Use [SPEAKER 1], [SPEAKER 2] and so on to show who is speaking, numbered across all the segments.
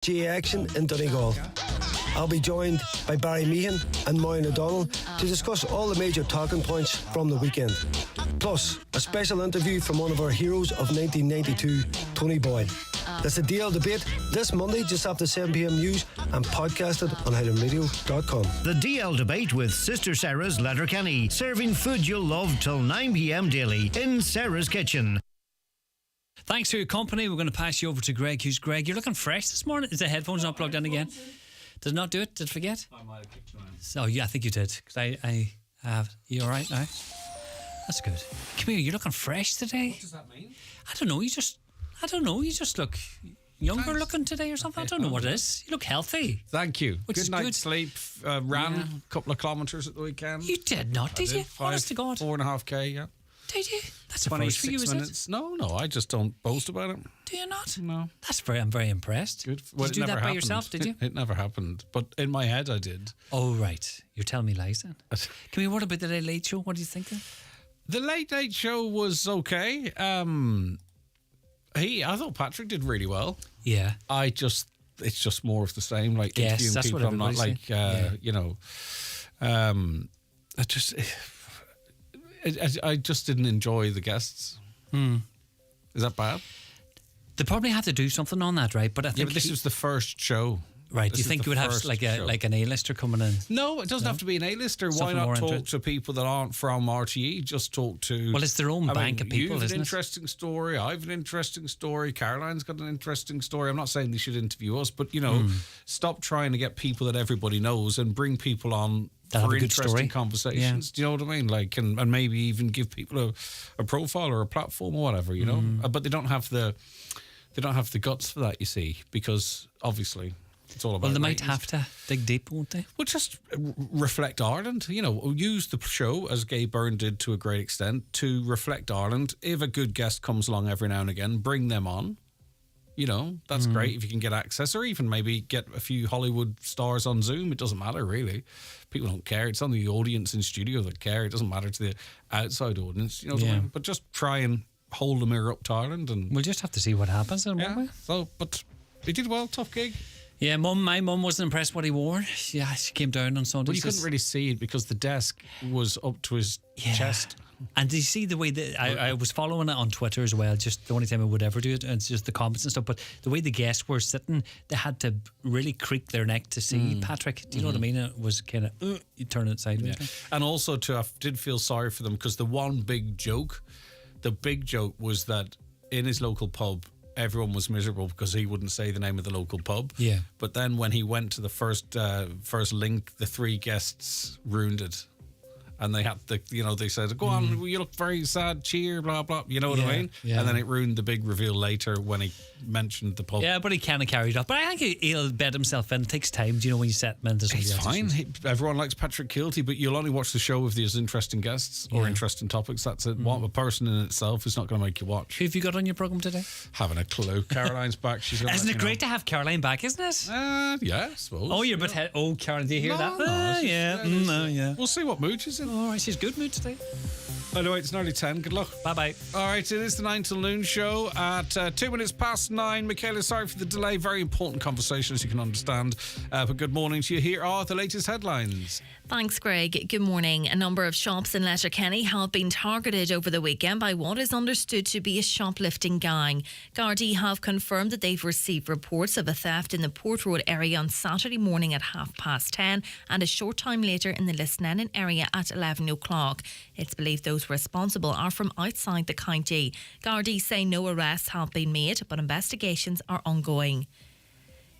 [SPEAKER 1] GA action in Donegal. I'll be joined by Barry Meehan and Moyne O'Donnell to discuss all the major talking points from the weekend. Plus, a special interview from one of our heroes of 1992, Tony Boyle. That's the DL Debate this Monday just after 7pm news and podcasted on highlandradio.com.
[SPEAKER 2] The DL Debate with Sister Sarah's Letterkenny, serving food you'll love till 9pm daily in Sarah's Kitchen.
[SPEAKER 3] Thanks for your company. We're going to pass you over to Greg Hughes. Greg, you're looking fresh this morning. Is the headphones not plugged in again? Did it not do it? Did it forget?
[SPEAKER 4] I might have kicked you on.
[SPEAKER 3] So, yeah, I think you did. Because I have. You all right now? That's good. Come here, you're looking fresh today.
[SPEAKER 4] What does that mean?
[SPEAKER 3] I don't know. You just look younger looking today or something.
[SPEAKER 4] Okay.
[SPEAKER 3] I don't know what it is. You look healthy.
[SPEAKER 4] Thank you.
[SPEAKER 3] Which
[SPEAKER 4] good
[SPEAKER 3] is
[SPEAKER 4] night's
[SPEAKER 3] good.
[SPEAKER 4] sleep. Ran a couple of kilometres at the weekend.
[SPEAKER 3] You did not, did you? Honest to God.
[SPEAKER 4] 4.5k, yeah.
[SPEAKER 3] Did you? That's a first for you, is
[SPEAKER 4] minutes.
[SPEAKER 3] it?
[SPEAKER 4] No, I just don't boast about it.
[SPEAKER 3] Do you not?
[SPEAKER 4] No.
[SPEAKER 3] I'm very impressed.
[SPEAKER 4] Good.
[SPEAKER 3] Did you do that by
[SPEAKER 4] happened.
[SPEAKER 3] yourself, did you?
[SPEAKER 4] It never happened. But in my head, I did.
[SPEAKER 3] Oh, right. You're telling me lies then. Come here, what about the Late Late Show? What do you think then?
[SPEAKER 4] The Late Late Show was okay. I thought Patrick did really well.
[SPEAKER 3] Yeah.
[SPEAKER 4] It's just more of the same. Like
[SPEAKER 3] Yes,
[SPEAKER 4] interviewing
[SPEAKER 3] that's
[SPEAKER 4] people.
[SPEAKER 3] what
[SPEAKER 4] I'm not like, I just didn't enjoy the guests. Is that bad?
[SPEAKER 3] They probably have to do something on that, right? But I think
[SPEAKER 4] But this was the first show.
[SPEAKER 3] right. Do you
[SPEAKER 4] This is
[SPEAKER 3] think
[SPEAKER 4] the
[SPEAKER 3] you would have
[SPEAKER 4] first
[SPEAKER 3] like
[SPEAKER 4] show.
[SPEAKER 3] an A-lister coming in?
[SPEAKER 4] No, it doesn't have to be an A-lister. Why
[SPEAKER 3] Something more
[SPEAKER 4] not
[SPEAKER 3] into
[SPEAKER 4] talk
[SPEAKER 3] it.
[SPEAKER 4] to people that aren't from RTE? Just talk to...
[SPEAKER 3] Well, it's their own bank of people,
[SPEAKER 4] you've
[SPEAKER 3] isn't
[SPEAKER 4] an
[SPEAKER 3] it?
[SPEAKER 4] interesting story. I've an interesting story. Caroline's got an interesting story. I'm not saying they should interview us, but, stop trying to get people that everybody knows and bring people on
[SPEAKER 3] That have
[SPEAKER 4] for
[SPEAKER 3] a good
[SPEAKER 4] interesting
[SPEAKER 3] story.
[SPEAKER 4] conversations.
[SPEAKER 3] Yeah.
[SPEAKER 4] Do you know what I mean? Like, and maybe even give people a profile or a platform or whatever, you know? But they don't have the guts for that, you see, because obviously... It's all about
[SPEAKER 3] Well, they might
[SPEAKER 4] ratings.
[SPEAKER 3] have to dig deep, won't they?
[SPEAKER 4] Well, just reflect Ireland. Use the show, as Gay Byrne did to a great extent, to reflect Ireland. If a good guest comes along every now and again, bring them on. That's great if you can get access, or even maybe get a few Hollywood stars on Zoom. It doesn't matter, really. People don't care. It's only the audience in studio that care. It doesn't matter to the outside audience. You know what I mean? But just try and hold the mirror up to Ireland. And
[SPEAKER 3] We'll just have to see what happens then, won't we?
[SPEAKER 4] but he did well. Tough gig.
[SPEAKER 3] Yeah, my mum wasn't impressed what he wore. Yeah, she came down on Sunday.
[SPEAKER 4] Well, you couldn't really see it because the desk was up to his chest.
[SPEAKER 3] And do you see the way that I was following it on Twitter as well? Just the only time I would ever do it, and it's just the comments and stuff. But the way the guests were sitting, they had to really creak their neck to see Patrick. Do you know what I mean? It was kind of you turn it sideways.
[SPEAKER 4] Yeah. And also, I did feel sorry for them because the big joke was that in his local pub, everyone was miserable because he wouldn't say the name of the local pub.
[SPEAKER 3] Yeah.
[SPEAKER 4] But then when he went to the first link, the three guests ruined it. And they had they said, go on, you look very sad, cheer, blah, blah. You know what I mean?
[SPEAKER 3] Yeah.
[SPEAKER 4] And then it ruined the big reveal later when he mentioned the pub.
[SPEAKER 3] Yeah, but he kind of carried up. But I think he'll bed himself in. It takes time, do you know, when you set him into something
[SPEAKER 4] It's
[SPEAKER 3] else.
[SPEAKER 4] fine. Everyone likes Patrick Keelty, but you'll only watch the show if there's interesting guests or interesting topics. That's it. What a person in itself is not going to make you watch.
[SPEAKER 3] Who have you got on your programme today?
[SPEAKER 4] Haven't a clue. Caroline's back. She's gonna
[SPEAKER 3] Isn't
[SPEAKER 4] let
[SPEAKER 3] it
[SPEAKER 4] me
[SPEAKER 3] great to have Caroline back, isn't it?
[SPEAKER 4] know. Yeah, I suppose.
[SPEAKER 3] Oh, you're a bit... Oh, Caroline, do you hear that?
[SPEAKER 4] Yeah. We'll see what mood she's in.
[SPEAKER 3] All right, she's good mood today.
[SPEAKER 4] Anyway, it's nearly 10. Good luck.
[SPEAKER 3] Bye-bye.
[SPEAKER 4] All right, it is the 9 till noon show at 2 minutes past 9. Michaela, sorry for the delay. Very important conversation, as you can understand. But good morning to you. Here are the latest headlines.
[SPEAKER 5] Thanks, Greg. Good morning. A number of shops in Letterkenny have been targeted over the weekend by what is understood to be a shoplifting gang. Gardaí have confirmed that they've received reports of a theft in the Port Road area on Saturday morning at 10:30 and a short time later in the Lisnenin area at 11 o'clock. It's believed those responsible are from outside the county. Gardaí say no arrests have been made, but investigations are ongoing.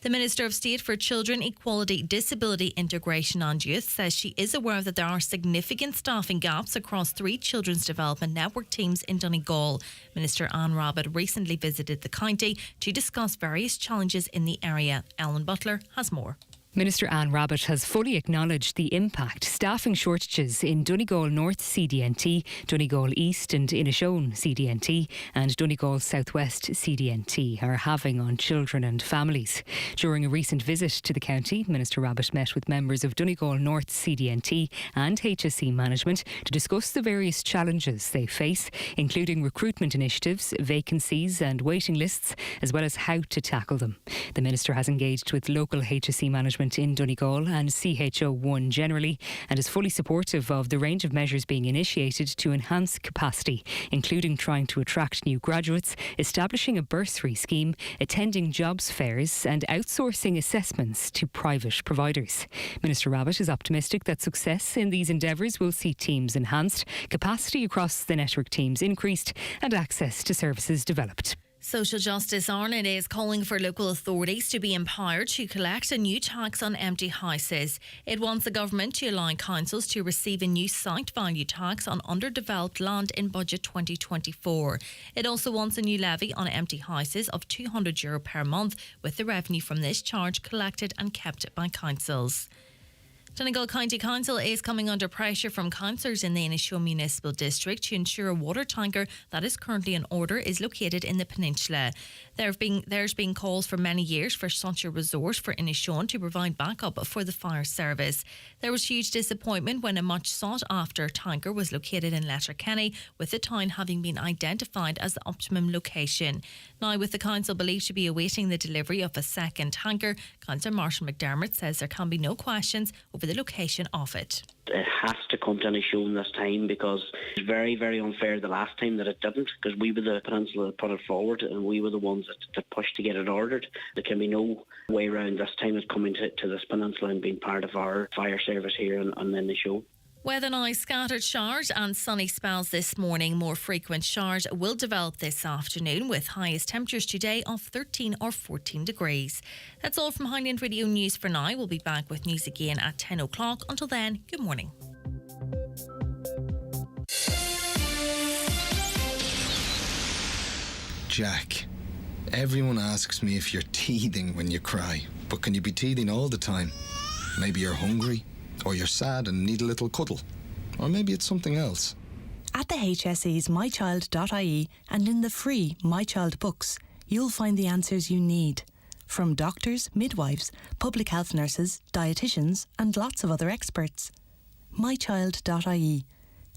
[SPEAKER 5] The Minister of State for Children, Equality, Disability, Integration and Youth says she is aware that there are significant staffing gaps across 3 Children's Development Network teams in Donegal. Minister Anne Rabbitte recently visited the county to discuss various challenges in the area. Ellen Butler has more.
[SPEAKER 6] Minister Anne Rabbitte has fully acknowledged the impact staffing shortages in Donegal North CDNT, Donegal East and Inishowen CDNT and Donegal Southwest CDNT are having on children and families. During a recent visit to the county, Minister Rabbitte met with members of Donegal North CDNT and HSE management to discuss the various challenges they face, including recruitment initiatives, vacancies and waiting lists, as well as how to tackle them. The Minister has engaged with local HSE management in Donegal and CHO1 generally and is fully supportive of the range of measures being initiated to enhance capacity, including trying to attract new graduates, establishing a bursary scheme, attending jobs fairs and outsourcing assessments to private providers. Minister Rabbitte is optimistic that success in these endeavours will see teams enhanced, capacity across the network teams increased and access to services developed.
[SPEAKER 5] Social Justice Ireland is calling for local authorities to be empowered to collect a new tax on empty houses. It wants the government to allow councils to receive a new site value tax on underdeveloped land in budget 2024. It also wants a new levy on empty houses of €200 per month, with the revenue from this charge collected and kept by councils. Donegal County Council is coming under pressure from councillors in the Inishowen Municipal District to ensure a water tanker that is currently in order is located in the peninsula. There's been calls for many years for such a resource for Inishowen to provide backup for the fire service. There was huge disappointment when a much sought after tanker was located in Letterkenny, with the town having been identified as the optimum location. Now, with the council believed to be awaiting the delivery of a second tanker, Councillor Marshall McDermott says there can be no questions over the location of it.
[SPEAKER 7] It has to come to Inishowen this time, because it's very, very unfair the last time that it didn't, because we were the peninsula that put it forward and we were the ones that pushed to get it ordered. There can be no way around this time it coming to this peninsula and being part of our fire service here on Inishowen.
[SPEAKER 5] Weather now, scattered showers and sunny spells this morning. More frequent showers will develop this afternoon, with highest temperatures today of 13 or 14 degrees. That's all from Highland Radio News for now. We'll be back with news again at 10 o'clock. Until then, good morning.
[SPEAKER 8] Jack, everyone asks me if you're teething when you cry, but can you be teething all the time? Maybe you're hungry, or you're sad and need a little cuddle, or maybe it's something else.
[SPEAKER 9] At the HSE's mychild.ie and in the free My Child books, you'll find the answers you need. From doctors, midwives, public health nurses, dietitians and lots of other experts. mychild.ie.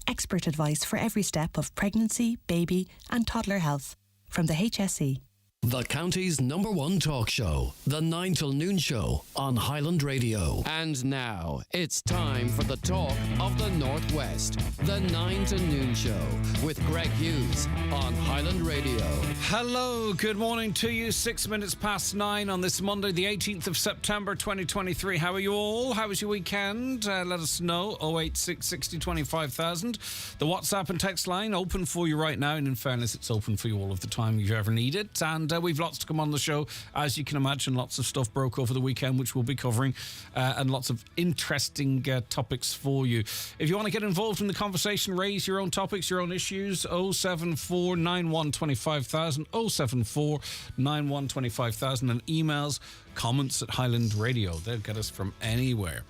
[SPEAKER 9] Expert advice for every step of pregnancy, baby and toddler health. From the HSE.
[SPEAKER 10] The county's #1 talk show, The 9 till Noon Show on Highland Radio. And now, it's time for the talk of the Northwest, The 9 to Noon Show with Greg Hughes on Highland Radio.
[SPEAKER 4] Hello, good morning to you. 6 minutes past 9 on this Monday, the 18th of September 2023. How are you all? How was your weekend? Let us know. 086 60 25,000. The WhatsApp and text line open for you right now, and in fairness, it's open for you all of the time you've ever needed. And we've lots to come on the show. As you can imagine, lots of stuff broke over the weekend, which we'll be covering, and lots of interesting topics for you. If you want to get involved in the conversation, raise your own topics, your own issues, 074 91 25,000, 074 91 25,000, and emails, comments at Highland Radio. They'll get us from anywhere.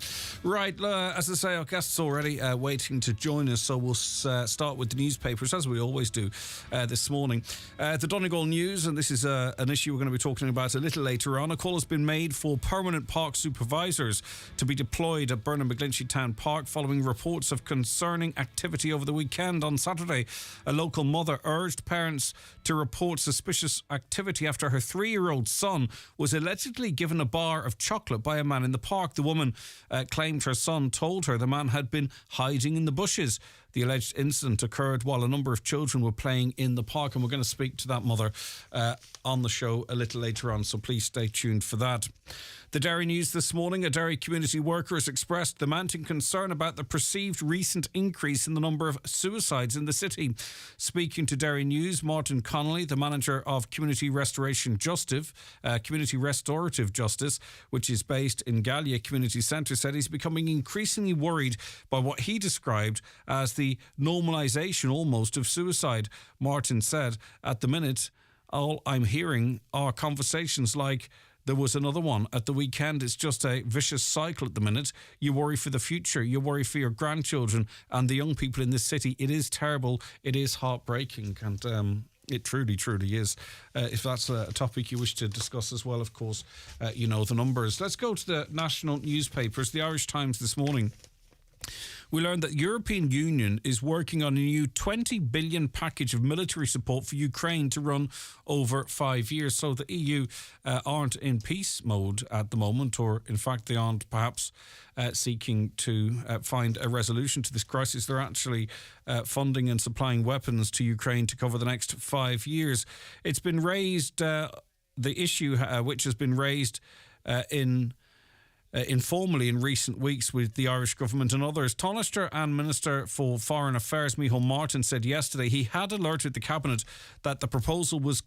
[SPEAKER 4] Right, as I say, our guests already waiting to join us, so we'll start with the newspapers, as we always do this morning. The Donegal News, and this is an issue we're going to be talking about a little later on. A call has been made for permanent park supervisors to be deployed at Burnham McGlinchey Town Park following reports of concerning activity over the weekend. On Saturday, a local mother urged parents to report suspicious activity after her 3-year-old son was allegedly given a bar of chocolate by a man in the park. The woman claimed her son told her the man had been hiding in the bushes. The alleged incident occurred while a number of children were playing in the park, and we're going to speak to that mother on the show a little later on, so please stay tuned for that. The Derry News this morning, a Derry community worker has expressed the mounting concern about the perceived recent increase in the number of suicides in the city. Speaking to Derry News, Martin Connolly, the manager of Community Restorative Justice, which is based in Gallia Community Centre, said he's becoming increasingly worried by what he described as the normalisation almost of suicide. Martin said, at the minute, all I'm hearing are conversations like, There was another one at the weekend. It's just a vicious cycle at the minute. You worry for the future. You worry for your grandchildren and the young people in this city. It is terrible. It is heartbreaking. And it truly, truly is. If that's a topic you wish to discuss as well, of course, you know the numbers. Let's go to the national newspapers. The Irish Times this morning. We learned that the European Union is working on a new 20 billion package of military support for Ukraine to run over 5 years. So the EU aren't in peace mode at the moment, or in fact they aren't perhaps seeking to find a resolution to this crisis. They're actually funding and supplying weapons to Ukraine to cover the next 5 years. It's been raised, the issue which has been raised informally in recent weeks with the Irish government and others. Tánaiste and Minister for Foreign Affairs Micheál Martin said yesterday he had alerted the Cabinet that the proposal was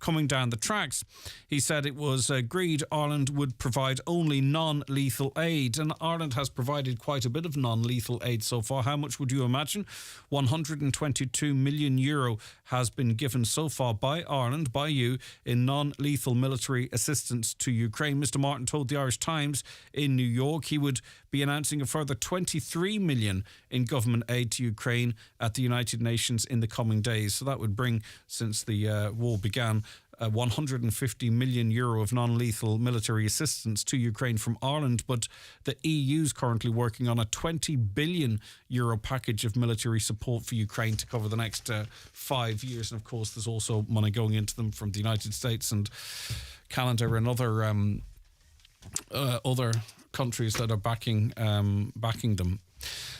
[SPEAKER 4] coming down the tracks. He said it was agreed Ireland would provide only non-lethal aid, and Ireland has provided quite a bit of non-lethal aid so far. How much would you imagine? €122 million has been given so far by Ireland, by you, in non-lethal military assistance to Ukraine. Mr. Martin told the Irish Times in New York he would be announcing a further 23 million in government aid to Ukraine at the United Nations in the coming days. So that would bring, since the war began, €150 million of non-lethal military assistance to Ukraine from Ireland. But the EU's currently working on a €20 billion package of military support for Ukraine to cover the next 5 years. And of course, there's also money going into them from the United States and Canada and other countries that are backing them.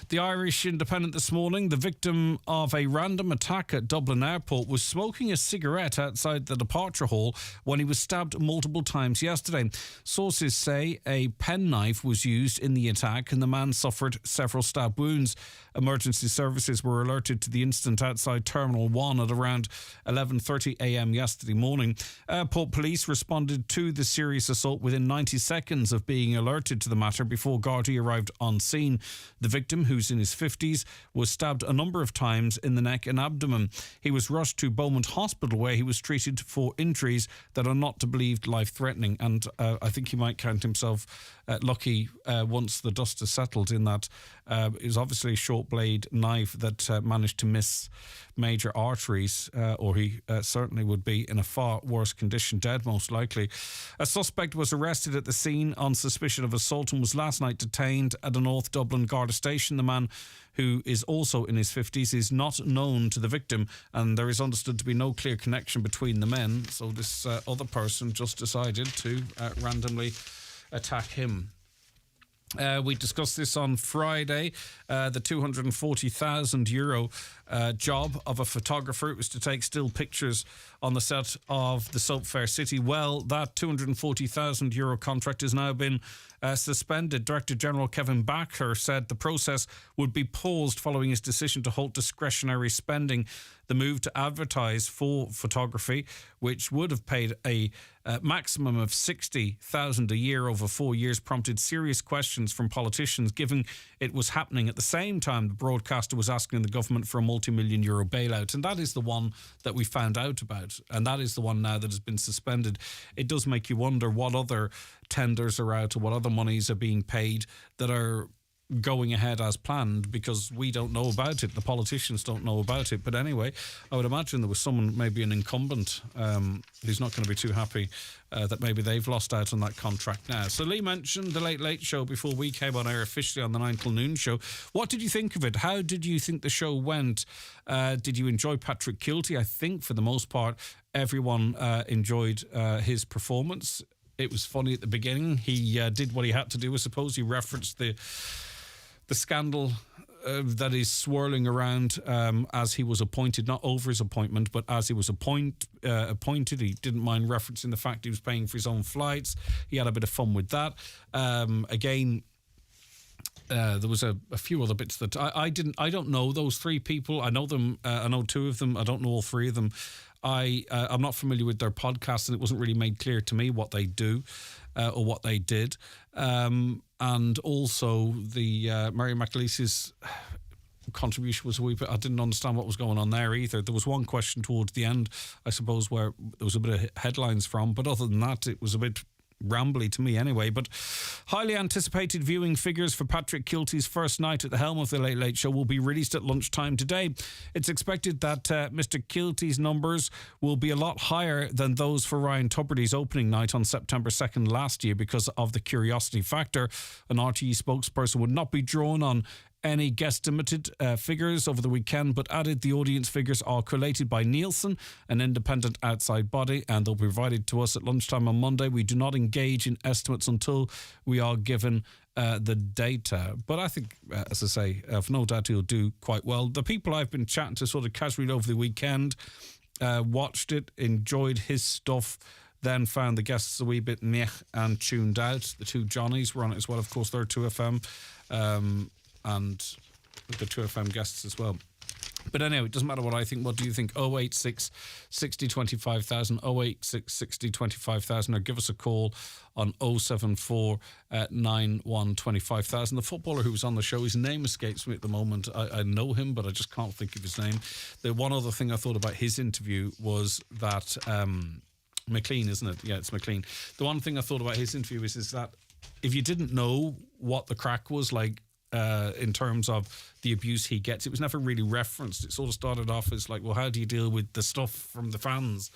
[SPEAKER 4] The Irish Independent this morning, the victim of a random attack at Dublin Airport was smoking a cigarette outside the departure hall when he was stabbed multiple times yesterday. Sources say a penknife was used in the attack and the man suffered several stab wounds. Emergency services were alerted to the incident outside Terminal 1 at around 11:30 a.m. yesterday morning. Airport police responded to the serious assault within 90 seconds of being alerted to the matter before Gardaí arrived on scene. The victim, who's in his 50s, was stabbed a number of times in the neck and abdomen. He was rushed to Beaumont Hospital where he was treated for injuries that are not believed life-threatening. And I think he might count himself lucky once the dust has settled in that it was obviously a short blade knife that managed to miss major arteries, or he certainly would be in a far worse condition, dead most likely. A suspect was arrested at the scene on suspicion of assault and was last night detained at a North Dublin Garda station. The man, who is also in his 50s, is not known to the victim, and there is understood to be no clear connection between the men. So this other person just decided to randomly attack him. We discussed this on Friday, the €240,000 job of a photographer. It was to take still pictures on the set of the Soap Fair City. Well, that €240,000 contract has now been suspended. Director General Kevin Backer said the process would be paused following his decision to halt discretionary spending. The move to advertise for photography, which would have paid a maximum of $60,000 a year over 4 years, prompted serious questions from politicians, given it was happening at the same time the broadcaster was asking the government for a multi-million euro bailout. And that is the one that we found out about. And that is the one now that has been suspended. It does make you wonder what other tenders are out or what other monies are being paid that are going ahead as planned, because we don't know about it. The politicians don't know about it. But anyway, I would imagine there was someone, maybe an incumbent, who's not going to be too happy that maybe they've lost out on that contract now. So Lee mentioned the Late Late Show before we came on air officially on the 9 till noon show. What did you think of it? How did you think the show went? Did you enjoy Patrick Kilty? I think for the most part everyone enjoyed his performance. It was funny at the beginning. He did what he had to do, I suppose. He referenced the scandal that is swirling around as he was appointed, not over his appointment, but as he was appointed. He didn't mind referencing the fact he was paying for his own flights. He had a bit of fun with that. Again, there was a few other bits that I don't know those three people. I know them. I know two of them. I don't know all three of them. I'm not familiar with their podcast, and it wasn't really made clear to me what they do or what they did. And also the Mary McAleese's contribution was a wee bit, I didn't understand what was going on there either. There was one question towards the end, I suppose, where there was a bit of headlines from, but other than that, it was a bit rambly to me anyway. But highly anticipated viewing figures for Patrick Kilty's first night at the helm of the Late Late Show will be released at lunchtime today. It's expected that Mr. Kilty's numbers will be a lot higher than those for Ryan Tubridy's opening night on September 2nd last year because of the curiosity factor. An RTE spokesperson would not be drawn on any guesstimated figures over the weekend, but added the audience figures are collated by Nielsen, an independent outside body, and they'll be provided to us at lunchtime on Monday. We do not engage in estimates until we are given the data. But I think, as I say, I've no doubt he'll do quite well. The people I've been chatting to sort of casually over the weekend watched it, enjoyed his stuff, then found the guests a wee bit meh and tuned out. The two Johnnies were on it as well, of course, they're 2FM. And the 2FM guests as well. But anyway, it doesn't matter what I think. What do you think? 086 60 25,000, 086 60 25,000, or give us a call on 074 91 25,000. The footballer who was on the show, his name escapes me at the moment. I know him, but I just can't think of his name. The one other thing I thought about his interview was that McLean, isn't it? Yeah, it's McLean. The one thing I thought about his interview is that if you didn't know what the crack was like, in terms of the abuse he gets, it was never really referenced. It sort of started off as like, well, how do you deal with the stuff from the fans?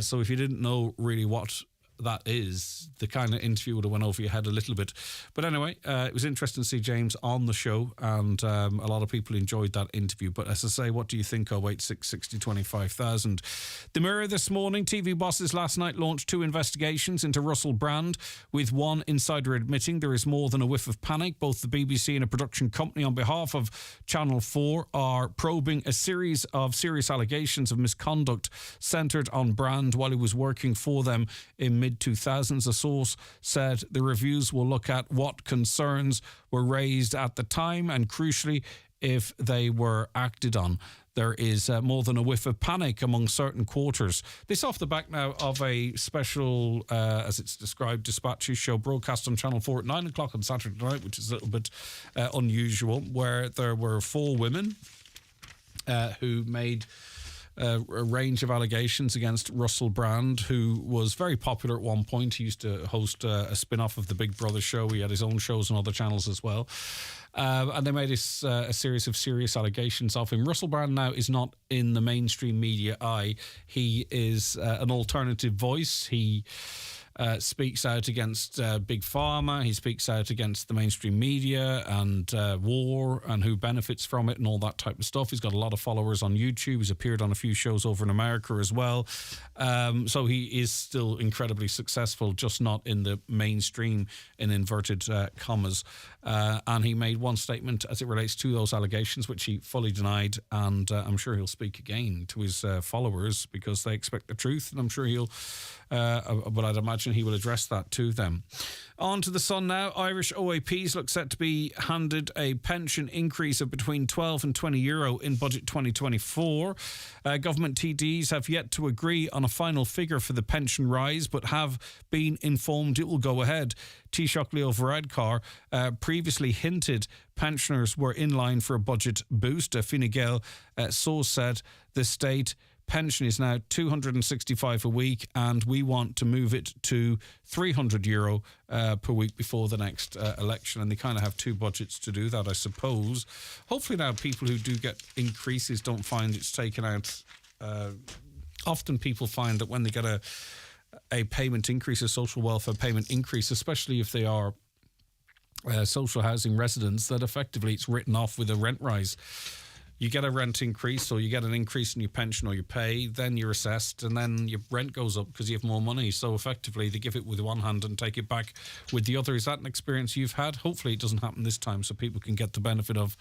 [SPEAKER 4] So if you didn't know really what that is, the kind of interview would have went over your head a little bit. But anyway, it was interesting to see James on the show, and a lot of people enjoyed that interview. But as I say, what do you think? 086 60 25,000. The Mirror this morning, TV bosses last night launched 2 investigations into Russell Brand, with one insider admitting there is more than a whiff of panic. Both the BBC and a production company on behalf of Channel 4 are probing a series of serious allegations of misconduct centred on Brand while he was working for them in mid-2000s. A source said the reviews will look at what concerns were raised at the time and, crucially, if they were acted on. There is more than a whiff of panic among certain quarters. This off the back now of a special, as it's described, dispatches show broadcast on Channel 4 at 9 o'clock on Saturday night, which is a little bit unusual, where there were 4 women who made a range of allegations against Russell Brand, who was very popular at one point. He used to host a spin-off of the Big Brother show. He had his own shows on other channels as well. And they made a series of serious allegations of him. Russell Brand now is not in the mainstream media eye. He is an alternative voice. He speaks out against Big Pharma. He speaks out against the mainstream media and war and who benefits from it and all that type of stuff. He's got a lot of followers on YouTube. He's appeared on a few shows over in America as well. So he is still incredibly successful, just not in the mainstream, in inverted commas. And he made one statement as it relates to those allegations, which he fully denied. And I'm sure he'll speak again to his followers because they expect the truth. And I'm sure he'll, but I'd imagine he will address that to them. On to the Sun now. Irish OAPs look set to be handed a pension increase of between 12 and 20 euro in budget 2024. Government TDs have yet to agree on a final figure for the pension rise, but have been informed it will go ahead. Taoiseach Leo Varadkar previously hinted pensioners were in line for a budget boost. Fine Gael so said the state pension is now €265 a week, and we want to move it to €300 per week before the next election. And they kind of have 2 budgets to do that, I suppose. Hopefully now people who do get increases don't find it's taken out. Often people find that when they get a payment increase, a social welfare payment increase, especially if they are social housing residents, that effectively it's written off with a rent rise. You get a rent increase, or you get an increase in your pension or your pay, then you're assessed, and then your rent goes up because you have more money. So effectively, they give it with one hand and take it back with the other. Is that an experience you've had? Hopefully it doesn't happen this time, so people can get the benefit of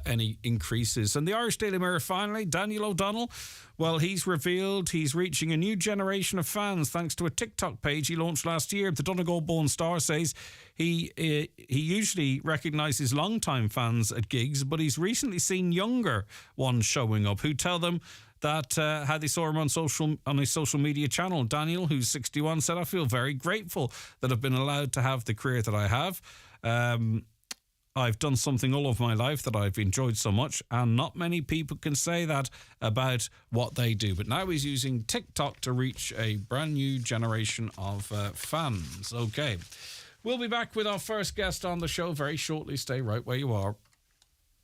[SPEAKER 4] any increases. And the Irish Daily Mirror, finally, Daniel O'Donnell, well, he's revealed he's reaching a new generation of fans thanks to a TikTok page he launched last year. The Donegal-born star says he usually recognises long-time fans at gigs, but he's recently seen younger ones showing up who tell them that how they saw him on his social media channel. Daniel, who's 61, said, "I feel very grateful that I've been allowed to have the career that I have. I've done something all of my life that I've enjoyed so much, and not many people can say that about what they do. But now he's using TikTok to reach a brand new generation of fans. Okay. We'll be back with our first guest on the show very shortly. Stay right where you are.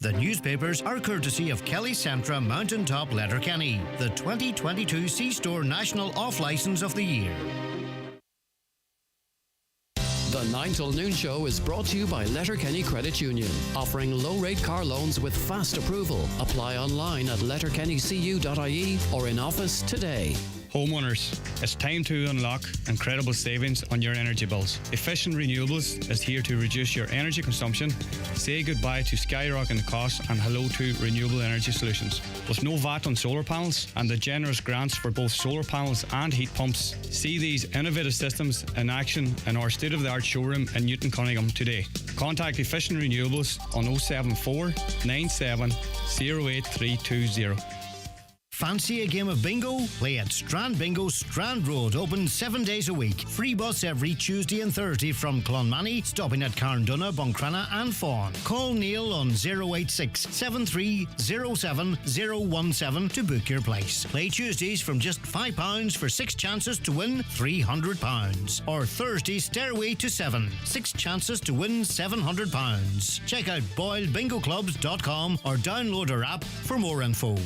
[SPEAKER 2] The newspapers are courtesy of Kelly Centra Mountaintop Letterkenny, the 2022 C-Store National Off-Licence of the Year.
[SPEAKER 10] The 9 till noon show is brought to you by Letterkenny Credit Union, offering low-rate car loans with fast approval. Apply online at letterkennycu.ie or in office today.
[SPEAKER 11] Homeowners, it's time to unlock incredible savings on your energy bills. Efficient Renewables is here to reduce your energy consumption, say goodbye to skyrocketing costs, and hello to renewable energy solutions. With no VAT on solar panels and the generous grants for both solar panels and heat pumps, see these innovative systems in action in our state-of-the-art showroom in Newton Cunningham today. Contact Efficient Renewables on 074 97 08320.
[SPEAKER 2] Fancy a game of bingo? Play at Strand Bingo, Strand Road, open 7 days a week. Free bus every Tuesday and Thursday from Clonmany, stopping at Carndunna, Buncrana and Fawn. Call Neil on 086 7307 017 to book your place. Play Tuesdays from just £5 for 6 chances to win £300. Or Thursday Stairway to 7, 6 chances to win £700. Check out boyledbingoclubs.com or download our app for more info.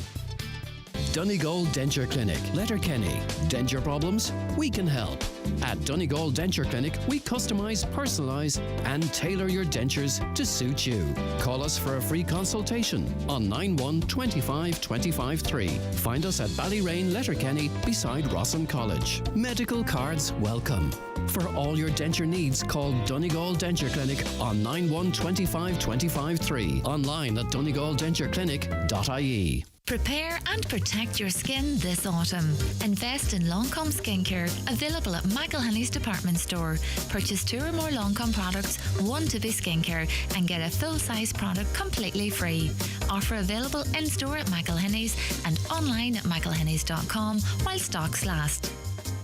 [SPEAKER 10] Donegal Denture Clinic, Letterkenny. Denture problems? We can help. At Donegal Denture Clinic, we customise, personalise and tailor your dentures to suit you. Call us for a free consultation on 91 25 25 3. Find us at Ballyrain, Letterkenny, beside Rossin College. Medical cards welcome. For all your denture needs, call Donegal Denture Clinic on 91 25 25 3. Online at donegaldentureclinic.ie.
[SPEAKER 12] Prepare and protect your skin this autumn. Invest in Lancome skincare, available at Michael Henny's department store. Purchase 2 or more Lancome products, one to be skincare, and get a full-size product completely free. Offer available in-store at Michael Henny's and online at michaelhennys.com while stocks last.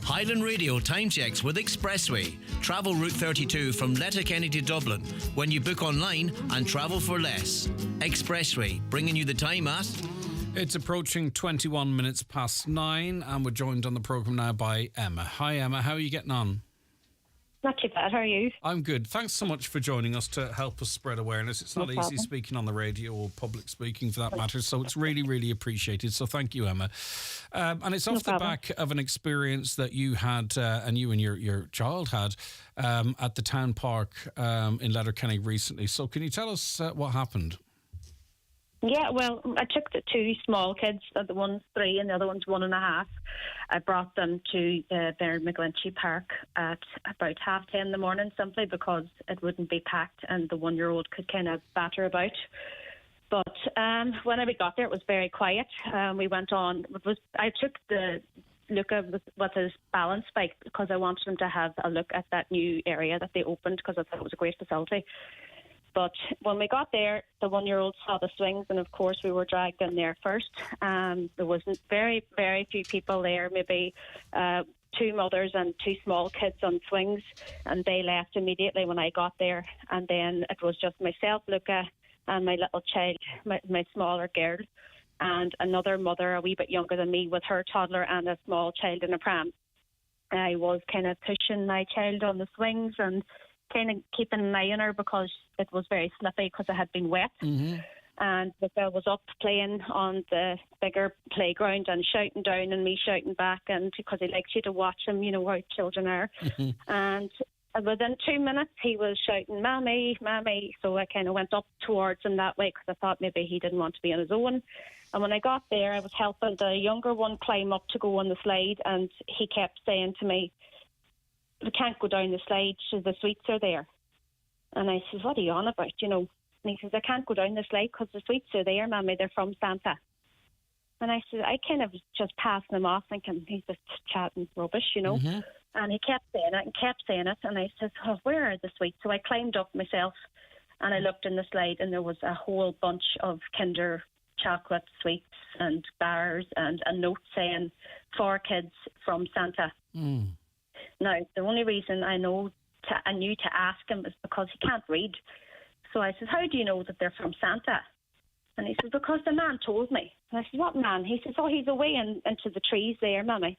[SPEAKER 13] Highland Radio time checks with Expressway. Travel Route 32 from Letterkenny to Dublin when you book online and travel for less. Expressway, bringing you the time at...
[SPEAKER 4] It's approaching 21 minutes past 9 and we're joined on the programme now by Emma. Hi Emma, how are you getting on?
[SPEAKER 14] Not too bad, how are you?
[SPEAKER 4] I'm good. Thanks so much for joining us to help us spread awareness. It's not easy speaking on the radio or public speaking for that matter, so it's really, really appreciated. So thank you, Emma. And it's off the back of an experience that you had and you and your child had at the town park in Letterkenny recently. So can you tell us what happened?
[SPEAKER 14] Yeah, well, I took the 2 small kids, the one's 3 and the other one's 1.5. I brought them to McGlinchey Park at about 10:30 in the morning, simply because it wouldn't be packed and the 1-year-old could kind of batter about. But when I got there, it was very quiet. We went on. I took the look of what is balance bike because I wanted them to have a look at that new area that they opened because I thought it was a great facility. But when we got there, the 1-year-old saw the swings, and of course we were dragged in there first. There wasn't very, very few people there, maybe 2 mothers and 2 small kids on swings, and they left immediately when I got there. And then it was just myself, Luca, and my little child, my smaller girl, and another mother a wee bit younger than me with her toddler and a small child in a pram. I was kind of pushing my child on the swings and kind of keeping an eye on her because it was very slippy because it had been wet. Mm-hmm. And the girl was up playing on the bigger playground and shouting down and me shouting back, and because he likes you to watch him, you know how children are. Mm-hmm. And within 2 minutes he was shouting, "Mammy, Mammy." So I kind of went up towards him that way because I thought maybe he didn't want to be on his own. And when I got there, I was helping the younger one climb up to go on the slide, and he kept saying to me, "We can't go down the slide, so the sweets are there." And I says, "What are you on about, you know?" And he says, "I can't go down the slide because the sweets are there, Mammy, they're from Santa." And I said, I kind of just passing him off thinking he's just chatting rubbish, you know. Mm-hmm. And he kept saying it and kept saying it. And I said, "Oh, where are the sweets?" So I climbed up myself and I looked in the slide, and there was a whole bunch of Kinder chocolate sweets and bars and a note saying, "For kids from Santa." Mm. Now, the only reason I knew to ask him is because he can't read. So I said, how do you know that they're from Santa? And he says, because the man told me. And I said, what man? He says, oh, he's away into the trees there, Mummy.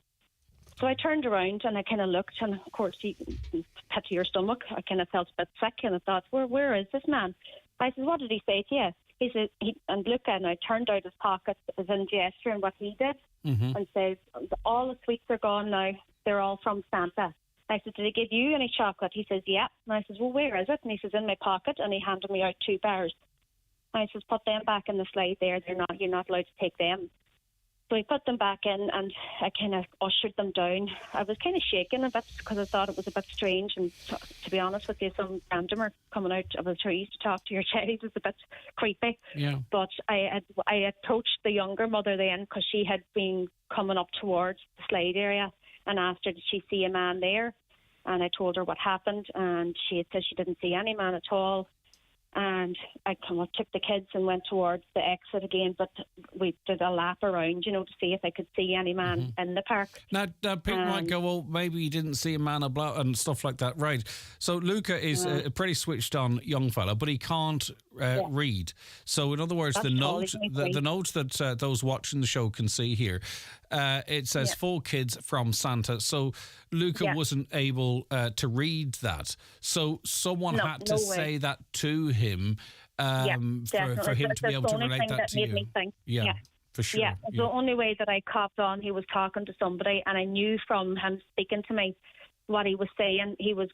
[SPEAKER 14] So I turned around and I kind of looked, and of course, you pit to your stomach. I kind of felt a bit sick, and I thought, where is this man? I said, what did he say to you? He said, and look, and I turned out his pocket as in gesture and what he did, and says, all the sweets are gone now. They're all from Santa. I said, did he give you any chocolate? He says, yeah. And I says, well, where is it? And he says, in my pocket, and he handed me out 2 bars. I says, put them back in the slide there. You're not allowed to take them. So he put them back in, and I kind of ushered them down. I was kind of shaking a bit because I thought it was a bit strange. And to be honest with you, some randomer coming out of the trees to talk to your child is a bit creepy.
[SPEAKER 4] Yeah.
[SPEAKER 14] But I approached the younger mother then, because she had been coming up towards the slide area, and asked her, did she see a man there? And I told her what happened, and she had said she didn't see any man at all. And I kind of took the kids and went towards the exit again, but we did a lap around, to see if I could see any man in the park.
[SPEAKER 4] Now people might go, well, maybe you didn't see a man and stuff like that. Right. So Luca is a pretty switched on young fella, but he can't read. So in other words, the note that those watching the show can see here, it says 4 kids from Santa. So Luca wasn't able to read that. So someone had to say that to him for him to be able to relate that to you. Yeah, for sure.
[SPEAKER 14] Yeah, the only way that I copped on, he was talking to somebody, and I knew from him speaking to me what he was saying. He was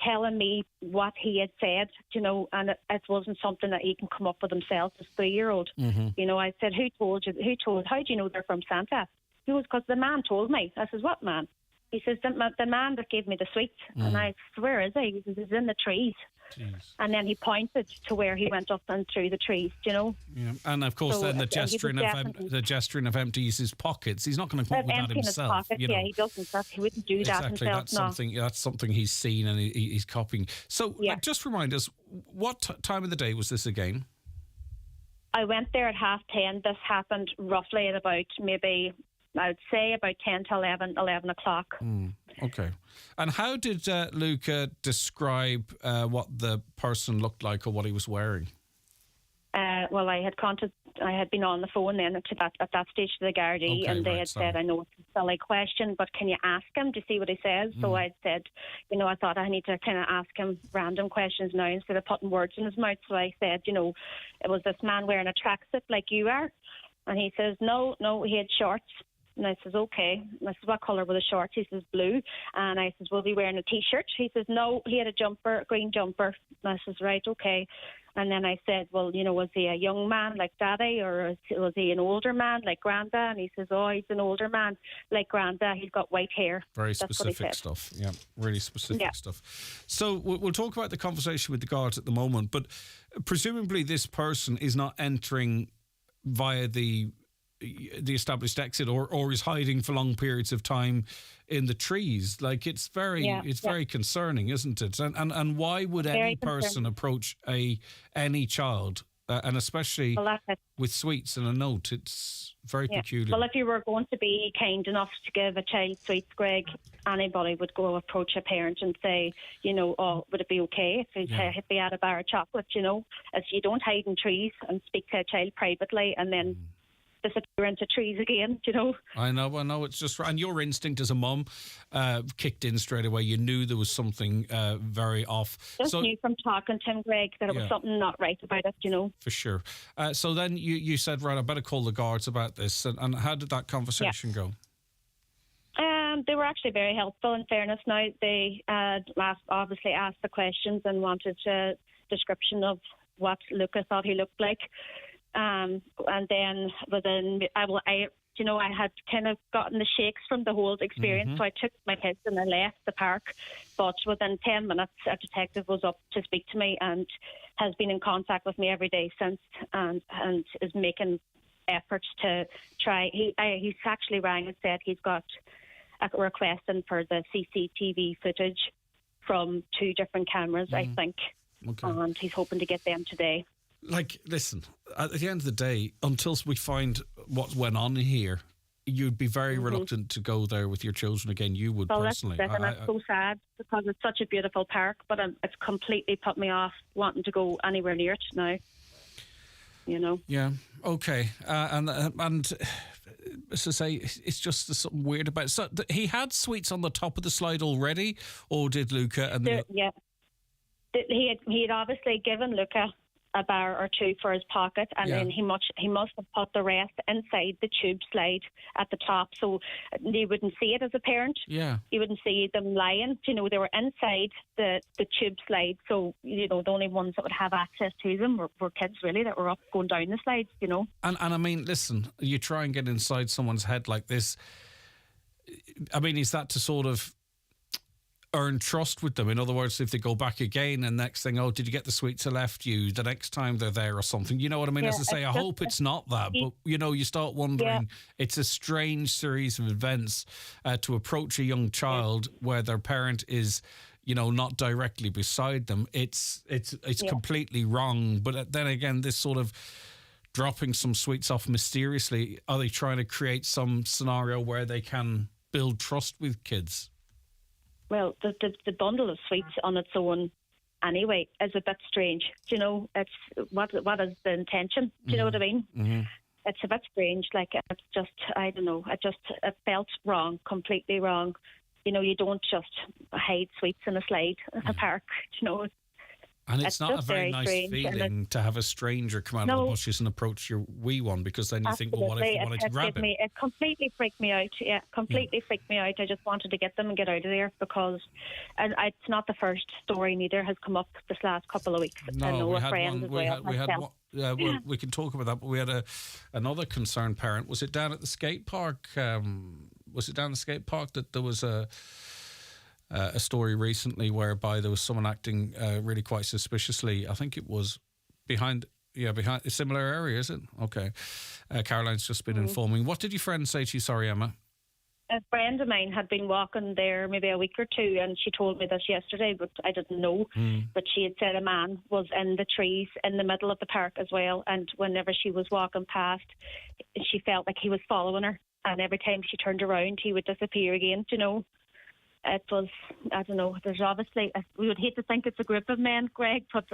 [SPEAKER 14] telling me what he had said, and it wasn't something that he can come up with himself as a 3-year-old. I said, how do you know they're from Santa? He was, because the man told me. I says, what man? He says, the man that gave me the sweets. And I said, where is he? He says, he's in the trees. Jeez. And then he pointed to where he went up and through the trees, Yeah,
[SPEAKER 4] and of course, then the gesturing of empties his pockets. He's not going to come up with that himself.
[SPEAKER 14] He doesn't. He wouldn't do that himself.
[SPEAKER 4] That's something he's seen and he's copying. So, just remind us, what time of the day was this again?
[SPEAKER 14] I went there at 10:30. This happened roughly at about maybe, I would say, about 10 to 11 o'clock.
[SPEAKER 4] Okay. And how did Luca describe what the person looked like or what he was wearing?
[SPEAKER 14] Well, I had been on the phone then at that stage to the Gardaí, and they had said, I know it's a silly question, but can you ask him to see what he says? So I said, I thought I need to kind of ask him random questions now instead of putting words in his mouth. So I said, it was this man wearing a tracksuit like you are? And he says, no, he had shorts. And I says, okay. And I says, what colour were the shorts? He says, blue. And I says, was he wearing a T-shirt? He says, no, he had a green jumper. And I says, right, okay. And then I said, well, was he a young man like Daddy, or was he an older man like Granda? And he says, oh, he's an older man like Granda. He's got white hair.
[SPEAKER 4] Very specific stuff. Yeah, really specific stuff. So we'll talk about the conversation with the guards at the moment, but presumably this person is not entering via the established exit or is hiding for long periods of time in the trees. Like, it's very concerning, isn't it? And why would any person approach any child, and especially with sweets and a note? It's very peculiar. Well,
[SPEAKER 14] if you were going to be kind enough to give a child sweets, Greg, anybody would go approach a parent and say, oh, would it be okay if they had a bar of chocolate, as you don't hide in trees and speak to a child privately and then disappear into trees again,
[SPEAKER 4] I know. It's just, and your instinct as a mum kicked in straight away. You knew there was something very off.
[SPEAKER 14] Just knew from talking to him, Greg, that it was something not right about it,
[SPEAKER 4] For sure. So then you said, right, I better call the guards about this. And how did that conversation go?
[SPEAKER 14] They were actually very helpful, in fairness. Now, they obviously asked the questions and wanted a description of what Luca thought he looked like. And then I had kind of gotten the shakes from the whole experience, so I took my kids and I left the park. But within 10 minutes, a detective was up to speak to me and has been in contact with me every day since, and is making efforts to try. He's actually rang and said he's got a request in for the CCTV footage from 2 different cameras, I think, and he's hoping to get them today.
[SPEAKER 4] Like, listen, at the end of the day, until we find what went on here, you'd be very reluctant to go there with your children again. You would personally.
[SPEAKER 14] That's and it's so sad because it's such a beautiful park, but it's completely put me off wanting to go anywhere near it now. You know.
[SPEAKER 4] Yeah. Okay. And as I say, it's just there's something weird about it. So he had sweets on the top of the slide already, or did Luca?
[SPEAKER 14] Yeah. He had obviously given Luca a bar or two for his pocket, and then he must have put the rest inside the tube slide at the top, so you wouldn't see it as a parent.
[SPEAKER 4] Yeah,
[SPEAKER 14] you wouldn't see them lying. You know, they were inside the tube slide, so you know the only ones that would have access to them were kids really that were up going down the slides. You know,
[SPEAKER 4] and I mean, listen, you try and get inside someone's head like this. I mean, is that to sort of earn trust with them? In other words, if they go back again and next thing, oh, did you get the sweets I left you the next time they're there or something? You know what I mean?
[SPEAKER 14] Yeah,
[SPEAKER 4] as I say, I hope it's not that, but you know, you start wondering. It's a strange series of events to approach a young child where their parent is, you know, not directly beside them. It's completely wrong. But then again, this sort of dropping some sweets off mysteriously, are they trying to create some scenario where they can build trust with kids?
[SPEAKER 14] Well, the bundle of sweets on its own, anyway, is a bit strange. Do you know, it's what is the intention? Do you know what I mean? Mm-hmm. It's a bit strange. Like, it's just, I don't know. It felt wrong, completely wrong. You know, you don't just hide sweets in a slide in a park. You know.
[SPEAKER 4] And it's not a very nice feeling to have a stranger come out of the bushes and approach your wee one, because then you think, well, what if you wanted to grab it?
[SPEAKER 14] It completely freaked me out. Yeah, completely freaked me out. I just wanted to get them and get out of there, because it's not the first story neither has come up this last couple of weeks.
[SPEAKER 4] No,
[SPEAKER 14] I know a friend as well.
[SPEAKER 4] We had one. Yeah, well, we can talk about that, but we had another concerned parent. Was it down at the skate park? Was it down the skate park that there was a story recently whereby there was someone acting really quite suspiciously? I think it was behind a similar area, is it? Okay. Caroline's just been informing. What did your friend say to you? Sorry, Emma.
[SPEAKER 14] A friend of mine had been walking there maybe a week or two, and she told me this yesterday, but I didn't know. But she had said a man was in the trees in the middle of the park as well, and whenever she was walking past, she felt like he was following her, and every time she turned around, he would disappear again, you know. It was, I don't know, there's obviously, we would hate to think it's a group of men, Greg, but,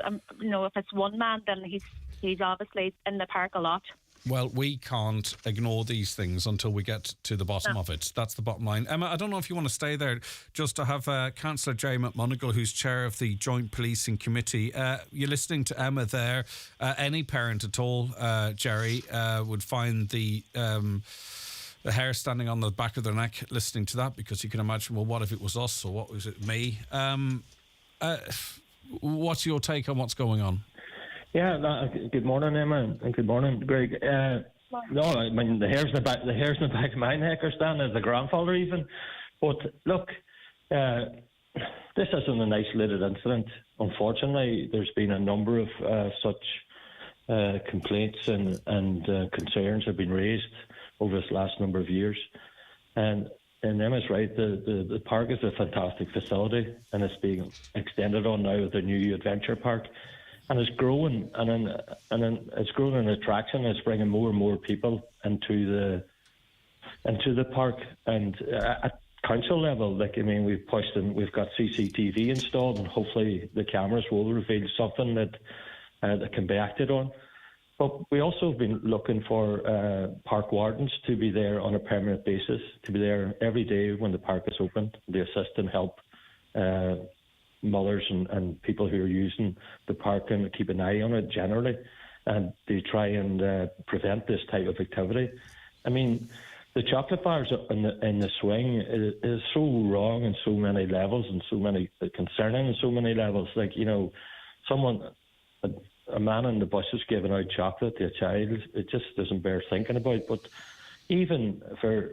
[SPEAKER 14] you know, if it's one man, then he's obviously in the park a lot.
[SPEAKER 4] Well, we can't ignore these things until we get to the bottom of it. That's the bottom line. Emma, I don't know if you want to stay there just to have Councillor Jerry McMonigal, who's chair of the Joint Policing Committee. You're listening to Emma there. Any parent at all, Jerry, would find the hair standing on the back of their neck listening to that, because you can imagine, well, what if it was us, or what was it me? What's your take on what's going on?
[SPEAKER 15] Yeah, good morning, Emma, and good morning, Greg. No, I mean, the hairs in the back of my neck are standing as a grandfather even. But look, this isn't an isolated incident. Unfortunately, there's been a number of such complaints and concerns have been raised over this last number of years. And Emma's right, the park is a fantastic facility, and it's being extended on now with the new adventure park. And it's growing, and it's growing in attraction. It's bringing more and more people into the park. And at council level, like, I mean, we've pushed and we've got CCTV installed, and hopefully the cameras will reveal something that can be acted on. But we also have been looking for park wardens to be there on a permanent basis, to be there every day when the park is open, to assist and help mothers and people who are using the park, and keep an eye on it generally, and to try and prevent this type of activity. I mean, the chocolate bars in the swing is so wrong on so many levels, and so many concerning on so many levels. Like, you know, a man in the buses giving out chocolate to a child, it just doesn't bear thinking about. But even for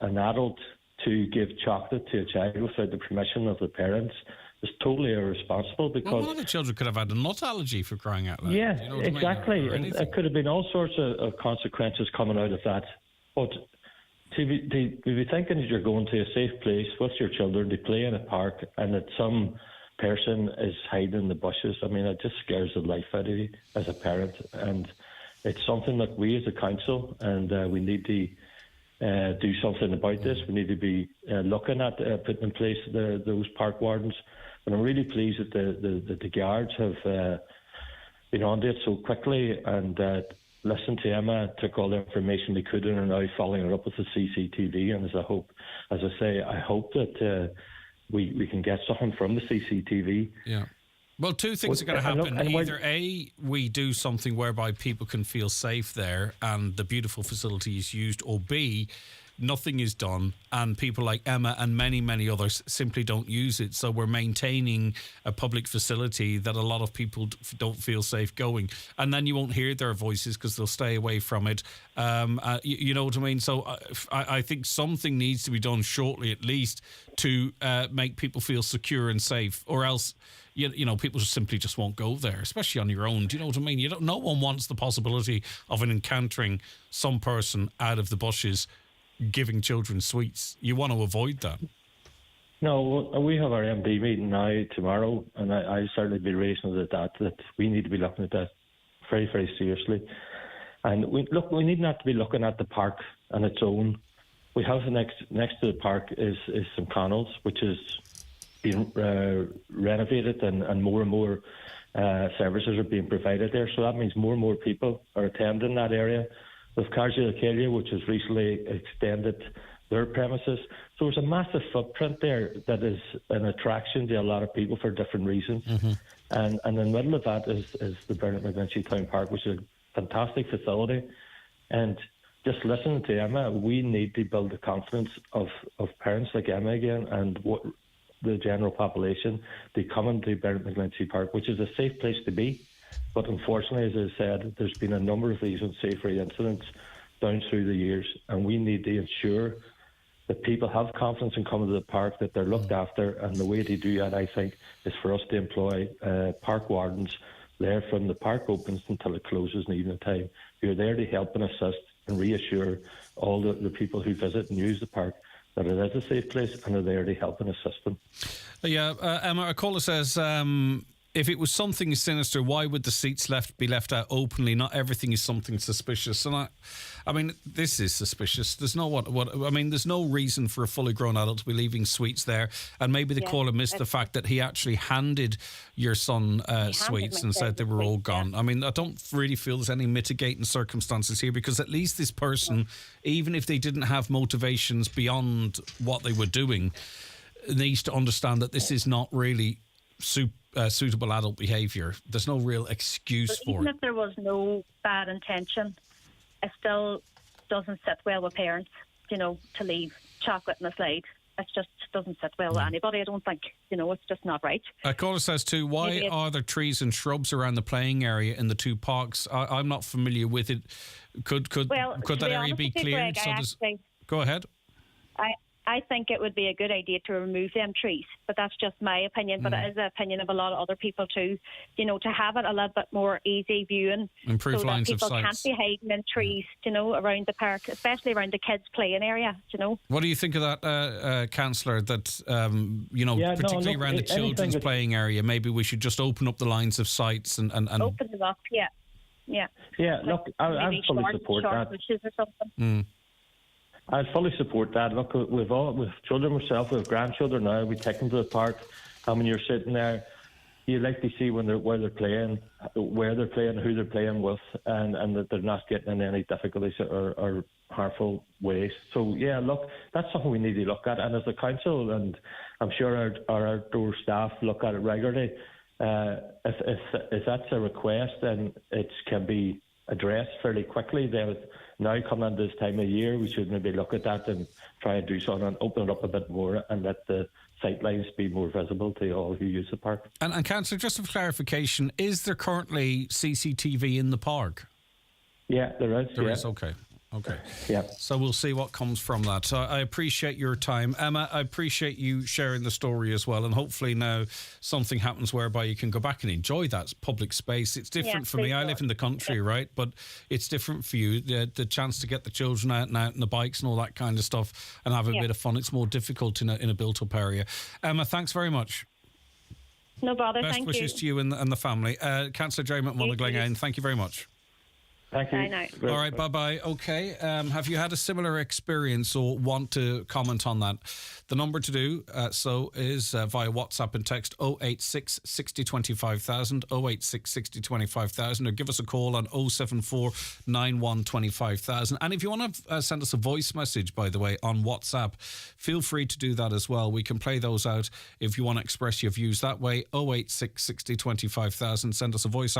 [SPEAKER 15] an adult to give chocolate to a child without the permission of the parents is totally irresponsible, because
[SPEAKER 4] one of the children could have had a nut allergy, for crying out loud.
[SPEAKER 15] Yeah,
[SPEAKER 4] you know
[SPEAKER 15] exactly.
[SPEAKER 4] I mean?
[SPEAKER 15] It could have been all sorts of consequences coming out of that. But to be thinking that you're going to a safe place with your children to play in a park, and that some person is hiding in the bushes, I mean, it just scares the life out of you as a parent. And it's something that we as a council, and we need to do something about this. We need to be looking at putting in place those park wardens. But I'm really pleased that the guards have been on it so quickly and listened to Emma, took all the information they could and are now following it up with the CCTV. And as I say, I hope that we can get something from the CCTV.
[SPEAKER 4] Yeah. Well, two things are going to happen. Either A, we do something whereby people can feel safe there and the beautiful facility is used, or B, nothing is done and people like Emma and many, many others simply don't use it. So we're maintaining a public facility that a lot of people don't feel safe going. And then you won't hear their voices because they'll stay away from it. You know what I mean? So I think something needs to be done shortly at least to make people feel secure and safe, or else you know, people simply just won't go there, especially on your own. Do you know what I mean? No one wants the possibility of encountering some person out of the bushes giving children sweets. You want to avoid that.
[SPEAKER 15] No, we have our MD meeting now tomorrow, and I certainly be raising it that we need to be looking at that very, very seriously. And we need not to be looking at the park on its own. We have next to the park is St Connell's, which is being renovated, and more services are being provided there. So that means more and more people are attending that area. With Cargill-Acalia, which has recently extended their premises. So there's a massive footprint there that is an attraction to a lot of people for different reasons. Mm-hmm. And in the middle of that is the Bernard McGlinchey Town Park, which is a fantastic facility. And just listening to Emma, we need to build the confidence of parents like Emma again and the general population to come into Bernard McGlinchey Park, which is a safe place to be. But unfortunately, as I said, there's been a number of these unsavory incidents down through the years, and we need to ensure that people have confidence in coming to the park, that they're looked after, and the way to do that, I think, is for us to employ park wardens there from the park opens until it closes in evening time, who are there to help and assist and reassure all the people who visit and use the park that it is a safe place and are there to help and assist them.
[SPEAKER 4] Yeah, Emma, a caller says, if it was something sinister, why would the seats be left out openly? Not everything is something suspicious. And I mean, this is suspicious. There's there's no reason for a fully grown adult to be leaving sweets there. And maybe the caller missed the fact that he actually handed your son sweets and said they were all gone. Yeah. I mean, I don't really feel there's any mitigating circumstances here, because at least this person, even if they didn't have motivations beyond what they were doing, needs to understand that this is not really suitable adult behaviour. There's no real excuse for it.
[SPEAKER 14] Even if there was no bad intention, it still doesn't sit well with parents, to leave chocolate in the slide. It just doesn't sit well with anybody, I don't think. It's just not right.
[SPEAKER 4] A caller says too, why are there trees and shrubs around the playing area in the two parks? I'm not familiar with it. Could that area be cleared? Go ahead.
[SPEAKER 14] I think it would be a good idea to remove them trees, but that's just my opinion. But it is the opinion of a lot of other people too. To have it a little bit more easy viewing,
[SPEAKER 4] improve
[SPEAKER 14] so
[SPEAKER 4] lines
[SPEAKER 14] that people
[SPEAKER 4] of sight.
[SPEAKER 14] can't be hiding in trees, around the park, especially around the kids' playing area.
[SPEAKER 4] What do you think of that, Councillor? That particularly around the children's playing area, maybe we should just open up the lines of sights and
[SPEAKER 14] open them up. Yeah.
[SPEAKER 15] Look, I fully support that.
[SPEAKER 14] Bushes or something.
[SPEAKER 15] I fully support that. Look, we've children myself, we have grandchildren now. We take them to the park, and when you're sitting there, you like to see where they're playing, who they're playing with, and that they're not getting in any difficulties or harmful ways. So yeah, look, that's something we need to look at. And as a council, and I'm sure our outdoor staff look at it regularly. If that's a request, then it can be addressed fairly quickly. Now coming into this time of year, we should maybe look at that and try and do something and open it up a bit more and let the sight lines be more visible to all who use the park.
[SPEAKER 4] And Councillor, just for clarification, is there currently CCTV in the park?
[SPEAKER 15] Yeah, there is.
[SPEAKER 4] There is, okay.
[SPEAKER 15] Yeah.
[SPEAKER 4] So we'll see what comes from that. So I appreciate your time. Emma, I appreciate you sharing the story as well. And hopefully now something happens whereby you can go back and enjoy that public space. It's different for me. I live in the country, right? But it's different for you. The chance to get the children out and the bikes and all that kind of stuff and have a bit of fun. It's more difficult in a built-up area. Emma, thanks very much.
[SPEAKER 14] No bother,
[SPEAKER 4] Best
[SPEAKER 14] thank you.
[SPEAKER 4] wishes to you and the family. Councillor Jerry McMulligan, thank you very much.
[SPEAKER 15] Thank you.
[SPEAKER 14] Bye now.
[SPEAKER 4] All right, bye-bye. Okay, have you had a similar experience or want to comment on that? The number to do so is via WhatsApp and text 086 60 25,000, 086 60 25,000, or give us a call on 074 91 25,000. And if you want to send us a voice message, by the way, on WhatsApp, feel free to do that as well. We can play those out if you want to express your views that way. 086 60 25,000. Send us a voice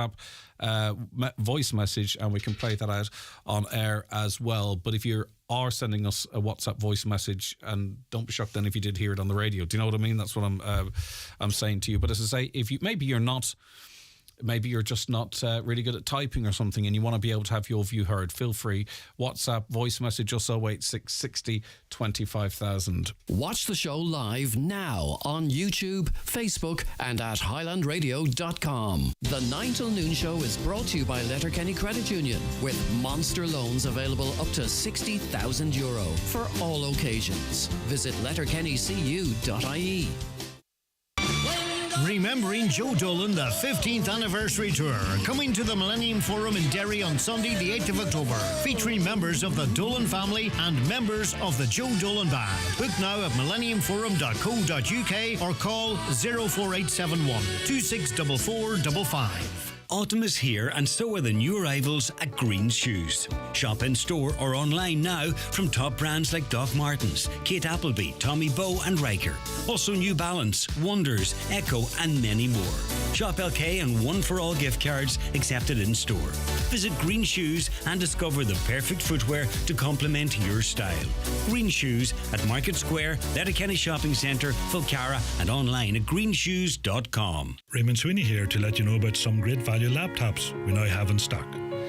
[SPEAKER 4] message and we can play that out on air as well. But if you are sending us a WhatsApp voice message, and don't be shocked then if you did hear it on the radio. Do you know what I mean? That's what I'm saying to you. But as I say, if you maybe you're just not really good at typing or something and you want to be able to have your view heard, feel free. WhatsApp, voice message us 086 60 25,000.
[SPEAKER 10] Watch the show live now on YouTube, Facebook and at highlandradio.com. The 9 till noon show is brought to you by Letterkenny Credit Union, with monster loans available up to €60,000 for all occasions. Visit letterkennycu.ie.
[SPEAKER 2] Remembering Joe Dolan, the 15th anniversary tour, coming to the Millennium Forum in Derry on Sunday the 8th of October, featuring members of the Dolan family and members of the Joe Dolan Band. Book now at millenniumforum.co.uk or call 04871 264455.
[SPEAKER 16] Autumn is here and so are the new arrivals at Green Shoes. Shop in store or online now from top brands like Doc Martens, Kate Appleby, Tommy Bow and Riker. Also New Balance, Wonders, Echo and many more. Shop LK and one for all gift cards accepted in store. Visit Green Shoes and discover the perfect footwear to complement your style. Green Shoes at Market Square, Letterkenny Shopping Centre, Fulcara and online at greenshoes.com.
[SPEAKER 17] Raymond Sweeney here to let you know about some great value laptops we now have in stock,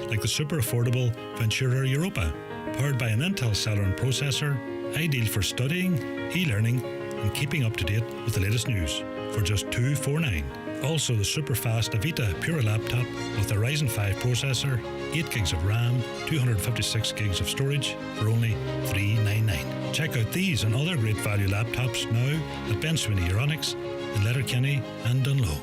[SPEAKER 17] like the super affordable Ventura Europa, powered by an Intel Celeron processor, ideal for studying, e-learning and keeping up to date with the latest news for just $249. Also the super fast Avita Pura laptop with a Ryzen 5 processor, 8 gigs of RAM, 256 gigs of storage for only $399. Check out these and other great value laptops now at Ben Sweeney Euronics in Letterkenny and Dunlow.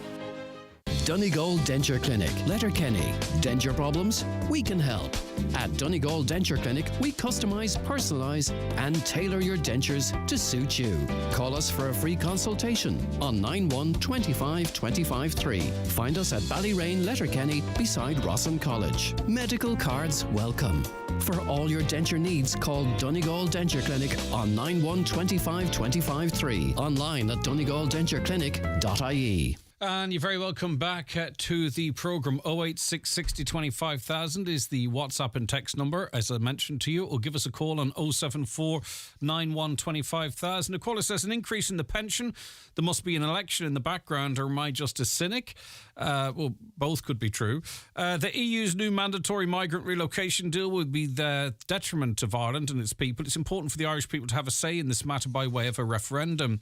[SPEAKER 10] Donegal Denture Clinic, Letterkenny. Denture problems? We can help. At Donegal Denture Clinic, we customise, personalise and tailor your dentures to suit you. Call us for a free consultation on 91 25 25 3. Find us at Ballyrain, Letterkenny, beside Rossin College. Medical cards welcome. For all your denture needs, call Donegal Denture Clinic on 91 25 25 3. Online at donegaldentureclinic.ie.
[SPEAKER 4] And you're very welcome back to the programme. 086 60 25,000 is the WhatsApp and text number, as I mentioned to you. Or give us a call on 074 91 25,000. A caller says, an increase in the pension. There must be an election in the background, or am I just a cynic? Well, both could be true. The EU's new mandatory migrant relocation deal would be the detriment of Ireland and its people. It's important for the Irish people to have a say in this matter by way of a referendum.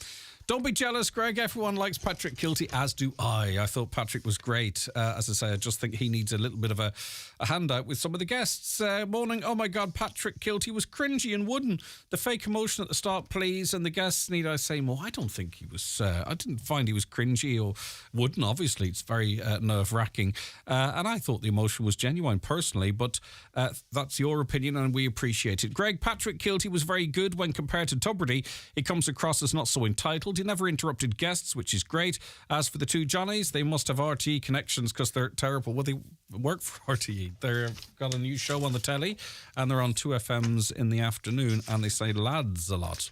[SPEAKER 4] Don't be jealous, Greg. Everyone likes Patrick Kilty, as do I. I thought Patrick was great. As I say, I just think he needs a little bit of a handout with some of the guests. Morning. Oh, my God, Patrick Kilty was cringy and wooden. The fake emotion at the start, please. And the guests, need I say more? I don't think he was... I didn't find he was cringy or wooden. Obviously, it's very nerve-wracking. And I thought the emotion was genuine, personally. But that's your opinion, and we appreciate it. Greg, Patrick Kilty was very good when compared to Tubridy. He comes across as not so entitled. He never interrupted guests, which is great. As for the two Johnnies, they must have RTE connections because they're terrible. Well, they work for RTE. They've got a new show on the telly and they're on 2FMs in the afternoon and they say lads a lot.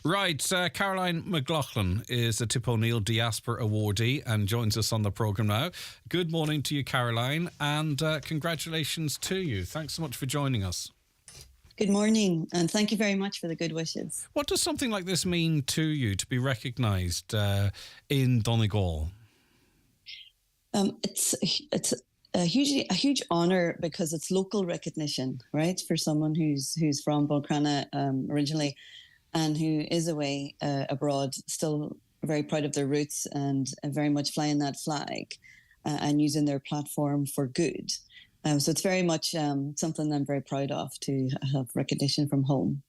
[SPEAKER 4] Right, Caroline McLaughlin is a Tip O'Neill Diaspora awardee and joins us on the programme now. Good morning to you, Caroline, and congratulations to you. Thanks so much for joining us.
[SPEAKER 18] Good morning, and thank you very much for the good wishes.
[SPEAKER 4] What does something like this mean to you, to be recognised in Donegal?
[SPEAKER 18] It's a huge honour because it's local recognition, right, for someone who's from Balcrana originally and who is away abroad, still very proud of their roots and very much flying that flag and using their platform for good. So it's very much something I'm very proud of, to have recognition from home.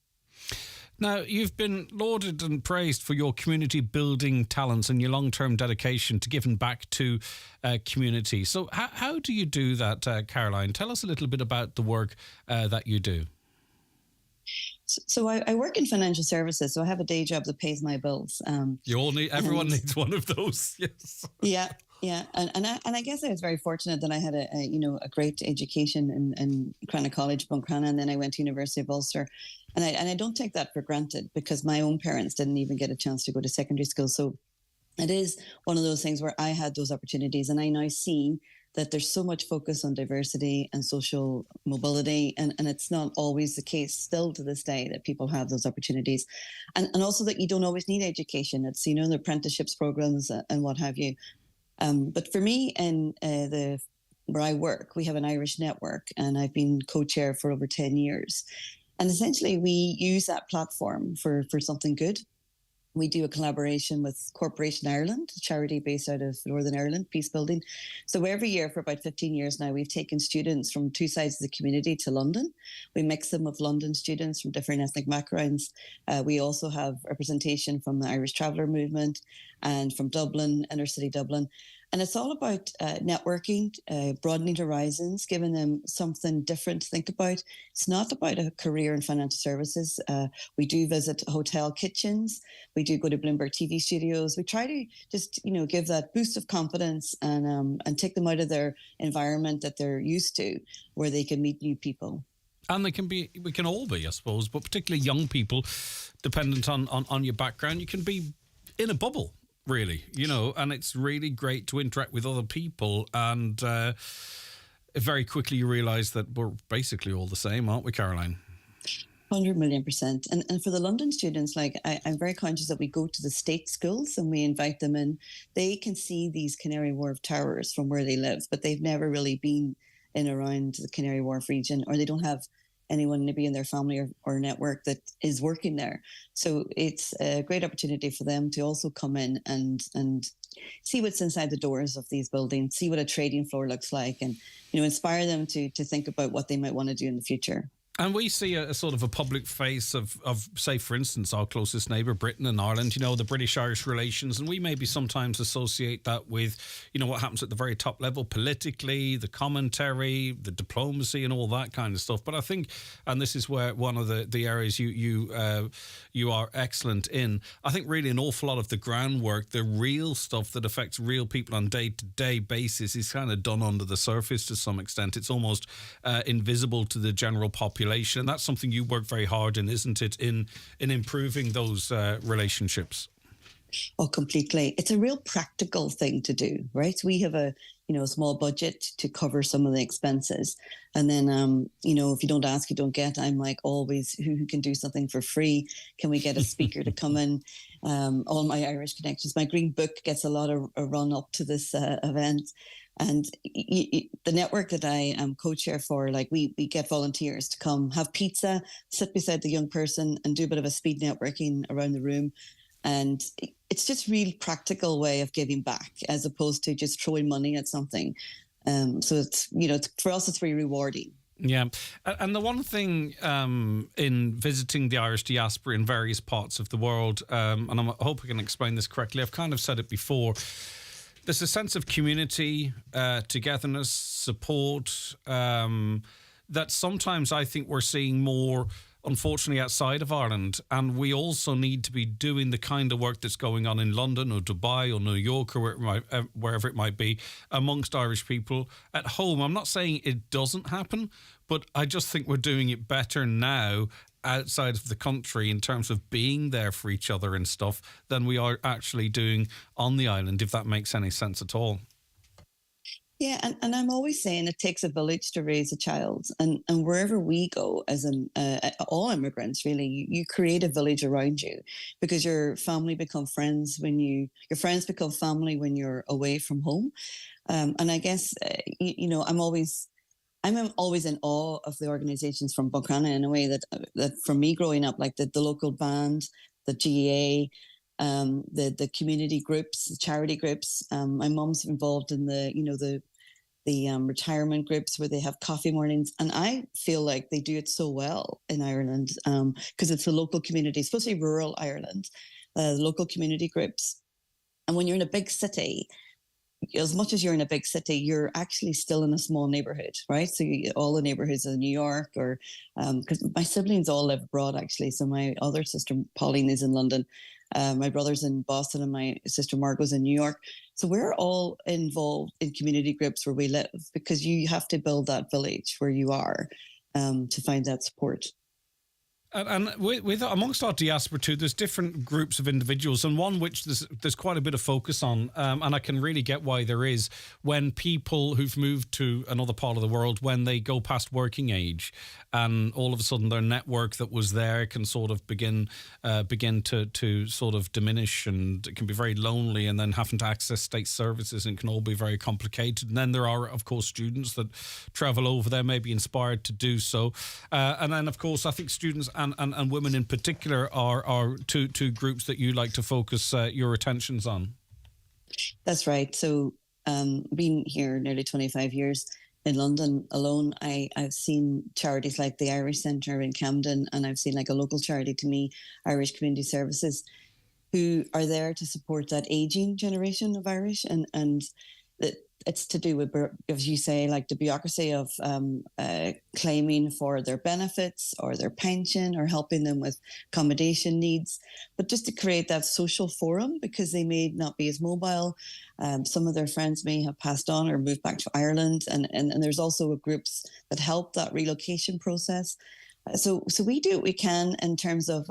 [SPEAKER 4] Now, you've been lauded and praised for your community building talents and your long-term dedication to giving back to community. So how do you do that, Caroline? Tell us a little bit about the work that you do.
[SPEAKER 18] So I work in financial services, so I have a day job that pays my bills.
[SPEAKER 4] Everyone needs one of those, yes.
[SPEAKER 18] Yeah, and I guess I was very fortunate that I had a great education in Crana College, Buncrana, and then I went to University of Ulster, and I don't take that for granted because my own parents didn't even get a chance to go to secondary school. So it is one of those things where I had those opportunities, and I now see that there's so much focus on diversity and social mobility, and it's not always the case still to this day that people have those opportunities, and also that you don't always need education. It's the apprenticeships programs and what have you. But for me, in where I work, we have an Irish network, and I've been co-chair for over 10 years. And essentially, we use that platform for something good. We do a collaboration with Corporation Ireland, a charity based out of Northern Ireland, peace building. So every year for about 15 years now, we've taken students from two sides of the community to London. We mix them with London students from different ethnic backgrounds. We also have representation from the Irish Traveller Movement and from Dublin, inner city Dublin. And it's all about networking, broadening horizons, giving them something different to think about. It's not about a career in financial services. We do visit hotel kitchens. We do go to Bloomberg TV studios. We try to just, give that boost of confidence and take them out of their environment that they're used to, where they can meet new people.
[SPEAKER 4] And we can all be, I suppose, but particularly young people, dependent on your background, you can be in a bubble. Really, and it's really great to interact with other people, and very quickly you realise that we're basically all the same, aren't we, Caroline?
[SPEAKER 18] 100,000,000%. And for the London students, I'm very conscious that we go to the state schools and we invite them in. They can see these Canary Wharf towers from where they live, but they've never really been in around the Canary Wharf region, or they don't have anyone maybe in their family or network that is working there. So it's a great opportunity for them to also come in and see what's inside the doors of these buildings, see what a trading floor looks like, and inspire them to think about what they might want to do in the future.
[SPEAKER 4] And we see a sort of a public face of, say, for instance, our closest neighbour, Britain and Ireland, the British-Irish relations, and we maybe sometimes associate that with, what happens at the very top level politically, the commentary, the diplomacy and all that kind of stuff. But I think, and this is where one of the areas you are excellent in, I think really an awful lot of the groundwork, the real stuff that affects real people on day-to-day basis is kind of done under the surface to some extent. It's almost invisible to the general population. And that's something you work very hard in, isn't it, in improving those relationships?
[SPEAKER 18] Oh, completely. It's a real practical thing to do, right? We have a small budget to cover some of the expenses. And then, if you don't ask, you don't get. I'm like always, who can do something for free? Can we get a speaker to come in? All my Irish connections. My Green Book gets a lot of a run up to this event. And the network that I am co-chair for, we get volunteers to come have pizza, sit beside the young person and do a bit of a speed networking around the room. And it's just really practical way of giving back as opposed to just throwing money at something. So it's, for us, it's very rewarding.
[SPEAKER 4] Yeah. And the one thing in visiting the Irish diaspora in various parts of the world, and I hope I can explain this correctly, I've kind of said it before, there's a sense of community, togetherness, support, that sometimes I think we're seeing more, unfortunately, outside of Ireland. And we also need to be doing the kind of work that's going on in London or Dubai or New York or wherever it might be amongst Irish people at home. I'm not saying it doesn't happen, but I just think we're doing it better now outside of the country in terms of being there for each other and stuff than we are actually doing on the island, if that makes any sense at all.
[SPEAKER 18] Yeah, and I'm always saying it takes a village to raise a child, and wherever we go, as all immigrants, really, you create a village around you, because your family become friends your friends become family when you're away from home, and I guess I'm always in awe of the organisations from Buncrana in a way that for me growing up, like the local band, the GAA, the community groups, the charity groups. My mum's involved in the retirement groups where they have coffee mornings. And I feel like they do it so well in Ireland because it's a local community, especially rural Ireland, local community groups. And when you're in a big city, as much as you're in a big city, you're actually still in a small neighborhood, right? So all the neighborhoods of New York, or because my siblings all live abroad, actually. So my other sister, Pauline, is in London. My brother's in Boston and my sister Margot's in New York. So we're all involved in community groups where we live, because you have to build that village where you are to find that support.
[SPEAKER 4] And with amongst our diaspora too, there's different groups of individuals, and one which there's quite a bit of focus on, and I can really get why there is, when people who've moved to another part of the world, when they go past working age, and all of a sudden their network that was there can sort of begin to sort of diminish, and it can be very lonely, and then having to access state services, and can all be very complicated. And then there are, of course, students that travel over there, may be inspired to do so, and then of course I think students and women in particular are two groups that you like to focus your attentions on.
[SPEAKER 18] That's right. So being here nearly 25 years in London alone, I've seen charities like the Irish Centre in Camden, and I've seen like a local charity to me, Irish Community Services, who are there to support that ageing generation of Irish, and it's to do with, as you say, like the bureaucracy of claiming for their benefits or their pension, or helping them with accommodation needs, but just to create that social forum, because they may not be as mobile. Some of their friends may have passed on or moved back to Ireland, and there's also groups that help that relocation process. So we do what we can in terms of.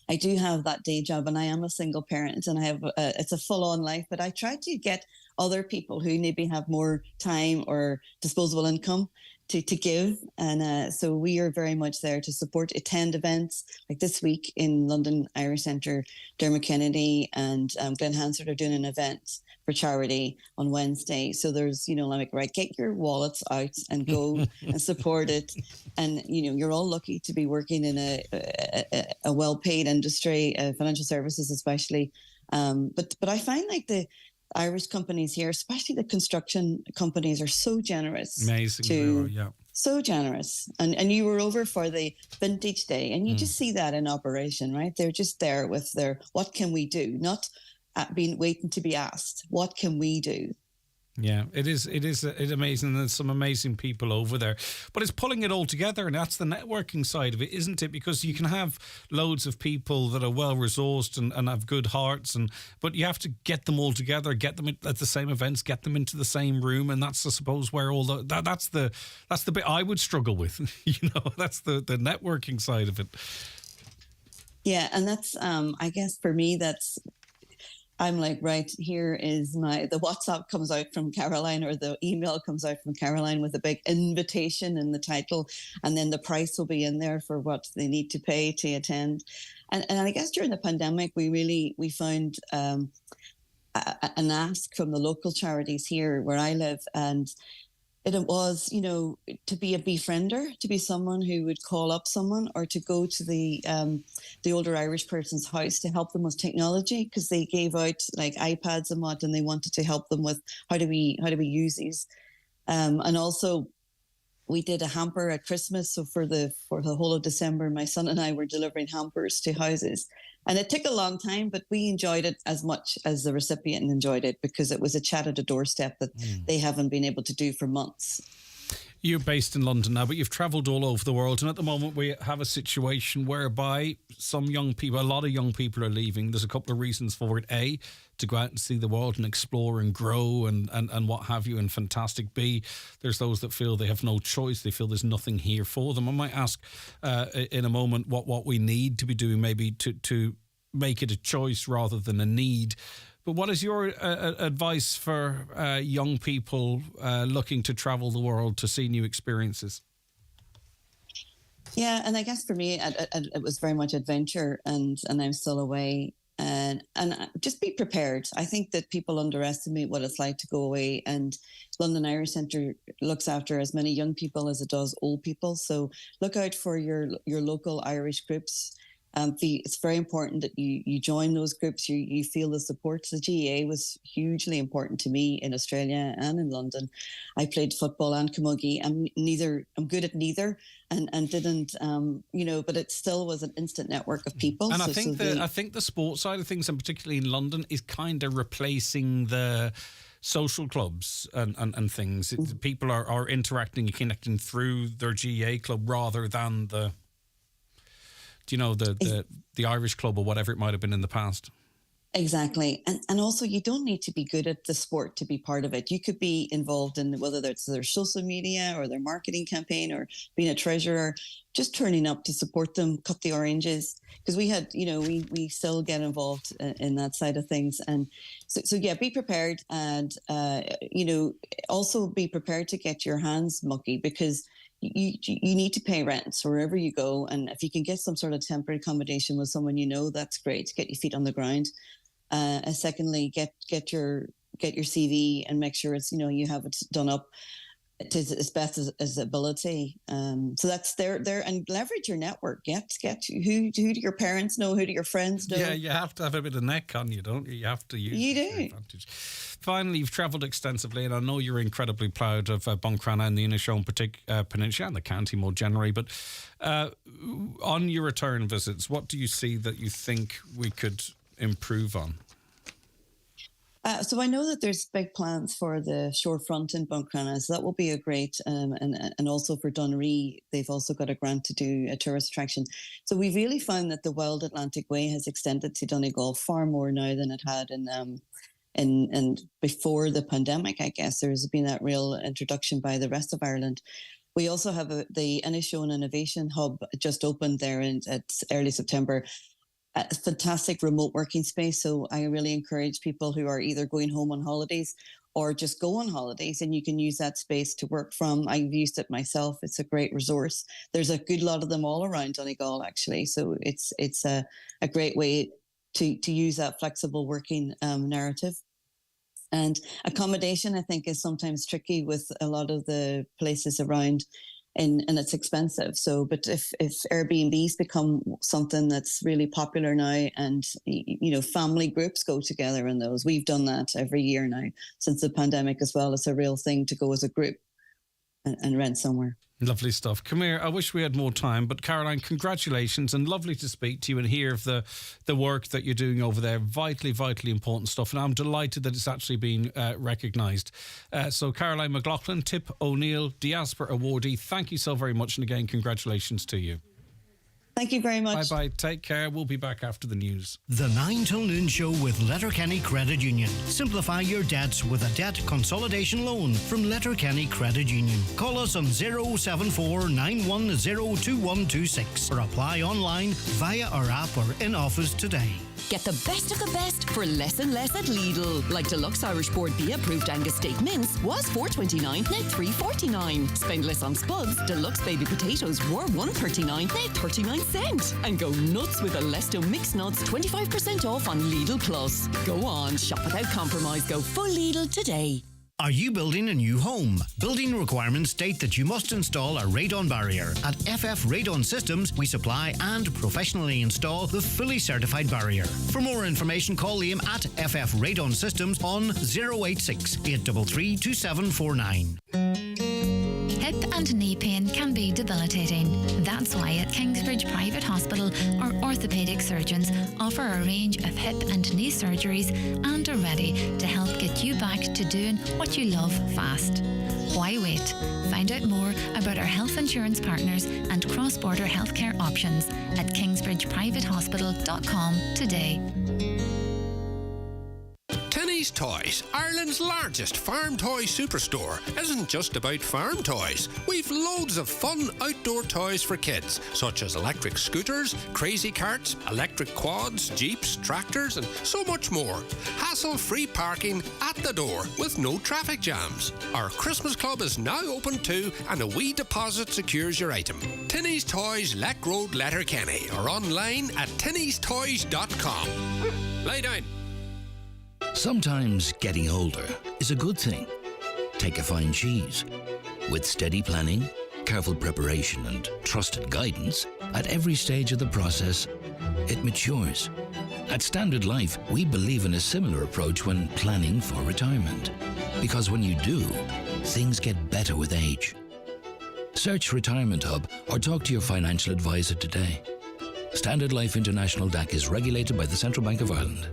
[SPEAKER 18] I do have that day job, and I am a single parent, and I have it's a full-on life. But I try to get other people who maybe have more time or disposable income to give, and so we are very much there to support, attend events like this week in London Irish Centre. Dermot Kennedy and Glenn Hansard are doing an event for charity on Wednesday. So there's, like, right, get your wallets out and go and support it. And, you're all lucky to be working in a well-paid industry, financial services especially. But I find like the Irish companies here, especially the construction companies, are so generous.
[SPEAKER 4] Amazing. Yeah.
[SPEAKER 18] So generous. And you were over for the Vintage Day, and you just see that in operation, right? They're just there with their, what can we do? Not waiting to be asked, what can we do?
[SPEAKER 4] Yeah, it's amazing. There's some amazing people over there, but it's pulling it all together, and that's the networking side of it, isn't it? Because you can have loads of people that are well resourced and have good hearts, but you have to get them all together, get them at the same events, get them into the same room, and that's, I suppose, where all that's the bit I would struggle with. That's the networking side of it.
[SPEAKER 18] Yeah, and that's I guess for me, I'm like, right, here is the WhatsApp comes out from Caroline, or the email comes out from Caroline with a big invitation in the title, and then the price will be in there for what they need to pay to attend. And I guess during the pandemic, we found an ask from the local charities here where I live, and it was, to be a befriender, to be someone who would call up someone, or to go to the older Irish person's house to help them with technology, because they gave out like iPads and what, and they wanted to help them with how do we use these. And also, we did a hamper at Christmas. So for the whole of December, my son and I were delivering hampers to houses. And it took a long time, but we enjoyed it as much as the recipient enjoyed it, because it was a chat at a doorstep that they haven't been able to do for months.
[SPEAKER 4] You're based in London now, but you've travelled all over the world. And at the moment, we have a situation whereby a lot of young people are leaving. There's a couple of reasons for it. A, to go out and see the world and explore and grow and what have you, and fantastic. B, there's those that feel they have no choice. They feel there's nothing here for them. I might ask in a moment what we need to be doing, maybe to make it a choice rather than a need. But what is your advice for young people looking to travel the world to see new experiences?
[SPEAKER 18] Yeah, and I guess for me, it was very much adventure, and I'm still away. And just be prepared. I think that people underestimate what it's like to go away, and London Irish Centre looks after as many young people as it does old people. So look out for your local Irish groups. It's very important that you join those groups, you feel the support. The GAA was hugely important to me in Australia and in London. I played football and camogie. I'm good at neither, and didn't, but it still was an instant network of people.
[SPEAKER 4] And I think the sports side of things, and particularly in London, is kind of replacing the social clubs and things. People are interacting and connecting through their GAA club rather than the Irish club or whatever it might have been in the past.
[SPEAKER 18] Exactly. And also, you don't need to be good at the sport to be part of it. You could be involved in whether it's their social media or their marketing campaign or being a treasurer, just turning up to support them, cut the oranges. Because we had, we still get involved in that side of things. And so yeah, be prepared, and, also be prepared to get your hands mucky, because you need to pay rent wherever you go. And if you can get some sort of temporary accommodation with someone, that's great. Get your feet on the ground. Secondly, get your CV and make sure it's, you have it done up to as best as ability. So that's there, and leverage your network. Get who do your parents know? Who do your friends know?
[SPEAKER 4] Yeah, you have to have a bit of neck on you, don't you? You have to use your advantage. Finally, you've travelled extensively, and I know you're incredibly proud of Buncrana and the Inishowen Peninsula and the county more generally. But on your return visits, what do you see that you think we could improve on?
[SPEAKER 18] So I know that there's big plans for the shorefront in Buncrana, so that will be a great, and also for Dunree, they've also got a grant to do a tourist attraction. So we really found that the Wild Atlantic Way has extended to Donegal far more now than it had in before the pandemic. I guess there's been that real introduction by the rest of Ireland. We also have the Inishowen Innovation Hub just opened there at early September. A fantastic remote working space. So I really encourage people who are either going home on holidays or just go on holidays, and you can use that space to work from. I've used it myself. It's a great resource. There's a good lot of them all around Donegal, actually. So it's a great way to use that flexible working narrative. And accommodation, I think, is sometimes tricky with a lot of the places around. And it's expensive. So, but if Airbnbs become something that's really popular now, and family groups go together in those, we've done that every year now since the pandemic as well. It's a real thing to go as a group and rent somewhere.
[SPEAKER 4] Lovely stuff. Come here. I wish we had more time, but Caroline, congratulations, and lovely to speak to you and hear of the work that you're doing over there. Vitally, vitally important stuff, and I'm delighted that it's actually been recognised. So Caroline McLaughlin, Tip O'Neill, Diaspora awardee, thank you so very much, and again, congratulations to you.
[SPEAKER 18] Thank you very much.
[SPEAKER 4] Bye-bye. Take care. We'll be back after the news.
[SPEAKER 2] The 9 till noon show with Letterkenny Credit Union. Simplify your debts with a debt consolidation loan from Letterkenny Credit Union. Call us on 074 910 2126 or apply online via our app or in office today.
[SPEAKER 19] Get the best of the best for less and less at Lidl. Like Deluxe Irish Board B approved Angus steak mince was $4.29, now $3.49. Spend less on spuds. Deluxe baby potatoes were $1.39, now 39 cents. And go nuts with a Lesto mixed nuts, 25% off on Lidl Plus. Go on, shop without compromise. Go full Lidl today.
[SPEAKER 2] Are you building a new home? Building requirements state that you must install a radon barrier. At FF Radon Systems, we supply and professionally install the fully certified barrier. For more information, call them at FF Radon Systems on 086 833 2749.
[SPEAKER 12] Hip and knee pain can be debilitating. That's why at Kingsbridge Private Hospital, our orthopaedic surgeons offer a range of hip and knee surgeries and are ready to help get you back to doing what you love fast. Why wait? Find out more about our health insurance partners and cross-border healthcare options at kingsbridgeprivatehospital.com today.
[SPEAKER 20] Tenny's Toys, Ireland's largest farm toy superstore, isn't just about farm toys. We've loads of fun outdoor toys for kids, such as electric scooters, crazy carts, electric quads, jeeps, tractors, and so much more. Hassle-free parking at the door with no traffic jams. Our Christmas club is now open too, and a wee deposit secures your item. Tenny's Toys, Leck Road, Letterkenny, or online at tennystoys.com. Lay down.
[SPEAKER 21] Sometimes getting older is a good thing. Take a fine cheese. With steady planning, careful preparation and trusted guidance, at every stage of the process, it matures. At Standard Life, we believe in a similar approach when planning for retirement. Because when you do, things get better with age. Search Retirement Hub or talk to your financial advisor today. Standard Life International DAC is regulated by the Central Bank of Ireland.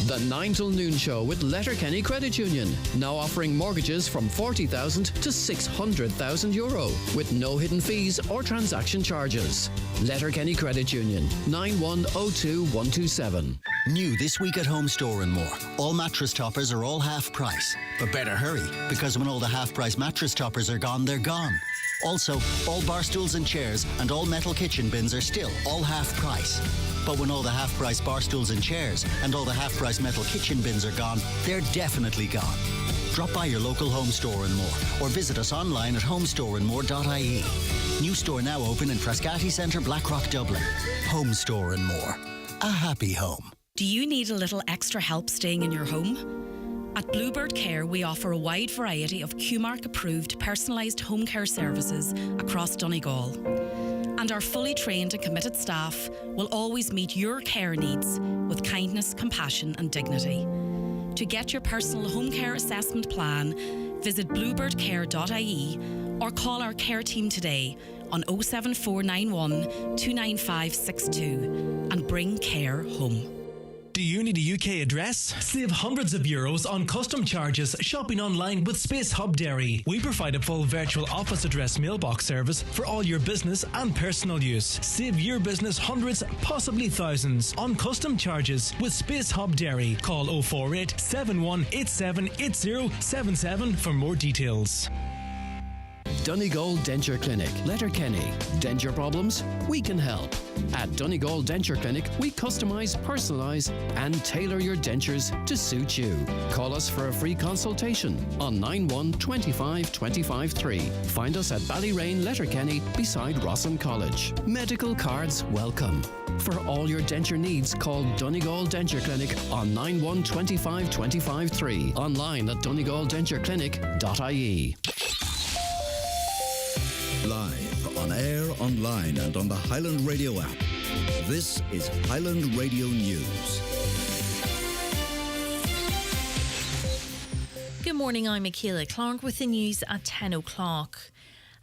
[SPEAKER 10] The 9 till noon show with Letterkenny Credit Union, now offering mortgages from €40,000 to €600,000 with no hidden fees or transaction charges. Letterkenny Credit Union, 9102127.
[SPEAKER 1] New this week at Home Store and More. All mattress toppers are all half price. But better hurry, because when all the half price mattress toppers are gone, they're gone. Also, all bar stools and chairs and all metal kitchen bins are still all half price. But when all the half price bar stools and chairs and all the half price metal kitchen bins are gone, they're definitely gone. Drop by your local Home Store and More or visit us online at homestoreandmore.ie. New store now open in Frascati Centre, Blackrock, Dublin. Home Store and More. A happy home.
[SPEAKER 22] Do you need a little extra help staying in your home? At Bluebird Care, we offer a wide variety of QMark-approved personalised home care services across Donegal. And our fully trained and committed staff will always meet your care needs with kindness, compassion and dignity. To get your personal home care assessment plan, visit bluebirdcare.ie or call our care team today on 07491 29562 and bring care home.
[SPEAKER 23] Do you need a UK address? Save hundreds of euros on custom charges shopping online with Space Hub Dairy. We provide a full virtual office address mailbox service for all your business and personal use. Save your business hundreds, possibly thousands on custom charges with Space Hub Dairy. Call 048 7187 8077 for more details.
[SPEAKER 10] Donegal Denture Clinic, Letterkenny. Denture problems? We can help. At Donegal Denture Clinic, we customise, personalise and tailor your dentures to suit you. Call us for a free consultation on 91 25 25 3. Find us at Ballyrain, Letterkenny, beside Rossin College. Medical cards welcome. For all your denture needs, call Donegal Denture Clinic on 91 25 25 3. Online at donegaldentureclinic.ie.
[SPEAKER 24] Live, on air, online and on the Highland Radio app. This is Highland Radio News.
[SPEAKER 5] Good morning, I'm Michaela Clark with the news at 10 o'clock.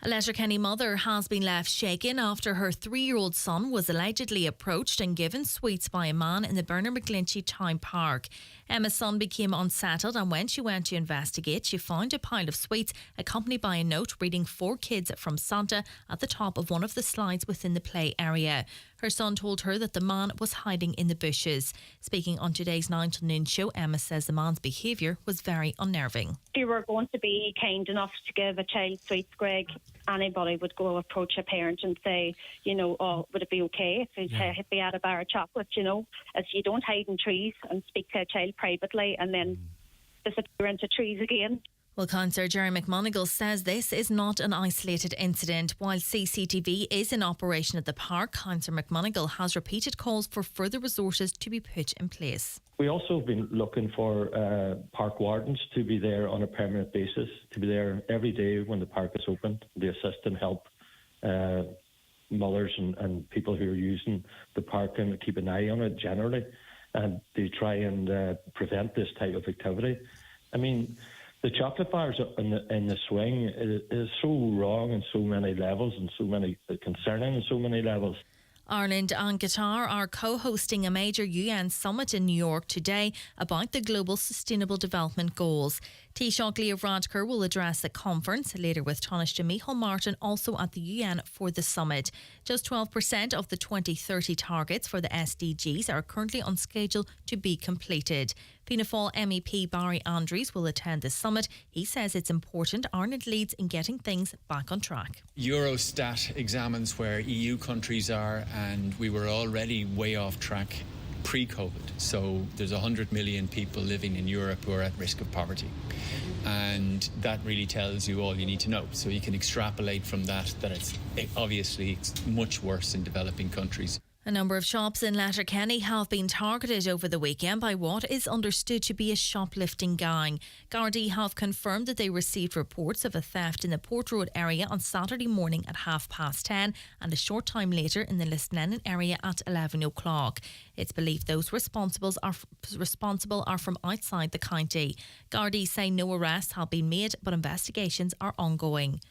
[SPEAKER 5] A Letterkenny mother has been left shaken after her 3-year-old son was allegedly approached and given sweets by a man in the Bernard-McGlinchey Town Park. Emma's son became unsettled, and when she went to investigate, she found a pile of sweets accompanied by a note reading 4 kids from Santa at the top of one of the slides within the play area. Her son told her that the man was hiding in the bushes. Speaking on today's 9 to Noon show, Emma says the man's behaviour was very unnerving.
[SPEAKER 14] If you were going to be kind enough to give a child sweets, Greg, anybody would go approach a parent and say, you know, oh, would it be okay if they had a bar of chocolate, you know? As you don't hide in trees and speak to a child privately and then disappear into trees again.
[SPEAKER 5] Well, Councillor Jerry McMonigal says this is not an isolated incident. While CCTV is in operation at the park, Councillor McMonigal has repeated calls for further resources to be put in place.
[SPEAKER 15] We also have been looking for park wardens to be there on a permanent basis, to be there every day when the park is open, to assist and help mothers and people who are using the park and keep an eye on it generally, and to try and prevent this type of activity. I mean, the chocolate bars in the swing is so wrong on so many levels and so many concerning on so many levels.
[SPEAKER 5] Ireland and Qatar are co-hosting a major UN summit in New York today about the global sustainable development goals. Taoiseach Leo Varadkar will address the conference, later with Taoiseach Micheál Martin also at the UN for the summit. Just 12% of the 2030 targets for the SDGs are currently on schedule to be completed. Fianna Fáil MEP Barry Andrews will attend the summit. He says it's important Ireland leads in getting things back on track.
[SPEAKER 25] Eurostat examines where EU countries are, and we were already way off track pre-COVID. So there's 100 million people living in Europe who are at risk of poverty. And that really tells you all you need to know. So you can extrapolate from that it's obviously much worse in developing countries.
[SPEAKER 5] A number of shops in Letterkenny have been targeted over the weekend by what is understood to be a shoplifting gang. Gardaí have confirmed that they received reports of a theft in the Port Road area on Saturday morning at 10:30 and a short time later in the Lislenin area at 11 o'clock. It's believed those responsible are from outside the county. Gardaí say no arrests have been made, but investigations are ongoing.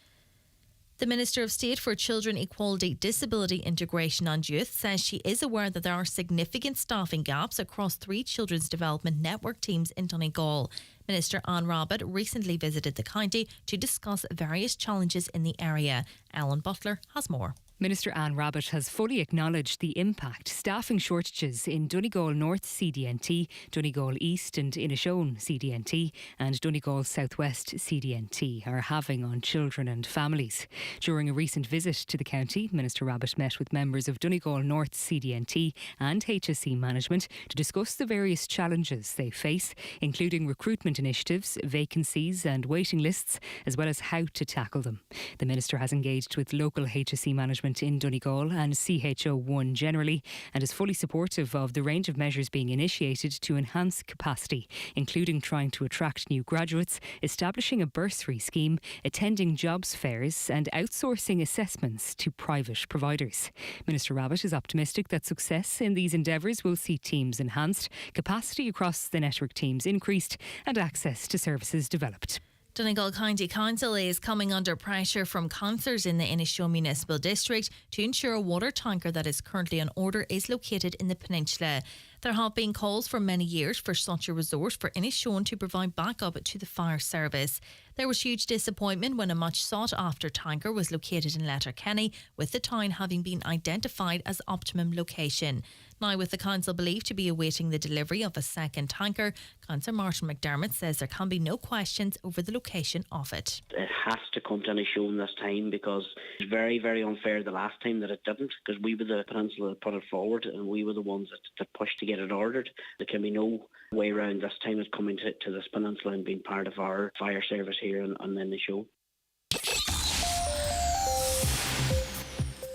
[SPEAKER 5] The Minister of State for Children, Equality, Disability, Integration and Youth says she is aware that there are significant staffing gaps across 3 children's development network teams in Donegal. Minister Anne Rabbitte recently visited the county to discuss various challenges in the area. Ellen Butler has more.
[SPEAKER 3] Minister Anne Rabbitte has fully acknowledged the impact staffing shortages in Donegal North CDNT, Donegal East and Inishowen CDNT and Donegal Southwest CDNT are having on children and families. During a recent visit to the county, Minister Rabbitte met with members of Donegal North CDNT and HSE management to discuss the various challenges they face, including recruitment initiatives, vacancies and waiting lists, as well as how to tackle them. The Minister has engaged with local HSE management in Donegal and CHO1 generally and is fully supportive of the range of measures being initiated to enhance capacity, including trying to attract new graduates, establishing a bursary scheme, attending jobs fairs and outsourcing assessments to private providers. Minister Rabbitte is optimistic that success in these endeavours will see teams enhanced, capacity across the network teams increased and access to services developed.
[SPEAKER 5] Donegal County Council is coming under pressure from councillors in the Inishowen Municipal District to ensure a water tanker that is currently on order is located in the peninsula. There have been calls for many years for such a resource for Inishowen to provide backup to the fire service. There was huge disappointment when a much sought after tanker was located in Letterkenny, with the town having been identified as optimum location. Now, with the council believed to be awaiting the delivery of a second tanker, Councillor Martin McDermott says there can be no questions over the location of it.
[SPEAKER 6] It has to come to Inishowen this time because it's very, very unfair the last time that it didn't, because we were the peninsula that put it forward and we were the ones that pushed to get it ordered. There can be no way around this time it's coming to this peninsula and being part of our fire service here on Inishowen.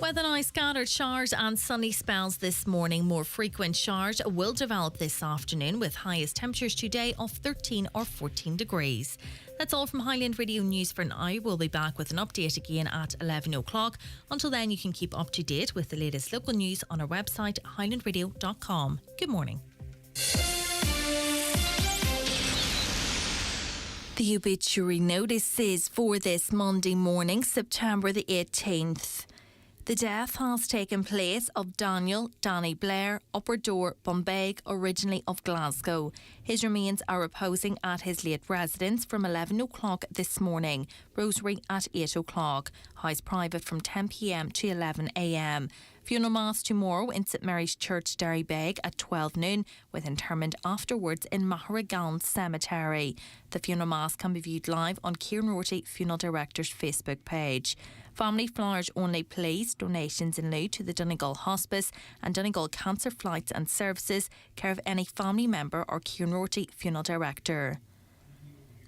[SPEAKER 5] Weather now, scattered showers and sunny spells this morning. More frequent showers will develop this afternoon with highest temperatures today of 13 or 14 degrees. That's all from Highland Radio News for now. We'll be back with an update again at 11 o'clock. Until then, you can keep up to date with the latest local news on our website, highlandradio.com. Good morning. The obituary notices for this Monday morning, September the 18th. The death has taken place of Daniel Danny Blair, Upper Door, Bombay, originally of Glasgow. His remains are reposing at his late residence from 11 o'clock this morning, rosary at 8 o'clock, house private from 10 p.m. to 11 a.m. Funeral Mass tomorrow in St Mary's Church, Derrybeg at 12 noon, with interment afterwards in Maharagan Cemetery. The funeral Mass can be viewed live on Kieran Rorty, Funeral Director's Facebook page. Family flowers only, please. Donations in lieu to the Donegal Hospice and Donegal Cancer Flights and Services, care of any family member or Kieran Rorty, Funeral Director.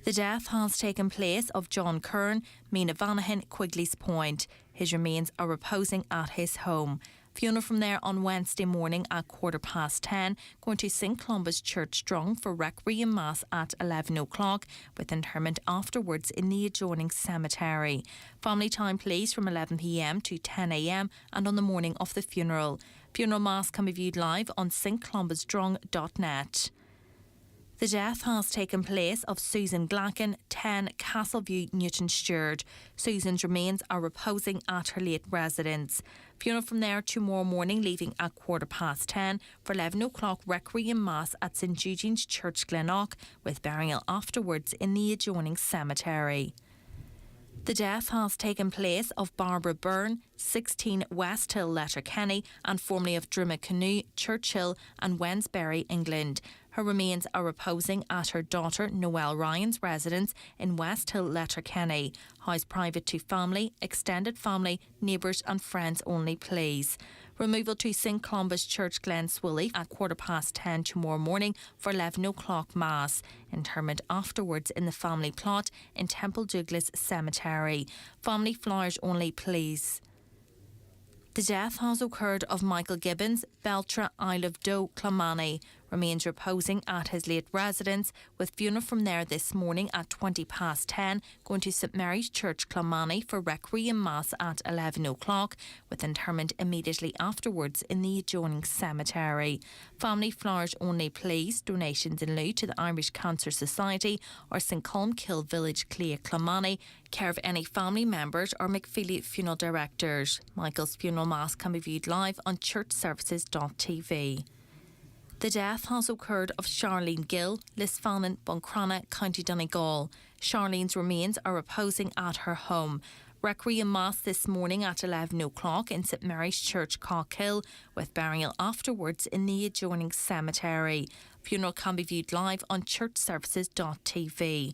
[SPEAKER 5] The death has taken place of John Kern, Mina Vanahan, Quigley's Point. His remains are reposing at his home. Funeral from there on Wednesday morning at 10:15, going to St Columba's Church Strong for Requiem Mass at 11 o'clock, with interment afterwards in the adjoining cemetery. Family time please from 11 p.m. to 10 a.m. and on the morning of the funeral. Funeral Mass can be viewed live on stcolumbastrong.net. The death has taken place of Susan Glacken, 10 Castleview, Newton Stewart. Susan's remains are reposing at her late residence. Funeral from there tomorrow morning, leaving at 10:15 for 11 o'clock Requiem Mass at St Eugene's Church, Glenloch, with burial afterwards in the adjoining cemetery. The death has taken place of Barbara Byrne, 16 West Hill, Letterkenny, and formerly of Drumacanoe, Churchill and Wensbury, England. Her remains are reposing at her daughter Noelle Ryan's residence in West Hill, Letterkenny. House private to family, extended family, neighbours and friends only, please. Removal to St Columba's Church, Glen Swilly at 10:15 tomorrow morning for 11 o'clock Mass. Interment afterwards in the family plot in Temple Douglas Cemetery. Family flowers only, please. The death has occurred of Michael Gibbons, Beltra, Isle of Doe, Clonmany. Remains reposing at his late residence, with funeral from there this morning at 10:20, going to St Mary's Church, Clonmany for Requiem Mass at 11 o'clock, with interment immediately afterwards in the adjoining cemetery. Family flowers only, please. Donations in lieu to the Irish Cancer Society or St Colmkill Village, Clea, Clonmany, care of any family members or McFeely Funeral Directors. Michael's funeral mass can be viewed live on churchservices.tv. The death has occurred of Charlene Gill, Lisfannon, Buncrana, County Donegal. Charlene's remains are reposing at her home. Requiem Mass this morning at 11 o'clock in St Mary's Church, Cawkill, with burial afterwards in the adjoining cemetery. Funeral can be viewed live on churchservices.tv.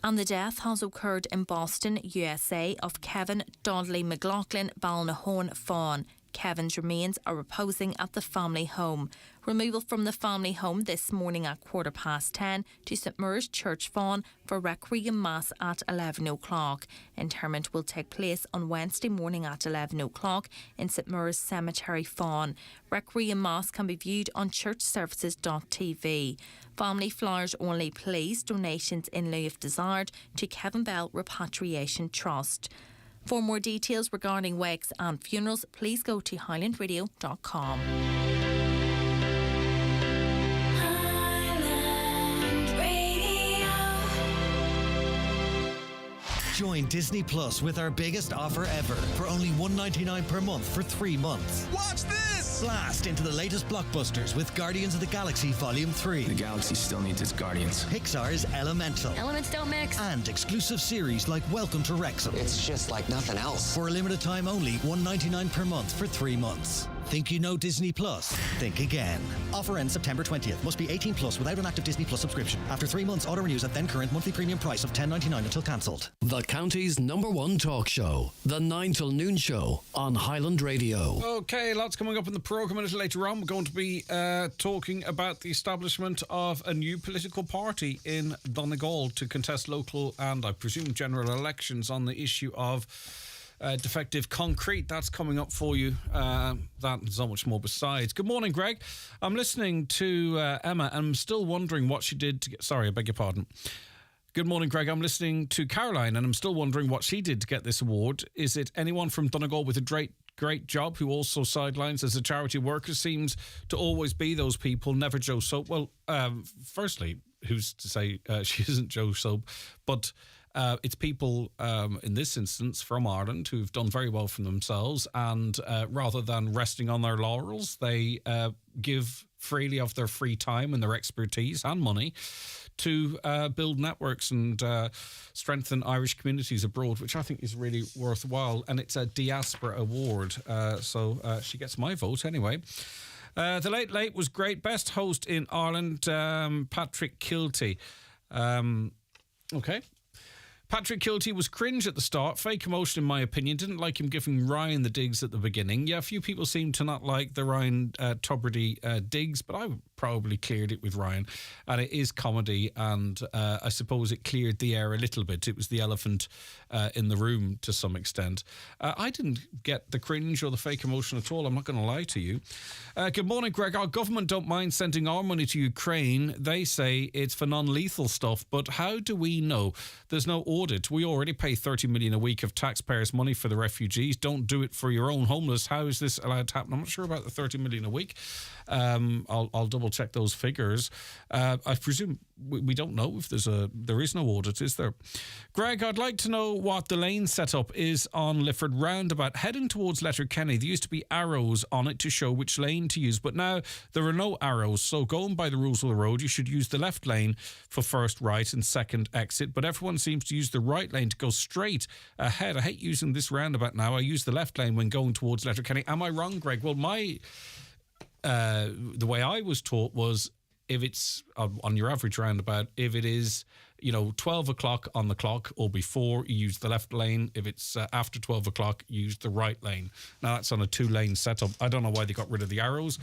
[SPEAKER 5] And the death has occurred in Boston, USA, of Kevin Donnelly McLaughlin Balnahone Fawn. Kevin's remains are reposing at the family home. Removal from the family home this morning at 10:15 to St Mary's Church, Fawn, for Requiem Mass at 11 o'clock. Interment will take place on Wednesday morning at 11 o'clock in St Mary's Cemetery, Fawn. Requiem Mass can be viewed on churchservices.tv. Family flowers only, please. Donations in lieu if desired to Kevin Bell Repatriation Trust. For more details regarding wakes and funerals, please go to highlandradio.com.
[SPEAKER 7] Join Disney Plus with our biggest offer ever for only $1.99 per month for 3 months.
[SPEAKER 8] Watch this!
[SPEAKER 7] Blast into the latest blockbusters with Guardians of the Galaxy Volume 3.
[SPEAKER 8] The galaxy still needs its Guardians.
[SPEAKER 7] Pixar's Elemental.
[SPEAKER 9] Elements don't mix.
[SPEAKER 7] And exclusive series like Welcome to Wrexham.
[SPEAKER 8] It's just like nothing else.
[SPEAKER 7] For a limited time only, $1.99 per month for 3 months. Think you know Disney Plus? Think again. Offer ends September 20th. Must be 18 plus without an active Disney Plus subscription. After 3 months, auto renews at then current monthly premium price of $10.99 until cancelled.
[SPEAKER 10] The county's #1 talk show, the 9 till noon show on Highland Radio.
[SPEAKER 4] Okay, lots coming up in the programme a little later on. We're going to be talking about the establishment of a new political party in Donegal to contest local and, I presume, general elections on the issue of defective concrete. That's coming up for you. That and so much more besides. Good morning, Greg. I'm listening to Emma and I'm still wondering what she did to get... Sorry, I beg your pardon. Good morning, Greg. I'm listening to Caroline and I'm still wondering what she did to get this award. Is it anyone from Donegal with a great job who also sidelines as a charity worker? Seems to always be those people, never Joe Soap. Well, firstly, who's to say she isn't Joe Soap? But... it's people, in this instance, from Ireland who've done very well for themselves and rather than resting on their laurels, they give freely of their free time and their expertise and money to build networks and strengthen Irish communities abroad, which I think is really worthwhile. And it's a Diaspora award, so she gets my vote anyway. The Late Late was great. Best host in Ireland, Patrick Kilty. Okay. Patrick Kilty was cringe at the start. Fake emotion, in my opinion. Didn't like him giving Ryan the digs at the beginning. Yeah, a few people seem to not like the Ryan Tubridy digs, but I probably cleared it with Ryan. And it is comedy, and I suppose it cleared the air a little bit. It was the elephant in the room to some extent. I didn't get the cringe or the fake emotion at all. I'm not going to lie to you. Good morning, Greg. Our government don't mind sending our money to Ukraine. They say it's for non-lethal stuff, but how do we know? There's no audit. We already pay $30 million a week of taxpayers' money for the refugees. Don't do it for your own homeless. How is this allowed to happen? I'm not sure about the $30 million a week. I'll double check those figures. I presume we don't know if there is no audit, is there? Greg, I'd like to know what the lane setup is on Lifford Roundabout. Heading towards Letterkenny, there used to be arrows on it to show which lane to use, but now there are no arrows. So going by the rules of the road, you should use the left lane for first right and second exit, but everyone seems to use the right lane to go straight ahead. I hate using this roundabout now. I use the left lane when going towards Letterkenny. Am I wrong, Greg? Well, the way I was taught was if it's on your average roundabout, if it is 12 o'clock on the clock or before, you use the left lane. If it's after 12 o'clock, you use the right lane. Now that's on a 2-lane setup. I don't know why they got rid of the arrows.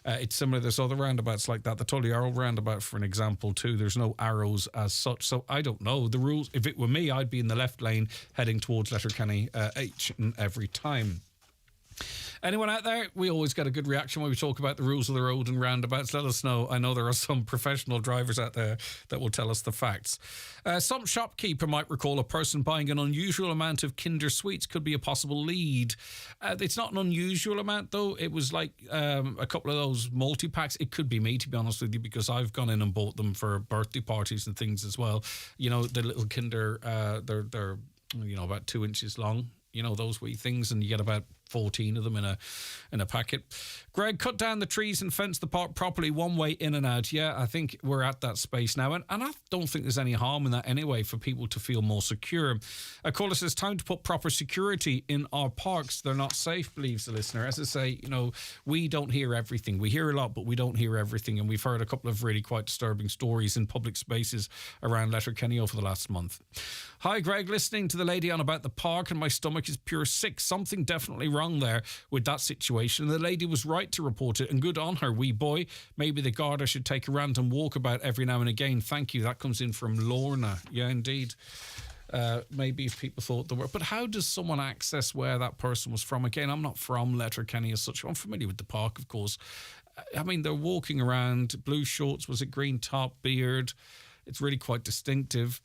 [SPEAKER 4] It's similar. There's other roundabouts like that. The Tully Arrow roundabout, for an example, too. There's no arrows as such. So I don't know the rules. If it were me, I'd be in the left lane heading towards Letterkenny each and every time. Anyone out there? We always get a good reaction when we talk about the rules of the road and roundabouts. Let us know. I know there are some professional drivers out there that will tell us the facts. Some shopkeeper might recall a person buying an unusual amount of Kinder Sweets could be a possible lead. It's not an unusual amount, though. It was like a couple of those multi-packs. It could be me, to be honest with you, because I've gone in and bought them for birthday parties and things as well. You know, the little Kinder, they're about 2 inches long. You know, those wee things, and you get about 14 of them in a packet. Greg, cut down the trees and fence the park properly, one way in and out. Yeah, I think we're at that space now, and I don't think there's any harm in that anyway for people to feel more secure. A caller says, time to put proper security in our parks. They're not safe, believes the listener. As I say, you know, we don't hear everything. We hear a lot, but we don't hear everything, and we've heard a couple of really quite disturbing stories in public spaces around Letterkenny over the last month. Hi, Greg, listening to the lady on about the park, and my stomach is pure sick. Something definitely wrong there with that situation. The lady was right to report it, and good on her, wee boy. Maybe the Garda should take a random walkabout every now and again. Thank you. That comes in from Lorna. Yeah, indeed. Maybe if people thought there were. But how does someone access where that person was from? Again, I'm not from Letterkenny as such. I'm familiar with the park, of course. I mean, they're walking around, blue shorts, was it green top, beard? It's really quite distinctive.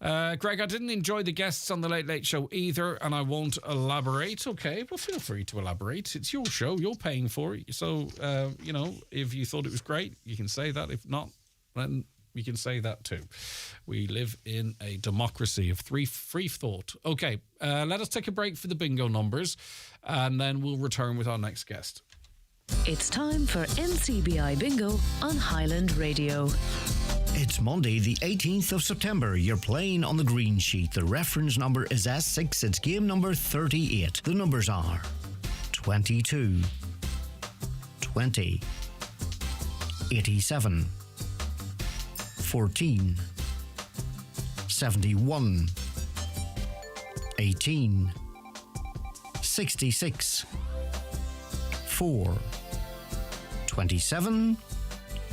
[SPEAKER 4] Greg, I didn't enjoy the guests on the Late Late Show either, and I won't elaborate. Okay, well, feel free to elaborate. It's your show. You're paying for it. So, you know, if you thought it was great, you can say that. If not, then you can say that too. We live in a democracy of free thought. Okay, let us take a break for the bingo numbers, and then we'll return with our next guest.
[SPEAKER 9] It's time for NCBI Bingo on Highland Radio.
[SPEAKER 2] It's Monday, the 18th of September. You're playing on the green sheet. The reference number is S6. It's game number 38. The numbers are 22, 20, 87, 14, 71, 18, 66, 4, 27,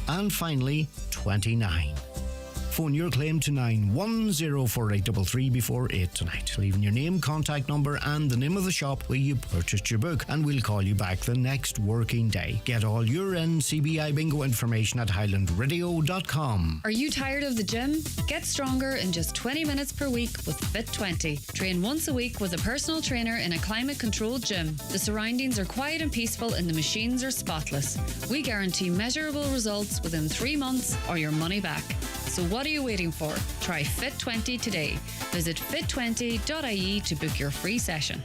[SPEAKER 2] and finally 29. Phone your claim to 9104833 before 8 tonight, leaving your name, contact number and the name of the shop where you purchased your book, and we'll call you back the next working day. Get all your NCBI bingo information at highlandradio.com.
[SPEAKER 11] Are you tired of the gym? Get stronger in just 20 minutes per week with Fit20. Train once a week with a personal trainer in a climate-controlled gym. The surroundings are quiet and peaceful and the machines are spotless. We guarantee measurable results within 3 months or your money back. So what are you waiting for? Try Fit20 today. Visit fit20.ie to book your free session.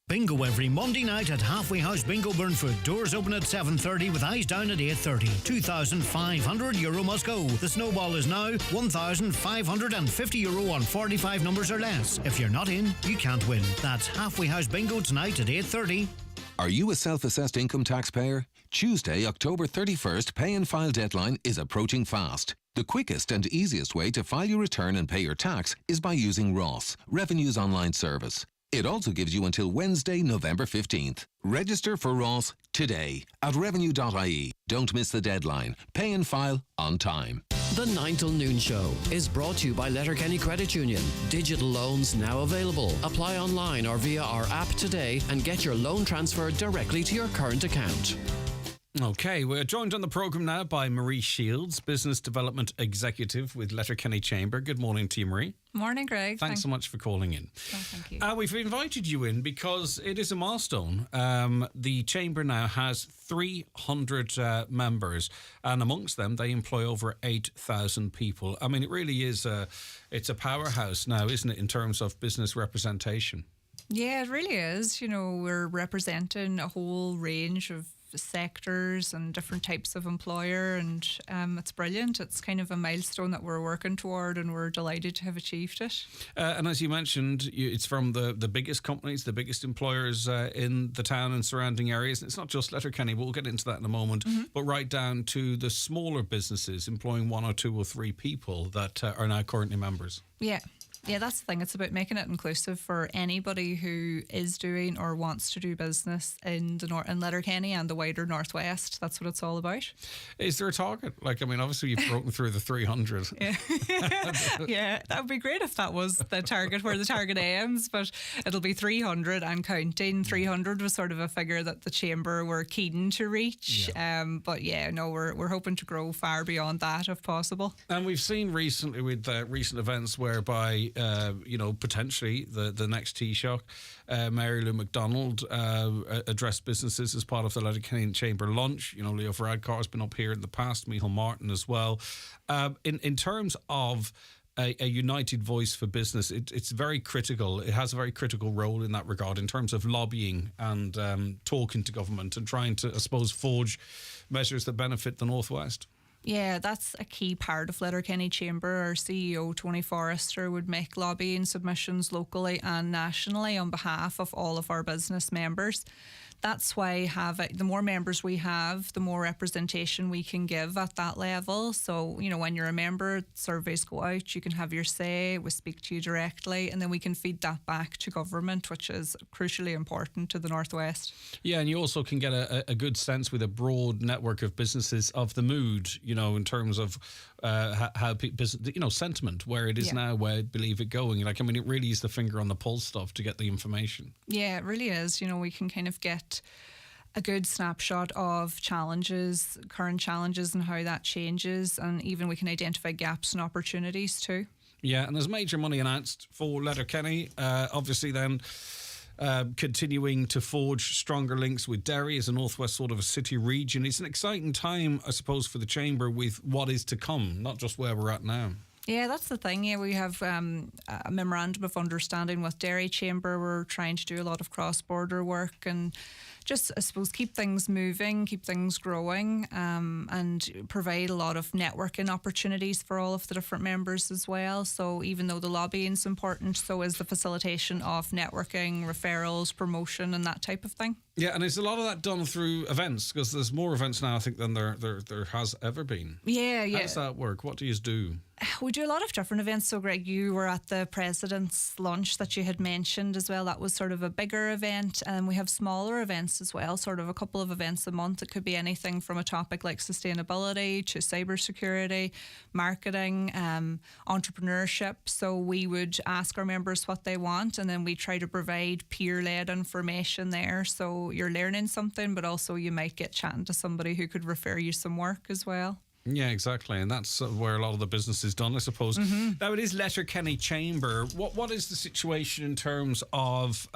[SPEAKER 2] Bingo every Monday night at Halfway House Bingo Burnfoot. Doors open at 7:30 with eyes down at 8:30. €2,500 must go. The snowball is now €1,550 on 45 numbers or less. If you're not in, you can't win. That's Halfway House Bingo tonight at 8:30.
[SPEAKER 13] Are you a self-assessed income taxpayer? Tuesday, October 31st, pay and file deadline is approaching fast. The quickest and easiest way to file your return and pay your tax is by using Ross, Revenue's online service. It also gives you until Wednesday, November 15th. Register for Ross today at revenue.ie. Don't miss the deadline. Pay and file on time.
[SPEAKER 10] The 9 till noon show is brought to you by Letterkenny Credit Union. Digital loans now available. Apply online or via our app today and get your loan transferred directly to your current account.
[SPEAKER 4] Okay, we're joined on the programme now by Marie Shields, Business Development Executive with Letterkenny Chamber. Good morning to you, Marie.
[SPEAKER 16] Morning, Greg.
[SPEAKER 4] Thanks so much for calling in.
[SPEAKER 16] Oh, thank you.
[SPEAKER 4] We've invited you in because it is a milestone. The Chamber now has 300 members, and amongst them, they employ over 8,000 people. I mean, it really is it's a powerhouse now, isn't it, in terms of business representation?
[SPEAKER 16] Yeah, it really is. You know, we're representing a whole range of sectors and different types of employer, and it's brilliant. It's kind of a milestone that we're working toward, and we're delighted to have achieved it.
[SPEAKER 4] And as you mentioned, it's from the biggest companies, the biggest employers in the town and surrounding areas. And it's not just Letterkenny, we'll get into that in a moment, but right down to the smaller businesses employing 1 or 2 or 3 people that are now currently members.
[SPEAKER 16] Yeah. Yeah, that's the thing. It's about making it inclusive for anybody who is doing or wants to do business in the in Letterkenny and the wider Northwest. That's what it's all about.
[SPEAKER 4] Is there a target? Like, I mean, obviously you've broken through the 300.
[SPEAKER 16] Yeah. Yeah, that would be great if that was the target where the target ends, but it'll be 300 and counting. 300 was sort of a figure that the Chamber were keen to reach. But yeah, no, we're hoping to grow far beyond that if possible.
[SPEAKER 4] And we've seen recently with recent events whereby, potentially the next Taoiseach, Mary Lou McDonald, addressed businesses as part of the Letterkenny Chamber lunch. Leo Varadkar has been up here in the past, Micheál Martin as well. In terms of a united voice for business, it's very critical. It has a very critical role in that regard in terms of lobbying and talking to government and trying to, I suppose, forge measures that benefit the Northwest.
[SPEAKER 16] Yeah, that's a key part of Letterkenny Chamber. Our CEO, Tony Forrester, would make lobbying submissions locally and nationally on behalf of all of our business members. That's why the more members we have, the more representation we can give at that level. So, when you're a member, surveys go out, you can have your say, we speak to you directly, and then we can feed that back to government, which is crucially important to the Northwest.
[SPEAKER 4] Yeah, and you also can get a good sense with a broad network of businesses of the mood, in terms of how people, sentiment, where it is now, where I believe it going. Like, I mean, it really is the finger on the pulse stuff to get the information.
[SPEAKER 16] Yeah, it really is. We can kind of get a good snapshot of challenges, current challenges, and how that changes, and even we can identify gaps and opportunities too.
[SPEAKER 4] Yeah, and there's major money announced for Letterkenny. Obviously then continuing to forge stronger links with Derry as a northwest sort of a city region. It's an exciting time, I suppose, for the Chamber with what is to come, not just where we're at now.
[SPEAKER 16] Yeah, that's the thing. Yeah, we have a memorandum of understanding with Derry Chamber. We're trying to do a lot of cross-border work and just, I suppose, keep things moving, keep things growing, and provide a lot of networking opportunities for all of the different members as well. So even though the lobbying is important, so is the facilitation of networking, referrals, promotion, and that type of thing.
[SPEAKER 4] Yeah, and is a lot of that done through events? Because there's more events now, I think, than there has ever been.
[SPEAKER 16] Yeah.
[SPEAKER 4] How does that work? What do you do?
[SPEAKER 16] We do a lot of different events. So, Greg, you were at the President's lunch that you had mentioned as well. That was sort of a bigger event. And we have smaller events as well, sort of a couple of events a month. It could be anything from a topic like sustainability to cybersecurity, marketing, entrepreneurship. So we would ask our members what they want, and then we try to provide peer-led information there. So you're learning something, but also you might get chatting to somebody who could refer you some work as well.
[SPEAKER 4] Yeah, exactly. And that's where a lot of the business is done, I suppose. Mm-hmm. Now, it is Letterkenny Chamber. What is the situation in terms of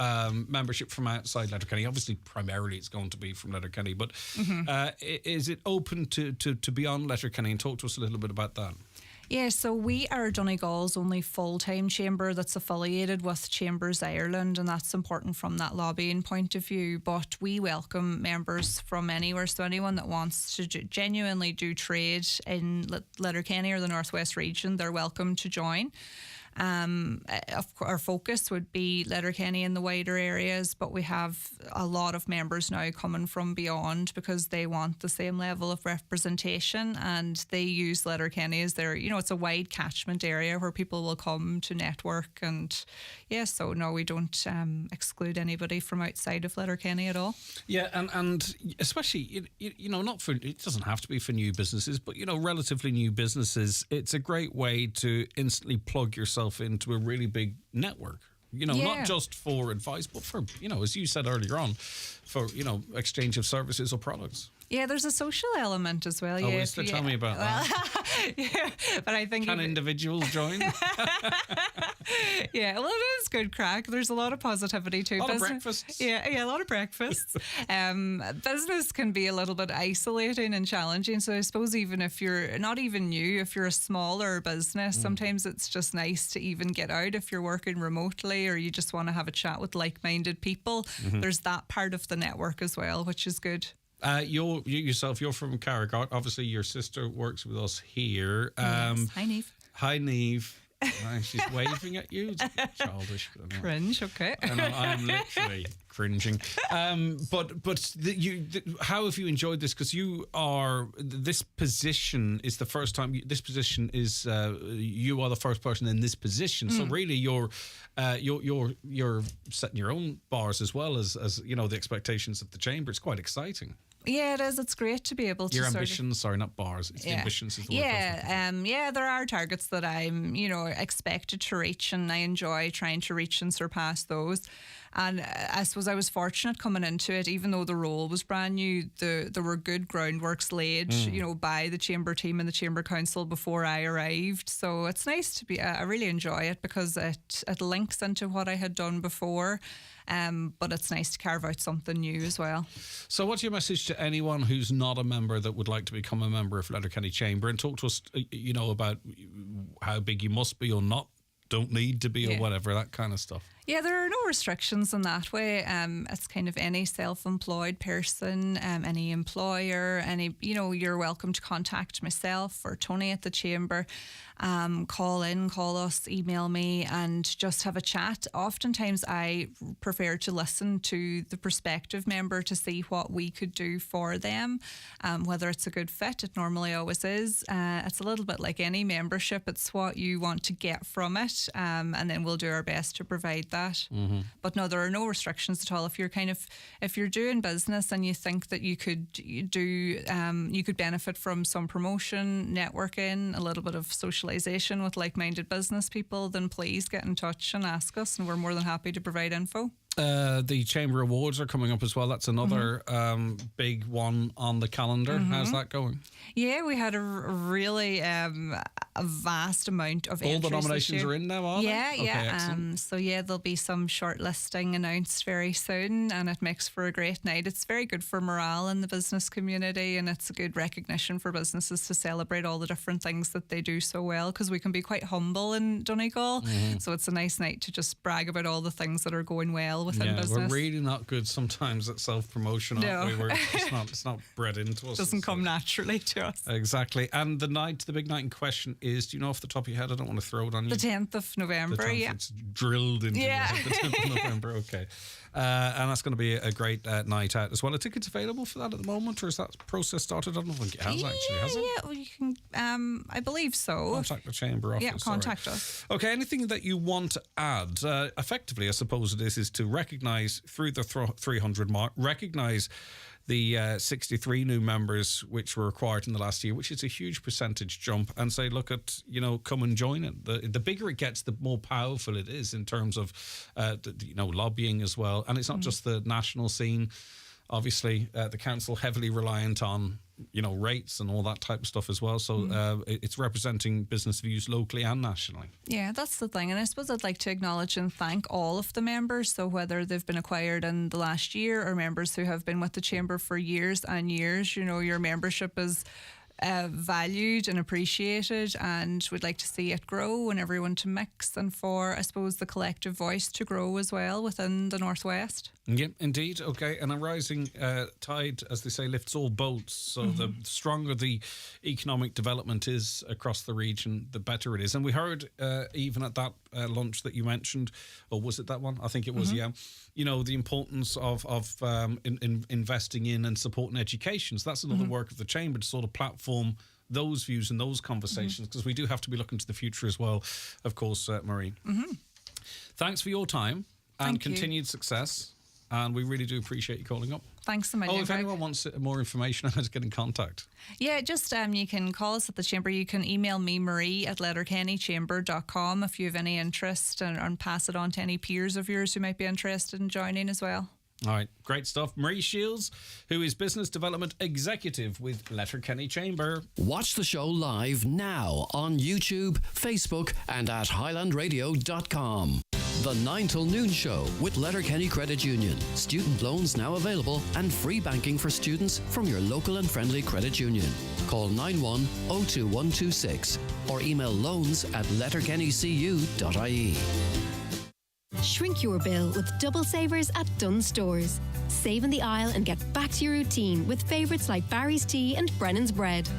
[SPEAKER 4] membership from outside Letterkenny? Obviously, primarily it's going to be from Letterkenny, but is it open to beyond Letterkenny? And talk to us a little bit about that.
[SPEAKER 16] Yeah, so we are Donegal's only full-time chamber that's affiliated with Chambers Ireland, and that's important from that lobbying point of view. But we welcome members from anywhere, so anyone that wants to genuinely do trade in Letterkenny or the Northwest region, they're welcome to join. Our focus would be Letterkenny and the wider areas, but we have a lot of members now coming from beyond because they want the same level of representation, and they use Letterkenny as their, it's a wide catchment area where people will come to network. And so no, we don't exclude anybody from outside of Letterkenny at all.
[SPEAKER 4] Yeah, and especially, not for, it doesn't have to be for new businesses, but, relatively new businesses, it's a great way to instantly plug yourself into a really big network, not just for advice, but for, as you said earlier on, for, exchange of services or products.
[SPEAKER 16] Yeah, there's a social element as well.
[SPEAKER 4] Oh, tell me about that.
[SPEAKER 16] Yeah, but I think...
[SPEAKER 4] Can individuals join?
[SPEAKER 16] Yeah, well, it is good crack. There's a lot of positivity too.
[SPEAKER 4] A lot of breakfasts.
[SPEAKER 16] Yeah, a lot of breakfasts. Business can be a little bit isolating and challenging. So I suppose even if you're not even new, if you're a smaller business, sometimes it's just nice to even get out if you're working remotely or you just want to have a chat with like-minded people. There's that part of the network as well, which is good.
[SPEAKER 4] You yourself, you're from Carrick. Obviously, your sister works with us here.
[SPEAKER 16] Yes. Hi, Niamh.
[SPEAKER 4] Hi, Niamh. She's waving at you. It's childish. But anyway.
[SPEAKER 16] Cringe, okay.
[SPEAKER 4] And I am literally cringing. How have you enjoyed this? Because this position is the first time. This position is you are the first person in this position. So really, you're setting your own bars as well as the expectations of the chamber. It's quite exciting.
[SPEAKER 16] Yeah, it is. It's great to be able to.
[SPEAKER 4] Your ambitions, sorry, not bars. It's the ambitions is the word.
[SPEAKER 16] Yeah, there are targets that I'm, expected to reach, and I enjoy trying to reach and surpass those. And I suppose I was fortunate coming into it, even though the role was brand new. There were good groundworks laid, by the chamber team and the chamber council before I arrived. So it's nice to be. I really enjoy it because it links into what I had done before. But it's nice to carve out something new as well.
[SPEAKER 4] So what's your message to anyone who's not a member that would like to become a member of Letterkenny Chamber? And talk to us, about how big you must be or don't need to be or whatever, that kind of stuff.
[SPEAKER 16] Yeah, there are no restrictions in that way. It's kind of any self-employed person, any employer, you're welcome to contact myself or Tony at the Chamber. Call us, email me and just have a chat. Oftentimes I prefer to listen to the prospective member to see what we could do for them, whether it's a good fit. It normally always is. It's a little bit like any membership. It's what you want to get from it, and then we'll do our best to provide that. Mm-hmm. But no, there are no restrictions at all. If you're doing business and you think that you could benefit from some promotion, networking, a little bit of socialisation with like-minded business people, then please get in touch and ask us, and we're more than happy to provide info.
[SPEAKER 4] The Chamber Awards are coming up as well. That's another big one on the calendar. Mm-hmm. How's that going?
[SPEAKER 16] Yeah, we had a really a vast amount of
[SPEAKER 4] all
[SPEAKER 16] entries.
[SPEAKER 4] The nominations are in now, are
[SPEAKER 16] yeah,
[SPEAKER 4] they?
[SPEAKER 16] Yeah. So there'll be some shortlisting announced very soon, and it makes for a great night. It's very good for morale in the business community, and it's a good recognition for businesses to celebrate all the different things that they do so well, because we can be quite humble in Donegal. Mm-hmm. So it's a nice night to just brag about all the things that are going well within business.
[SPEAKER 4] We're really not good sometimes at self-promotion, aren't we? It's not bred into us.
[SPEAKER 16] Doesn't come naturally to us.
[SPEAKER 4] Exactly. And the big night in question is, do you know off the top of your head? I don't want to throw it on you.
[SPEAKER 16] The 10th of November,
[SPEAKER 4] It's drilled into your head, the 10th of November, okay. And that's going to be a great night out as well. Are tickets available for that at the moment, or is that process started? I don't think it has actually, has it?
[SPEAKER 16] Yeah, well, you can, I believe so.
[SPEAKER 4] Contact the Chamber office.
[SPEAKER 16] Yeah, contact us.
[SPEAKER 4] Okay, anything that you want to add? Effectively, I suppose it is to recognise through the 300 mark, recognise the 63 new members which were acquired in the last year, which is a huge percentage jump, and say, look at, come and join it. The bigger it gets, the more powerful it is in terms of, lobbying as well. And it's not just the national scene. Obviously, the council heavily reliant on, rates and all that type of stuff as well. So it's representing business views locally and nationally.
[SPEAKER 16] Yeah, that's the thing. And I suppose I'd like to acknowledge and thank all of the members. So whether they've been acquired in the last year or members who have been with the Chamber for years and years, your membership is valued and appreciated, and we'd like to see it grow and everyone to mix, and for, I suppose, the collective voice to grow as well within the Northwest.
[SPEAKER 4] Yeah, indeed. Okay, and a rising tide, as they say, lifts all boats. So the stronger the economic development is across the region, the better it is. And we heard even at that lunch that you mentioned, or was it that one? I think it was, yeah. The importance of investing in and supporting education. So that's another work of the Chamber to sort of platform those views and those conversations, because we do have to be looking to the future as well, of course, Marie. Thanks for your time and continued success. And we really do appreciate you calling up.
[SPEAKER 16] Thanks so much.
[SPEAKER 4] If anyone wants more information, how to get in contact?
[SPEAKER 16] Yeah, just you can call us at the Chamber. You can email me, Marie, at letterkennychamber.com if you have any interest, and pass it on to any peers of yours who might be interested in joining as well.
[SPEAKER 4] All right, great stuff. Marie Shields, who is Business Development Executive with Letterkenny Chamber.
[SPEAKER 10] Watch the show live now on YouTube, Facebook and at highlandradio.com. The 9 till noon show with Letterkenny Credit Union. Student loans now available and free banking for students from your local and friendly credit union. Call 91-02126 or email loans@letterkennycu.ie.
[SPEAKER 12] Shrink your bill with Double Savers at Dunnes Stores. Save in the aisle and get back to your routine with favourites like Barry's Tea and Brennan's Bread.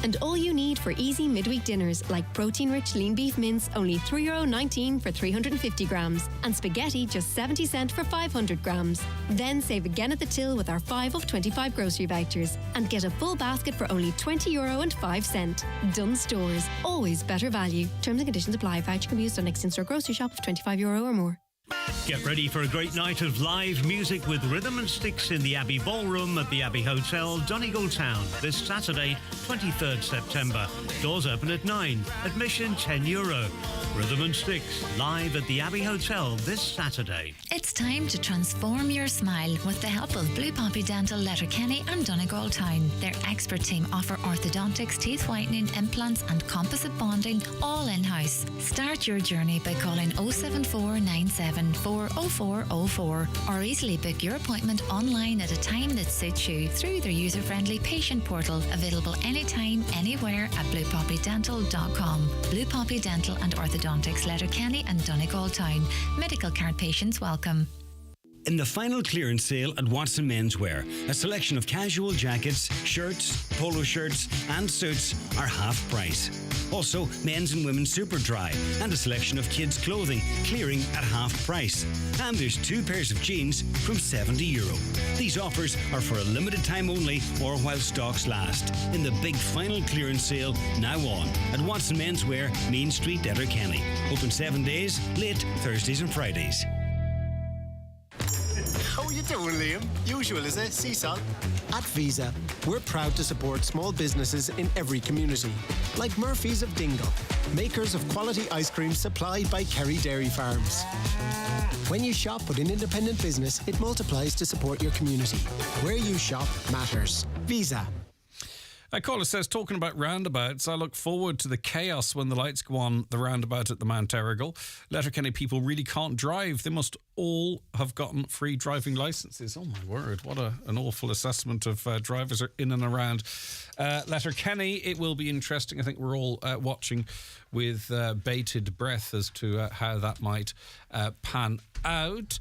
[SPEAKER 12] And all you need for easy midweek dinners like protein-rich lean beef mince, only €3.19 for 350 grams, and spaghetti just 70 cents for 500 grams. Then save again at the till with our 5 of 25 grocery vouchers and get a full basket for only €20.05. Dunnes Stores, always better value. Terms and conditions apply. Voucher can be used on next in-store grocery shop of €25 or more.
[SPEAKER 2] Get ready for a great night of live music with Rhythm and Sticks in the Abbey Ballroom at the Abbey Hotel, Donegal Town, this Saturday, 23rd September. Doors open at 9. Admission €10. Rhythm and Sticks, live at the Abbey Hotel this Saturday.
[SPEAKER 17] It's time to transform your smile with the help of Blue Poppy Dental, Letterkenny and Donegal Town. Their expert team offer orthodontics, teeth whitening, implants and composite bonding, all in-house. Start your journey by calling 074 974 0404 or easily book your appointment online at a time that suits you through their user-friendly patient portal, available anytime, anywhere at bluepoppydental.com. Blue Poppy Dental and Orthodontics, Letterkenny and Donegal Town. Medical card patients welcome.
[SPEAKER 2] In the final clearance sale at Watson Menswear, a selection of casual jackets, shirts, polo shirts and suits are half price. Also, men's and women's super dry and a selection of kids' clothing clearing at half price. And there's 2 pairs of jeans from €70. These offers are for a limited time only or while stocks last. In the big final clearance sale now on at Watson Menswear, Main Street, Letterkenny. Open 7 days, late Thursdays and Fridays.
[SPEAKER 18] How are you doing, Liam? Usual, is it? Seasalt? At Visa, we're proud to support small businesses in every community, like Murphy's of Dingle, makers of quality ice cream supplied by Kerry Dairy Farms. When you shop with an independent business, it multiplies to support your community. Where you shop matters. Visa.
[SPEAKER 4] A caller says, talking about roundabouts, I look forward to the chaos when the lights go on the roundabout at the Mount Errigal. Letterkenny people really can't drive. They must all have gotten free driving licences. Oh, my word. What an awful assessment of drivers are in and around Letterkenny. It will be interesting. I think we're all watching with bated breath as to how that might pan out.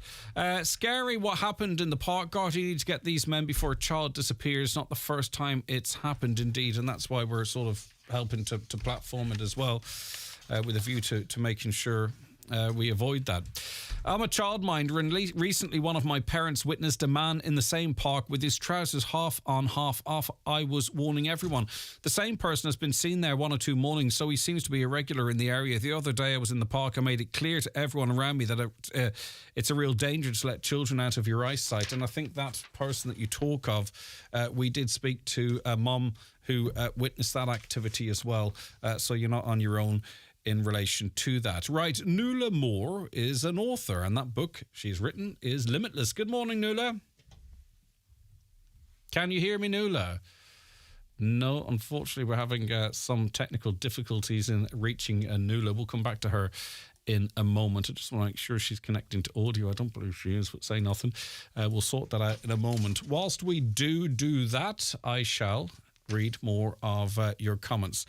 [SPEAKER 4] Scary what happened in the park. God, you need to get these men before a child disappears. Not the first time it's happened, indeed, and that's why we're sort of helping to platform it as well, with a view to making sure we avoid that. I'm a childminder, and recently one of my parents witnessed a man in the same park with his trousers half on, half off. I was warning everyone. The same person has been seen there 1 or 2 mornings, so he seems to be a regular in the area. The other day I was in the park. I made it clear to everyone around me that it's a real danger to let children out of your eyesight. And I think that person that you talk of, we did speak to a mum who witnessed that activity as well. So you're not on your own in relation to that. Right, Nuala Moore is an author, and that book she's written is Limitless. Good morning, Nuala. Can you hear me, Nuala? No, unfortunately, we're having some technical difficulties in reaching Nuala. We'll come back to her in a moment. I just want to make sure she's connecting to audio. I don't believe she is, but say nothing. We'll sort that out in a moment. Whilst we do that, I shall read more of your comments.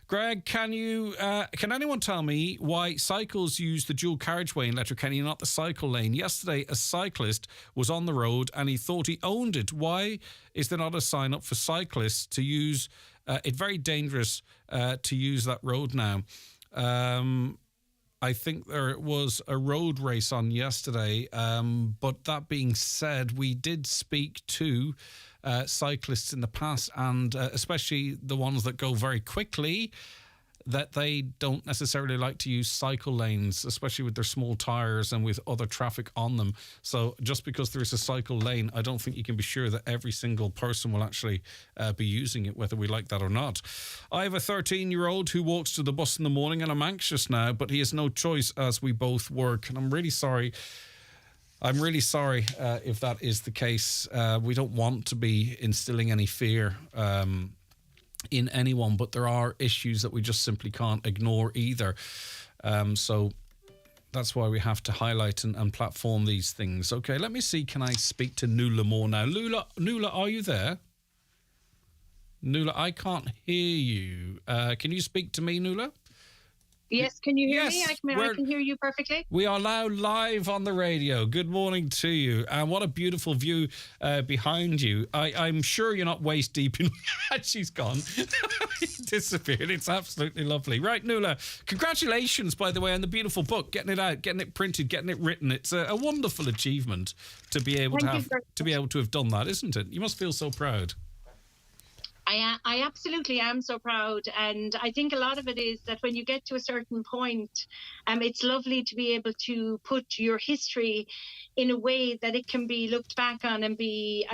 [SPEAKER 4] Greg, can anyone tell me why cycles use the dual carriageway in Letterkenny and not the cycle lane? Yesterday, a cyclist was on the road and he thought he owned it. Why is there not a sign up for cyclists to use it's very dangerous to use that road now. I think there was a road race on yesterday, but that being said, we did speak to cyclists in the past, and especially the ones that go very quickly, that they don't necessarily like to use cycle lanes, especially with their small tyres and with other traffic on them. So just because there's a cycle lane, I don't think you can be sure that every single person will actually be using it, whether we like that or not. I have a 13-year-old who walks to the bus in the morning, and I'm anxious now, but he has no choice as we both work, and I'm really sorry if that is the case. We don't want to be instilling any fear in anyone, but there are issues that we just simply can't ignore either. So that's why we have to highlight and platform these things. Okay, let me see. Can I speak to Nuala Moore now? Nuala, are you there? Nuala, I can't hear you. Can you speak to me, Nuala?
[SPEAKER 1] Yes, can you hear
[SPEAKER 4] Yes,
[SPEAKER 1] me? I can hear you perfectly.
[SPEAKER 4] We are now live on the radio. Good morning to you. And what a beautiful view behind you. I'm sure you're not waist deep in... She's gone. Disappeared. It's absolutely lovely. Right, Nuala, congratulations, by the way, on the beautiful book, getting it out, getting it printed, getting it written. It's a wonderful achievement to be able to have done that, isn't it? You must feel so proud.
[SPEAKER 1] I absolutely am so proud, and I think a lot of it is that when you get to a certain point, it's lovely to be able to put your history in a way that it can be looked back on and be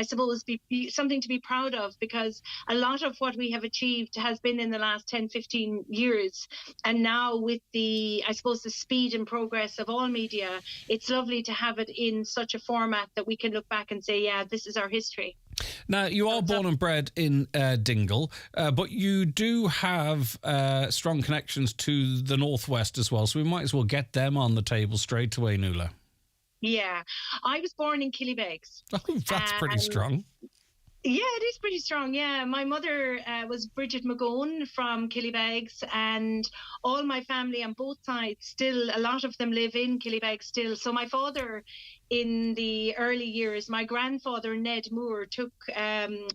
[SPEAKER 1] something to be proud of, because a lot of what we have achieved has been in the last 10, 15 years. And now with the speed and progress of all media, it's lovely to have it in such a format that we can look back and say, yeah, this is our history.
[SPEAKER 4] Now, you are born and bred in Dingle, but you do have strong connections to the Northwest as well, so we might as well get them on the table straight away, Nuala.
[SPEAKER 1] Yeah, I was born in Killybegs.
[SPEAKER 4] Oh, that's pretty strong.
[SPEAKER 1] Yeah, it is pretty strong. Yeah, my mother was Bridget McGowan from Killybegs, and all my family on both sides still, a lot of them live in Killybegs still. So my father, in the early years, my grandfather Ned Moore took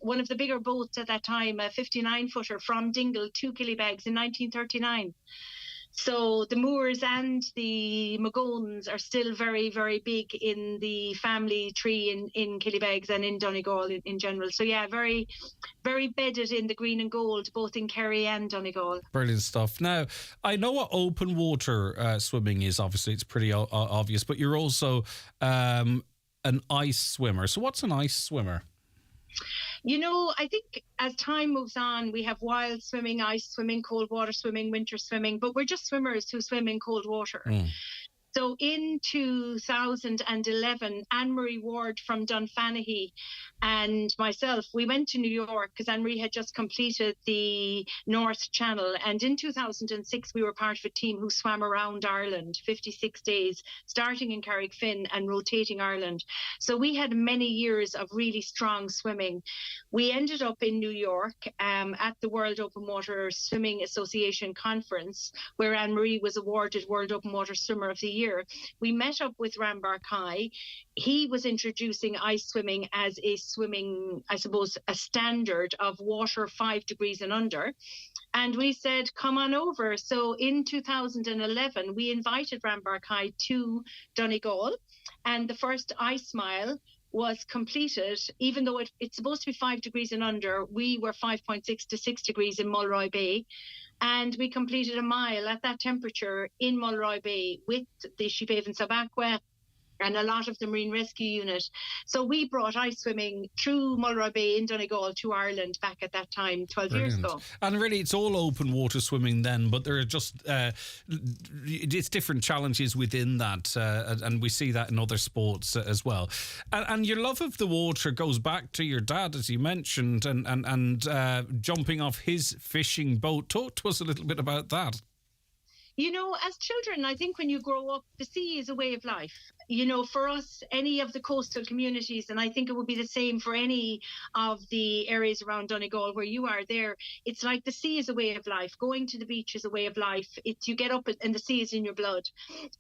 [SPEAKER 1] one of the bigger boats at that time, a 59-footer from Dingle to Killybegs in 1939. So the Moores and the McGowans are still very, very big in the family tree in Killybegs and in Donegal in general. So yeah, very, very bedded in the green and gold, both in Kerry and Donegal.
[SPEAKER 4] Brilliant stuff. Now, I know what open water swimming is. Obviously, it's pretty obvious, but you're also an ice swimmer. So what's an ice swimmer?
[SPEAKER 1] You know, I think as time moves on, we have wild swimming, ice swimming, cold water swimming, winter swimming, but we're just swimmers who swim in cold water. So in 2011, Anne-Marie Ward from Dunfanaghy and myself, we went to New York because Anne-Marie had just completed the North Channel. And in 2006, we were part of a team who swam around Ireland, 56 days, starting in Carrickfinn and rotating Ireland. So we had many years of really strong swimming. We ended up in New York at the World Open Water Swimming Association Conference, where Anne-Marie was awarded World Open Water Swimmer of the Year. We met up with Rambar Kai. He was introducing ice swimming as a swimming, I suppose, a standard of water 5 degrees and under. And we said, come on over. So in 2011, we invited Rambar Kai to Donegal, and the first ice mile was completed. Even though it's supposed to be 5 degrees and under, we were 5.6 to 6 degrees in Mulroy Bay. And we completed a mile at that temperature in Mulroy Bay with the Sheephaven Sub-Aqua and a lot of the Marine Rescue Unit. So we brought ice swimming through Mulroy Bay in Donegal to Ireland back at that time, 12 years ago.
[SPEAKER 4] And really, it's all open water swimming then, but there are just, it's different challenges within that, and we see that in other sports as well. And your love of the water goes back to your dad, as you mentioned, and jumping off his fishing boat. Talk to us a little bit about that.
[SPEAKER 1] You know, as children, I think when you grow up, the sea is a way of life. You know, for us, any of the coastal communities, and I think it would be the same for any of the areas around Donegal where you are there, it's like the sea is a way of life. Going to the beach is a way of life. You get up and the sea is in your blood.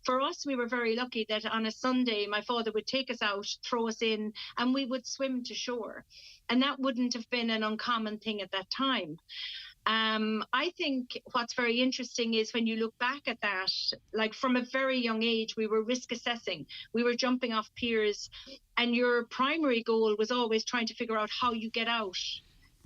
[SPEAKER 1] For us, we were very lucky that on a Sunday, my father would take us out, throw us in, and we would swim to shore. And that wouldn't have been an uncommon thing at that time. I think what's very interesting is when you look back at that, like from a very young age, we were risk assessing. We were jumping off piers, and your primary goal was always trying to figure out how you get out.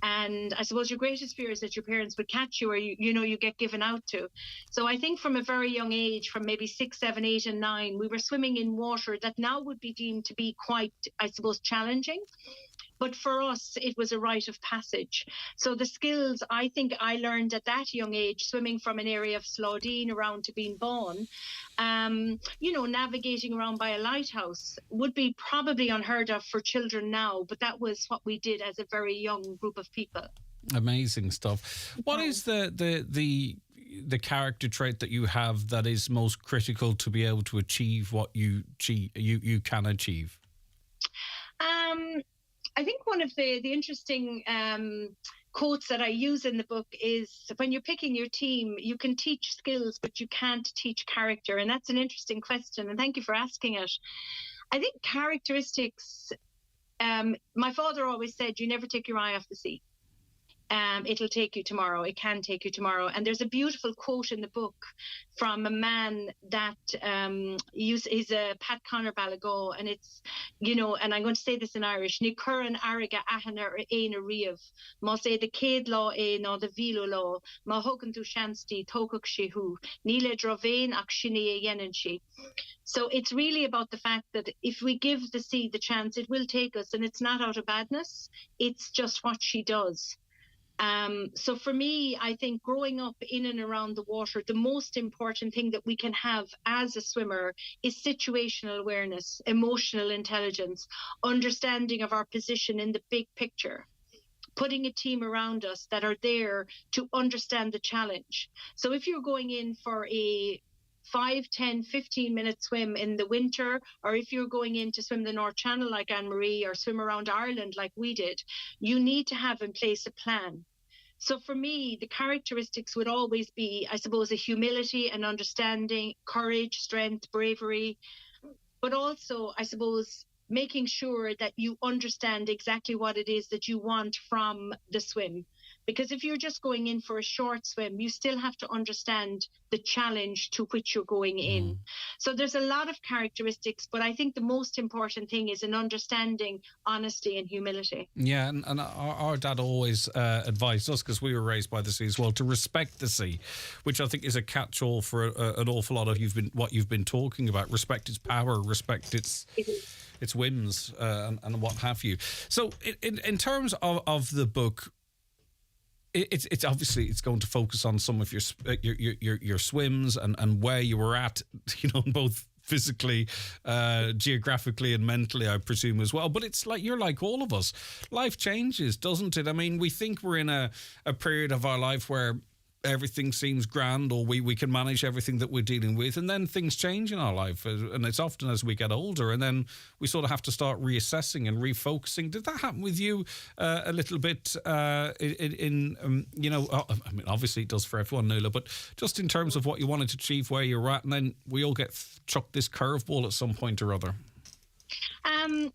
[SPEAKER 1] And I suppose your greatest fear is that your parents would catch you, or you get given out to. So I think from a very young age, from maybe 6, 7, 8 and 9, we were swimming in water that now would be deemed to be quite, I suppose, challenging. But for us, it was a rite of passage. So the skills I think I learned at that young age, swimming from an area of Slaughdean around to Beanbawn, navigating around by a lighthouse would be probably unheard of for children now. But that was what we did as a very young group of people.
[SPEAKER 4] Amazing stuff. What is the character trait that you have that is most critical to be able to achieve what you can achieve?
[SPEAKER 1] I think one of the interesting quotes that I use in the book is, when you're picking your team, you can teach skills, but you can't teach character. And that's an interesting question. And thank you for asking it. I think characteristics, my father always said, you never take your eye off the sea. It'll take you tomorrow. It can take you tomorrow. And there's a beautiful quote in the book from a man that he's a Pat Connor Balago, and it's, and I'm going to say this in Irish, Ní curan ariga ahana éna riamh, má sé de céad lá é ná de bhíle lá, má thugann tú seanstí tógach sí hu, ní le drovéin ach sinné é dhéanann sí. So it's really about the fact that if we give the sea the chance, it will take us, and it's not out of badness. It's just what she does. So for me, I think growing up in and around the water, the most important thing that we can have as a swimmer is situational awareness, emotional intelligence, understanding of our position in the big picture, putting a team around us that are there to understand the challenge. So if you're going in for a 5, 10, 15-minute swim in the winter, or if you're going in to swim the North Channel like Anne-Marie, or swim around Ireland like we did, you need to have in place a plan. So for me, the characteristics would always be, I suppose, a humility and understanding, courage, strength, bravery, but also, I suppose, making sure that you understand exactly what it is that you want from the swim. Because if you're just going in for a short swim, you still have to understand the challenge to which you're going in. So there's a lot of characteristics, but I think the most important thing is an understanding, honesty and humility.
[SPEAKER 4] Yeah, and our dad always advised us, because we were raised by the sea as well, to respect the sea, which I think is a catch-all for an awful lot of what you've been talking about. Respect its power, respect its whims, and what have you. So in terms of the book, it's obviously it's going to focus on some of your swims and where you were at, both physically, geographically and mentally, I presume as well. But it's like, you're like all of us. Life changes, doesn't it? I mean, we think we're in a period of our life where everything seems grand, or we can manage everything that we're dealing with, and then things change in our life, and it's often as we get older, and then we sort of have to start reassessing and refocusing. Did that happen with you a little bit I mean, obviously it does for everyone, Nuala, but just in terms of what you wanted to achieve, where you're at, and then we all get chucked this curveball at some point or other?
[SPEAKER 1] I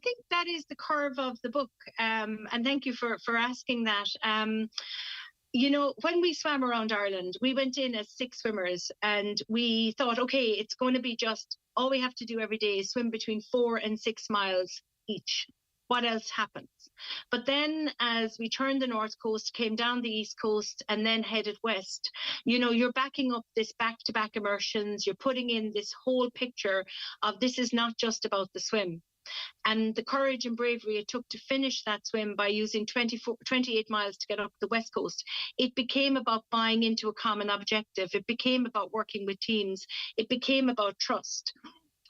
[SPEAKER 1] think that is the curve of the book, and thank you for asking that. When we swam around Ireland, we went in as 6 swimmers, and we thought, okay, it's going to be just, all we have to do every day is swim between 4 and 6 miles each. What else happens? But then as we turned the north coast, came down the east coast, and then headed west, you're backing up this back-to-back immersions, you're putting in this whole picture of, this is not just about the swim. And the courage and bravery it took to finish that swim by using 28 miles to get up the west coast. It became about buying into a common objective. It became about working with teams. It became about trust.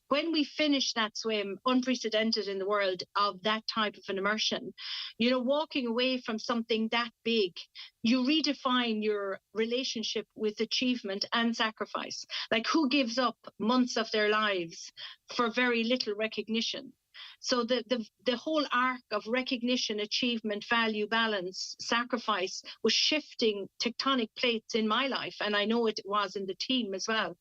[SPEAKER 1] When we finished that swim, unprecedented in the world of that type of an immersion, walking away from something that big, you redefine your relationship with achievement and sacrifice. Like, who gives up months of their lives for very little recognition? So the whole arc of recognition, achievement, value, balance, sacrifice was shifting tectonic plates in my life. And I know it was in the team as well.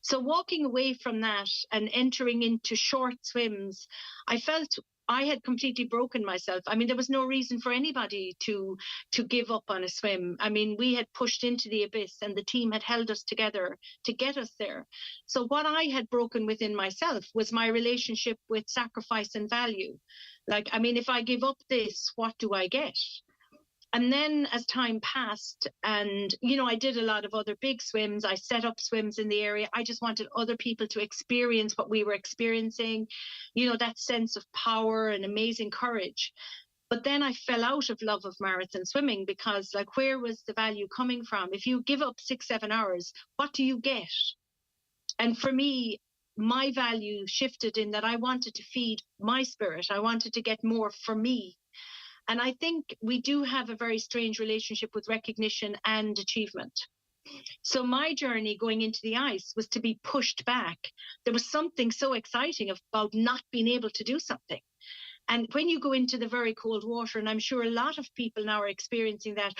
[SPEAKER 1] So walking away from that and entering into short swims, I felt I had completely broken myself. I mean, there was no reason for anybody to give up on a swim. I mean, we had pushed into the abyss, and the team had held us together to get us there. So what I had broken within myself was my relationship with sacrifice and value. Like, I mean, if I give up this, what do I get? And then as time passed, and, I did a lot of other big swims. I set up swims in the area. I just wanted other people to experience what we were experiencing, that sense of power and amazing courage. But then I fell out of love of marathon swimming, because, like, where was the value coming from? If you give up 6-7 hours, what do you get? And for me, my value shifted in that I wanted to feed my spirit. I wanted to get more for me. And I think we do have a very strange relationship with recognition and achievement. So my journey going into the ice was to be pushed back. There was something so exciting about not being able to do something. And when you go into the very cold water, and I'm sure a lot of people now are experiencing that,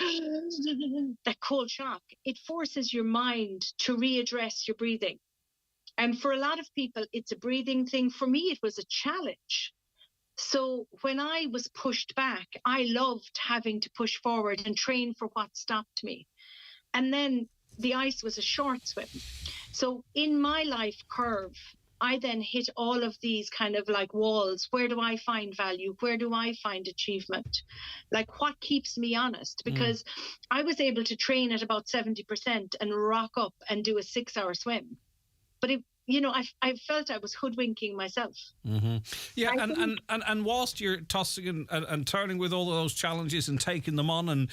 [SPEAKER 1] that cold shock, it forces your mind to readdress your breathing. And for a lot of people, it's a breathing thing. For me, it was a challenge. So when I was pushed back, I loved having to push forward and train for what stopped me. And then the ice was a short swim. So in my life curve, I then hit all of these kind of like walls. Where do I find value? Where do I find achievement? Like, what keeps me honest? Because I was able to train at about 70% and rock up and do a 6-hour swim. But I felt I was hoodwinking myself.
[SPEAKER 4] Mm-hmm. Yeah, and whilst you're tossing and turning with all of those challenges and taking them on, and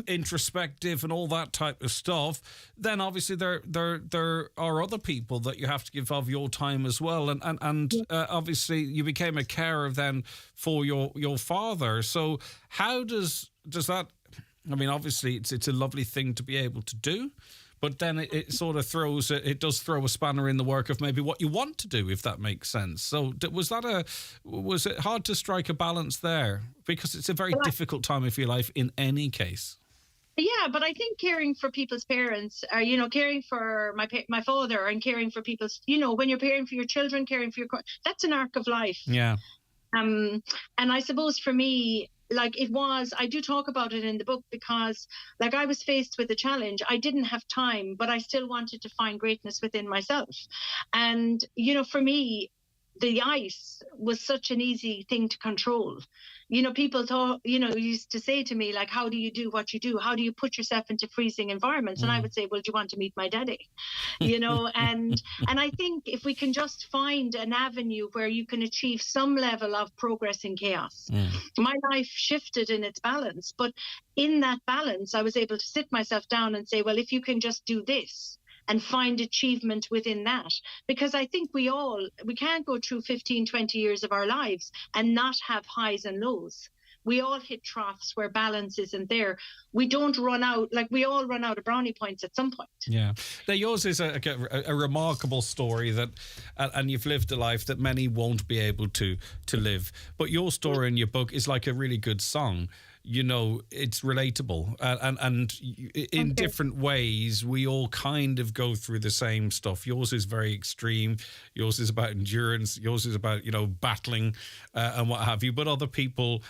[SPEAKER 4] introspective and all that type of stuff, then obviously there are other people that you have to give of your time as well, and obviously you became a carer then for your father. So how does that? I mean, obviously it's a lovely thing to be able to do. But then it sort of does throw a spanner in the work of maybe what you want to do, if that makes sense. So was it hard to strike a balance there? Because it's a very difficult time of your life in any case.
[SPEAKER 1] Yeah, but I think caring for people's parents, caring for my father and caring for people's, when you're caring for your children, caring for that's an arc of life.
[SPEAKER 4] Yeah.
[SPEAKER 1] And I suppose for me, like I do talk about it in the book because like I was faced with a challenge. I didn't have time, but I still wanted to find greatness within myself. And, for me, the ice was such an easy thing to control. People thought, used to say to me, like, how do you do what you do? How do you put yourself into freezing environments? And I would say, well, do you want to meet my daddy? And I think if we can just find an avenue where you can achieve some level of progress in chaos. My life shifted in its balance, but in that balance, I was able to sit myself down and say, well, if you can just do this, and find achievement within that. Because I think we can't go through 15, 20 years of our lives and not have highs and lows. We all hit troughs where balance isn't there. We don't run out, like we all run out of brownie points at some point.
[SPEAKER 4] Yeah. Now, yours is a remarkable story that, and you've lived a life that many won't be able to live. But your story in your book is like a really good song. It's relatable, and in different ways, we all kind of go through the same stuff. Yours is very extreme. Yours is about endurance. Yours is about, battling and what have you. But other people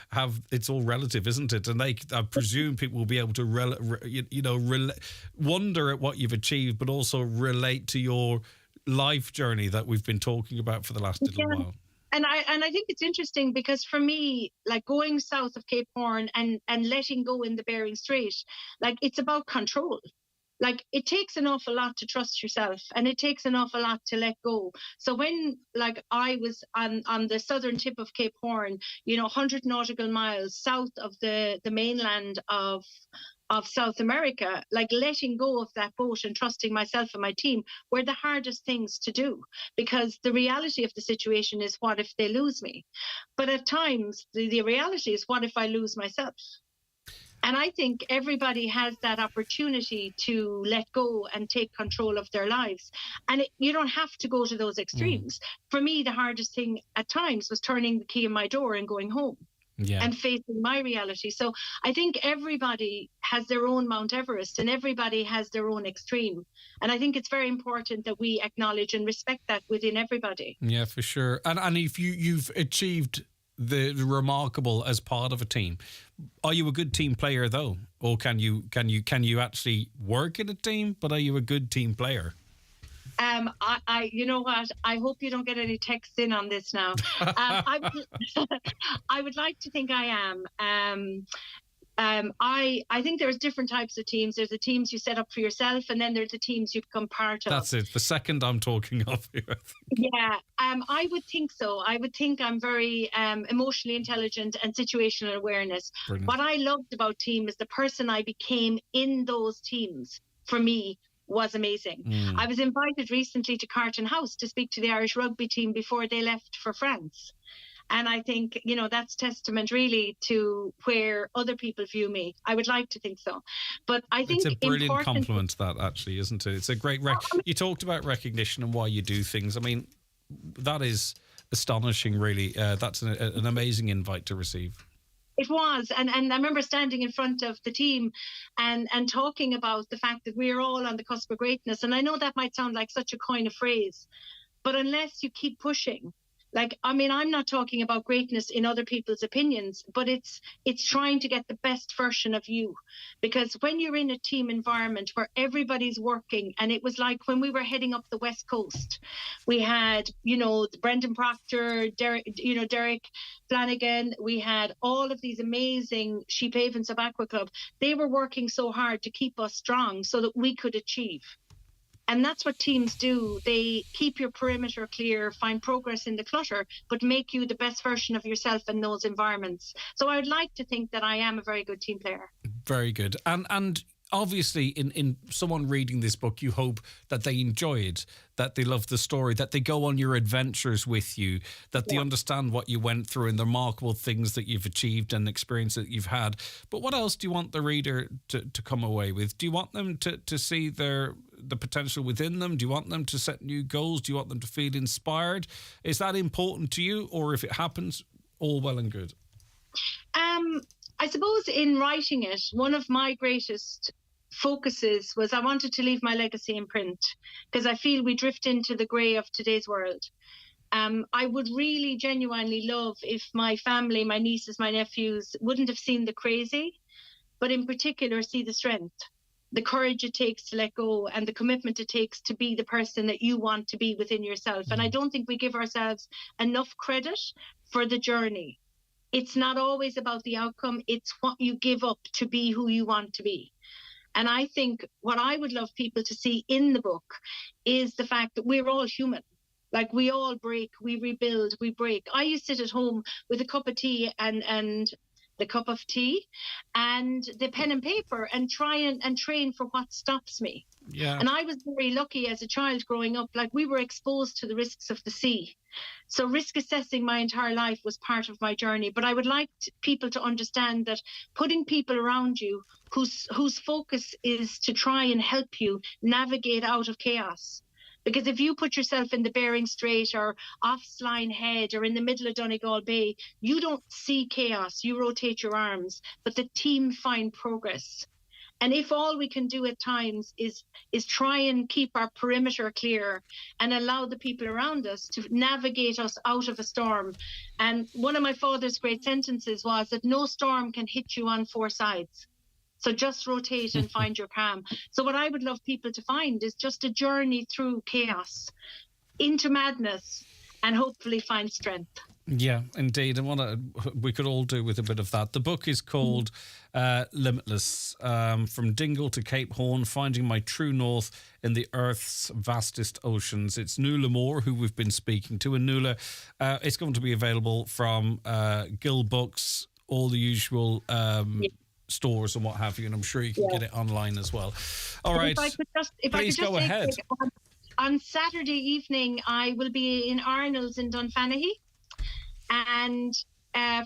[SPEAKER 4] it's all relative, isn't it? And I presume people will be able to, wonder at what you've achieved, but also relate to your life journey that we've been talking about for the last little while.
[SPEAKER 1] And I think it's interesting because for me, like going south of Cape Horn and letting go in the Bering Strait, like it's about control. Like it takes an awful lot to trust yourself and it takes an awful lot to let go. So when like I was on the southern tip of Cape Horn, 100 nautical miles south of the mainland of South America, like letting go of that boat and trusting myself and my team were the hardest things to do, because the reality of the situation is, what if they lose me? But at times the reality is, what if I lose myself? And I think everybody has that opportunity to let go and take control of their lives. And you don't have to go to those extremes. For me, the hardest thing at times was turning the key in my door and going home. Yeah. And facing my reality. So I think everybody has their own Mount Everest and everybody has their own extreme. And I think it's very important that we acknowledge and respect that within everybody.
[SPEAKER 4] Yeah, for sure. And if you've achieved the remarkable as part of a team, are you a good team player though? Or can you actually work in a team, but are you a good team player?
[SPEAKER 1] You know what? I hope you don't get any texts in on this now. I would like to think I am. I think there's different types of teams. There's the teams you set up for yourself, and then there's the teams you become part of.
[SPEAKER 4] That's it. The second I'm talking of here.
[SPEAKER 1] Yeah, I would think so. I would think I'm very emotionally intelligent and situational awareness. Brilliant. What I loved about team is the person I became in those teams. For me, was amazing. I was invited recently to Carton House to speak to the Irish rugby team before they left for France. And I think, that's testament really to where other people view me. I would like to think so. But I think
[SPEAKER 4] it's a brilliant compliment, that actually, isn't it? It's a great you talked about recognition and why you do things. I mean, that is astonishing, really. That's an amazing invite to receive.
[SPEAKER 1] It was, and I remember standing in front of the team and talking about the fact that we're all on the cusp of greatness. And I know that might sound like such a coin of phrase, but unless you keep pushing, I'm not talking about greatness in other people's opinions, but it's trying to get the best version of you. Because when you're in a team environment where everybody's working, and it was like when we were heading up the West Coast, we had, Brendan Proctor, Derek Flanagan, we had all of these amazing Sheep Havens of Aqua Club. They were working so hard to keep us strong so that we could achieve. And that's what teams do. They keep your perimeter clear, find progress in the clutter, but make you the best version of yourself in those environments. So I would like to think that I am a very good team player.
[SPEAKER 4] Very good. And obviously, in someone reading this book, you hope that they enjoy it, that they love the story, that they go on your adventures with you, that they understand what you went through and the remarkable things that you've achieved and experience that you've had. But what else do you want the reader to come away with? Do you want them to see the potential within them? Do you want them to set new goals? Do you want them to feel inspired? Is that important to you? Or if it happens, all well and good?
[SPEAKER 1] I suppose in writing it, one of my greatest focuses was I wanted to leave my legacy in print, because I feel we drift into the grey of today's world. I would really genuinely love if my family, my nieces, my nephews, wouldn't have seen the crazy, but in particular see the strength, the courage it takes to let go, and the commitment it takes to be the person that you want to be within yourself. And I don't think we give ourselves enough credit for the journey. It's not always about the outcome. It's what you give up to be who you want to be. And I think what I would love people to see in the book is the fact that we're all human. Like, we all break, we rebuild, we break. I used to sit at home with a cup of tea and the cup of tea and the pen and paper and try and train for what stops me.
[SPEAKER 4] Yeah.
[SPEAKER 1] And I was very lucky as a child growing up. Like, we were exposed to the risks of the sea. So risk assessing my entire life was part of my journey. But I would like people to understand that putting people around you whose focus is to try and help you navigate out of chaos. Because if you put yourself in the Bering Strait or off Sline Head or in the middle of Donegal Bay, you don't see chaos, you rotate your arms, but the team find progress. And if all we can do at times is try and keep our perimeter clear and allow the people around us to navigate us out of a storm. And one of my father's great sentences was that no storm can hit you on four sides. So just rotate and find your calm. So what I would love people to find is just a journey through chaos into madness and hopefully find strength.
[SPEAKER 4] Yeah, indeed. And we could all do with a bit of that. The book is called Limitless, From Dingle to Cape Horn, Finding My True North in the Earth's Vastest Oceans. It's Nuala Moore, who we've been speaking to. And Nuala, it's going to be available from Gill Books, all the usual stores and what have you, and I'm sure you can get it online as well. All right. Please go ahead.
[SPEAKER 1] On Saturday evening, I will be in Arnold's in Dunfanaghy, and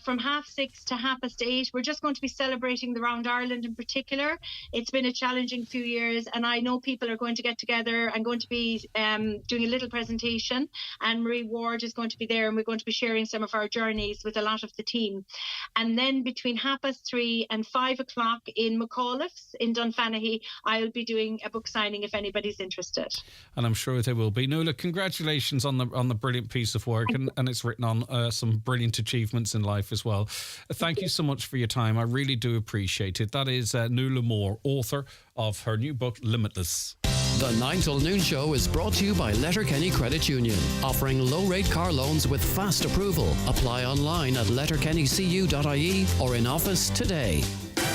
[SPEAKER 1] from 6:30 to 8:30, we're just going to be celebrating the Round Ireland in particular. It's been a challenging few years, and I know people are going to get together. I'm going to be doing a little presentation, and Marie Ward is going to be there, and we're going to be sharing some of our journeys with a lot of the team. And then between 3:30 and 5 o'clock in McAuliffe's in Dunfanaghy, I'll be doing a book signing if anybody's interested.
[SPEAKER 4] And I'm sure they will be. Nuala, congratulations on the brilliant piece of work, and it's written on some brilliant achievements in life as well. Thank you so much for your time. I really do appreciate it. That is Nuala Moore, author of her new book, Limitless.
[SPEAKER 10] The 9 till noon show is brought to you by Letterkenny Credit Union, offering low-rate car loans with fast approval. Apply online at letterkennycu.ie or in office today.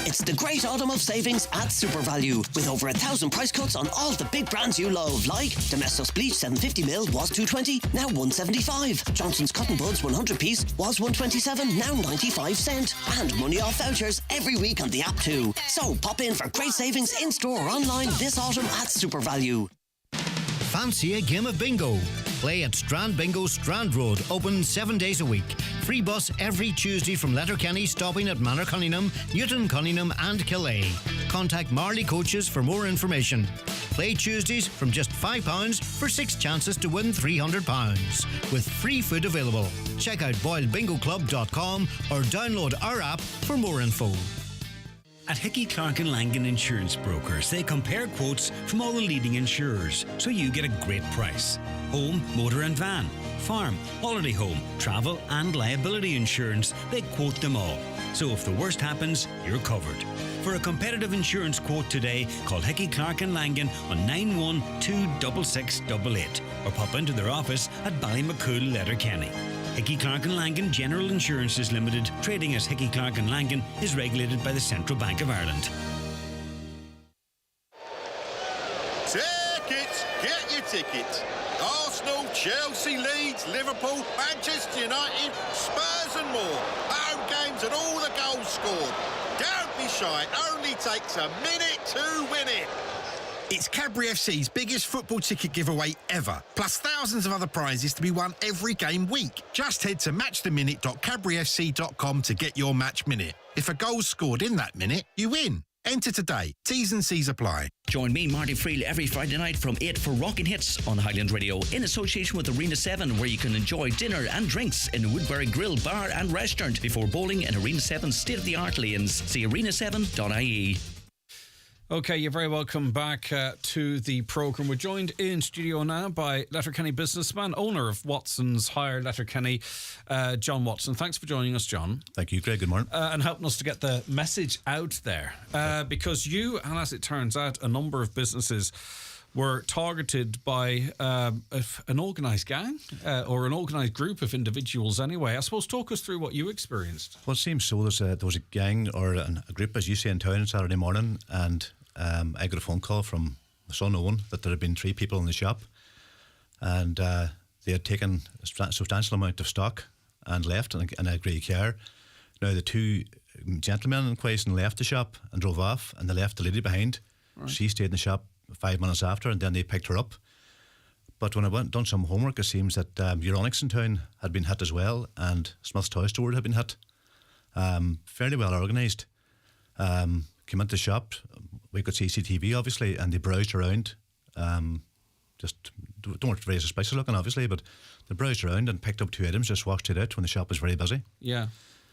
[SPEAKER 19] It's the great autumn of savings at SuperValue, with over 1,000 price cuts on all the big brands you love, like Domestos Bleach 750ml was $2.20, now $1.75. Johnson's Cotton Buds 100 piece was $1.27, now 95 cents. And money off vouchers every week on the app too. So pop in for great savings in store or online this autumn at SuperValue.
[SPEAKER 2] Fancy a game of bingo? Play at Strand Bingo, Strand Road, open 7 days a week. Free bus every Tuesday from Letterkenny, stopping at Manor Cunningham, Newton Cunningham and Killay. Contact Marley Coaches for more information. Play Tuesdays from just £5 for 6 chances to win £300 with free food available. Check out boyledbingoclub.com or download our app for more info.
[SPEAKER 20] At Hickey, Clark and Langan Insurance Brokers, they compare quotes from all the leading insurers, so you get a great price. Home, motor and van, farm, holiday home, travel and liability insurance, they quote them all. So if the worst happens, you're covered. For a competitive insurance quote today, call Hickey, Clark and Langan on 9126688 or pop into their office at Ballymacool, Letterkenny. Hickey, Clark and Langan General Insurances Limited, trading as Hickey, Clark and Langan, is regulated by the Central Bank of Ireland.
[SPEAKER 21] Tickets! Get your tickets! Arsenal, Chelsea, Leeds, Liverpool, Manchester United, Spurs and more. Home games and all the goals scored. Don't be shy, it only takes a minute to win it.
[SPEAKER 22] It's Cadbury FC's biggest football ticket giveaway ever, plus thousands of other prizes to be won every game week. Just head to matchtheminute.cadburyfc.com to get your match minute. If a goal's scored in that minute, you win. Enter today. T's and C's apply.
[SPEAKER 23] Join me, Marty Friel, every Friday night from 8 for Rockin' Hits on Highland Radio in association with Arena 7, where you can enjoy dinner and drinks in Woodbury Grill, Bar and Restaurant before bowling in Arena 7's state-of-the-art lanes. See arena7.ie.
[SPEAKER 4] Okay, you're very welcome back to the programme. We're joined in studio now by Letterkenny businessman, owner of Watson's Hire Letterkenny, John Watson. Thanks for joining us, John.
[SPEAKER 24] Thank you, Greg. Good morning.
[SPEAKER 4] And helping us to get the message out there. Because you, and as it turns out, a number of businesses were targeted by an organised gang or an organised group of individuals anyway. I suppose talk us through what you experienced.
[SPEAKER 24] Well, it seems so. There was a gang or a group, as you say, in town on Saturday morning, and I got a phone call from my son Owen that there had been 3 people in the shop, and they had taken a substantial amount of stock and left in a grey car. Now the 2 gentlemen in question left the shop and drove off, and they left the lady behind. Right. She stayed in the shop 5 minutes after, and then they picked her up. But when I went and done some homework, it seems that Euronics in town had been hit as well, and Smith's Toy Store had been hit. Fairly well organised. Came into the shop, we could see CCTV obviously, and they browsed around. Just don't want to very suspicious looking obviously, but they browsed around and picked up 2 items, just walked it out when the shop was very busy.
[SPEAKER 4] Yeah.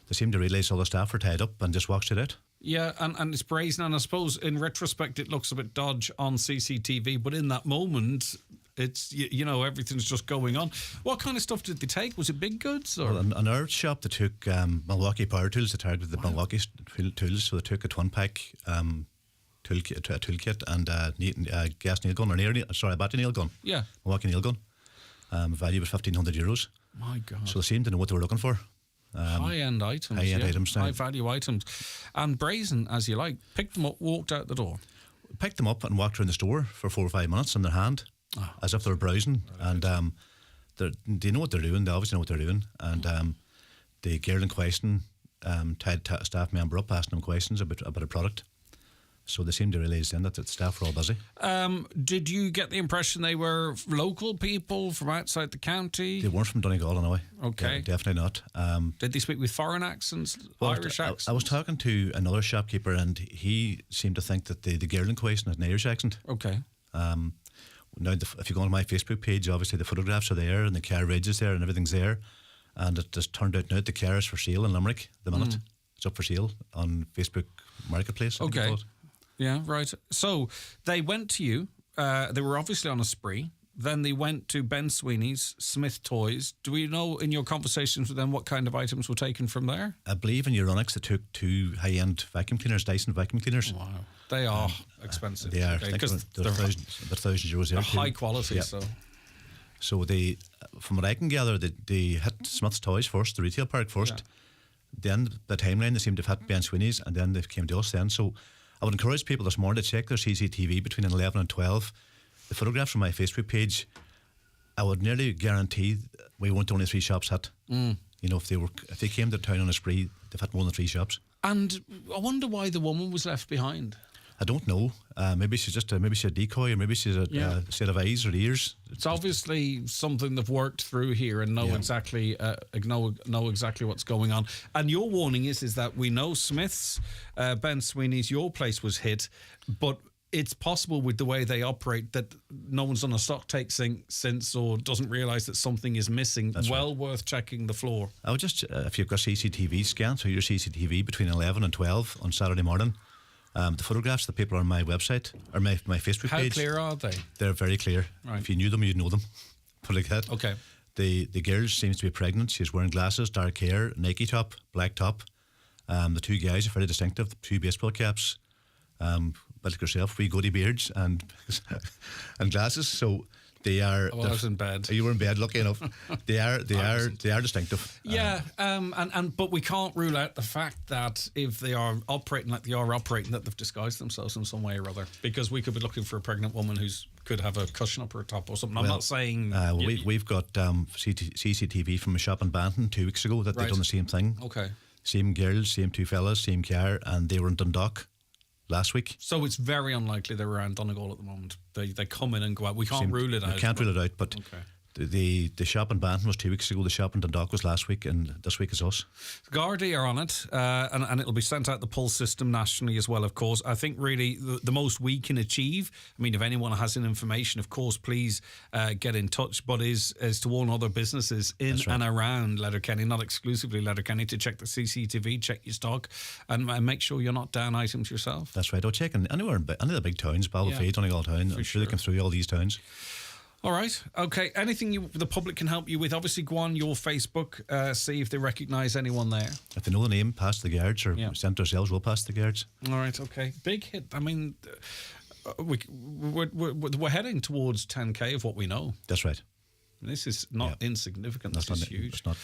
[SPEAKER 24] They seemed to realise all the staff were tied up and just walked it out.
[SPEAKER 4] Yeah, and it's brazen, and I suppose in retrospect it looks a bit dodge on CCTV, but in that moment it's, you know, everything's just going on. What kind of stuff did they take? Was it big goods? Or?
[SPEAKER 24] Well, in our shop they took Milwaukee power tools. They targeted the Milwaukee tools, so they took a twin pack toolkit and a gas nail gun, or battery nail gun.
[SPEAKER 4] Yeah.
[SPEAKER 24] Milwaukee nail gun. Value was €1,500.
[SPEAKER 4] My God.
[SPEAKER 24] So they seemed to know what they were looking for.
[SPEAKER 4] High-end items.
[SPEAKER 24] High-end items.
[SPEAKER 4] High-value items. And brazen, as you like. Picked them up, walked out the door.
[SPEAKER 24] Picked them up and walked around the store for 4 or 5 minutes in their hand, as if they were browsing. Right. And they know what they're doing. They obviously know what they're doing. And the girl in question tied a staff member up, asking them questions about a product. So they seemed to realise then that the staff were all busy.
[SPEAKER 4] Did you get the impression they were local people from outside the county?
[SPEAKER 24] They weren't from Donegal, anyway.
[SPEAKER 4] Okay.
[SPEAKER 24] Yeah, definitely not.
[SPEAKER 4] Did they speak with foreign accents, Irish accents?
[SPEAKER 24] I was talking to another shopkeeper, and he seemed to think that the girl in question had an Irish accent.
[SPEAKER 4] Okay.
[SPEAKER 24] Now, if you go on my Facebook page, obviously the photographs are there and the car reg is there and everything's there. And it just turned out now the car is for sale in Limerick the minute. It's up for sale on Facebook Marketplace.
[SPEAKER 4] Okay. Yeah, right. So they went to you. They were obviously on a spree. Then they went to Ben Sweeney's, Smith Toys. Do we know in your conversations with them what kind of items were taken from there?
[SPEAKER 24] I believe in Euronics they took 2 high-end vacuum cleaners, Dyson vacuum cleaners.
[SPEAKER 4] Wow. They are expensive.
[SPEAKER 24] They are.
[SPEAKER 4] Because
[SPEAKER 24] they're €1,000 there.
[SPEAKER 4] High quality,
[SPEAKER 24] yep. So they, from what I can gather, they hit Smith's Toys first, the retail park first. Yeah. Then the timeline, they seemed to have hit Ben Sweeney's, and then they came to us then. So I would encourage people this morning to check their CCTV between 11 and 12. The photographs from my Facebook page, I would nearly guarantee we weren't only 3 shops hit. You know, if they came to town on a spree, they've hit more than 3 shops.
[SPEAKER 4] And I wonder why the woman was left behind.
[SPEAKER 24] I don't know. Maybe she's just maybe she's a decoy, or maybe she's a set of eyes or ears.
[SPEAKER 4] It's obviously something they've worked through here and know exactly what's going on. And your warning is that we know Smith's, Ben Sweeney's, your place was hit, but it's possible with the way they operate that no one's done a stock take since or doesn't realise that something is missing.
[SPEAKER 24] That's
[SPEAKER 4] well worth checking the floor.
[SPEAKER 24] I would just, if you've got CCTV scan, so your CCTV between 11 and 12 on Saturday morning, the photographs that people are on my website or my Facebook page.
[SPEAKER 4] How clear are they?
[SPEAKER 24] They're very clear.
[SPEAKER 4] Right.
[SPEAKER 24] If you knew them, you'd know them. Put it like that.
[SPEAKER 4] Okay.
[SPEAKER 24] The girl seems to be pregnant. She's wearing glasses, dark hair, Nike top, black top. The two guys are very distinctive. The two baseball caps. But like yourself, wee goatee beards and and glasses. So they are.
[SPEAKER 4] Well, I was in bed.
[SPEAKER 24] You were in bed. Lucky enough. They are distinctive.
[SPEAKER 4] Yeah, but we can't rule out the fact that if they are operating like they are operating, that they've disguised themselves in some way or other. Because we could be looking for a pregnant woman could have a cushion up her top or something. I'm not saying.
[SPEAKER 24] We've got CCTV from a shop in Banton 2 weeks ago that they've done the same thing.
[SPEAKER 4] Okay.
[SPEAKER 24] Same girls, same two fellas, same car, and they were in Dundalk last week.
[SPEAKER 4] So it's very unlikely they're around Donegal at the moment. They come in and go out. We can't rule it out.
[SPEAKER 24] We can't rule it out, but the shop in Banton was 2 weeks ago. The shop in Dundalk was last week, and this week is us.
[SPEAKER 4] Gardaí are on it, and it'll be sent out the pulse system nationally as well, of course. I think really the most we can achieve, I mean, if anyone has any information, of course, please get in touch, but is to warn other businesses in and around Letterkenny, not exclusively Letterkenny, to check the CCTV, check your stock, and make sure you're not down items yourself.
[SPEAKER 24] That's right. I'll check anywhere in any of the big towns, Ballafay, Donegal town. I'm sure they come through all these towns.
[SPEAKER 4] All right. Okay. Anything the public can help you with? Obviously, go on your Facebook, see if they recognise anyone there.
[SPEAKER 24] If they know the name, pass the guards, or send it ourselves, we'll pass the guards.
[SPEAKER 4] All right. Okay. Big hit. I mean, we're heading towards 10K of what we know.
[SPEAKER 24] That's right.
[SPEAKER 4] This is not insignificant. This is huge.
[SPEAKER 24] It's not.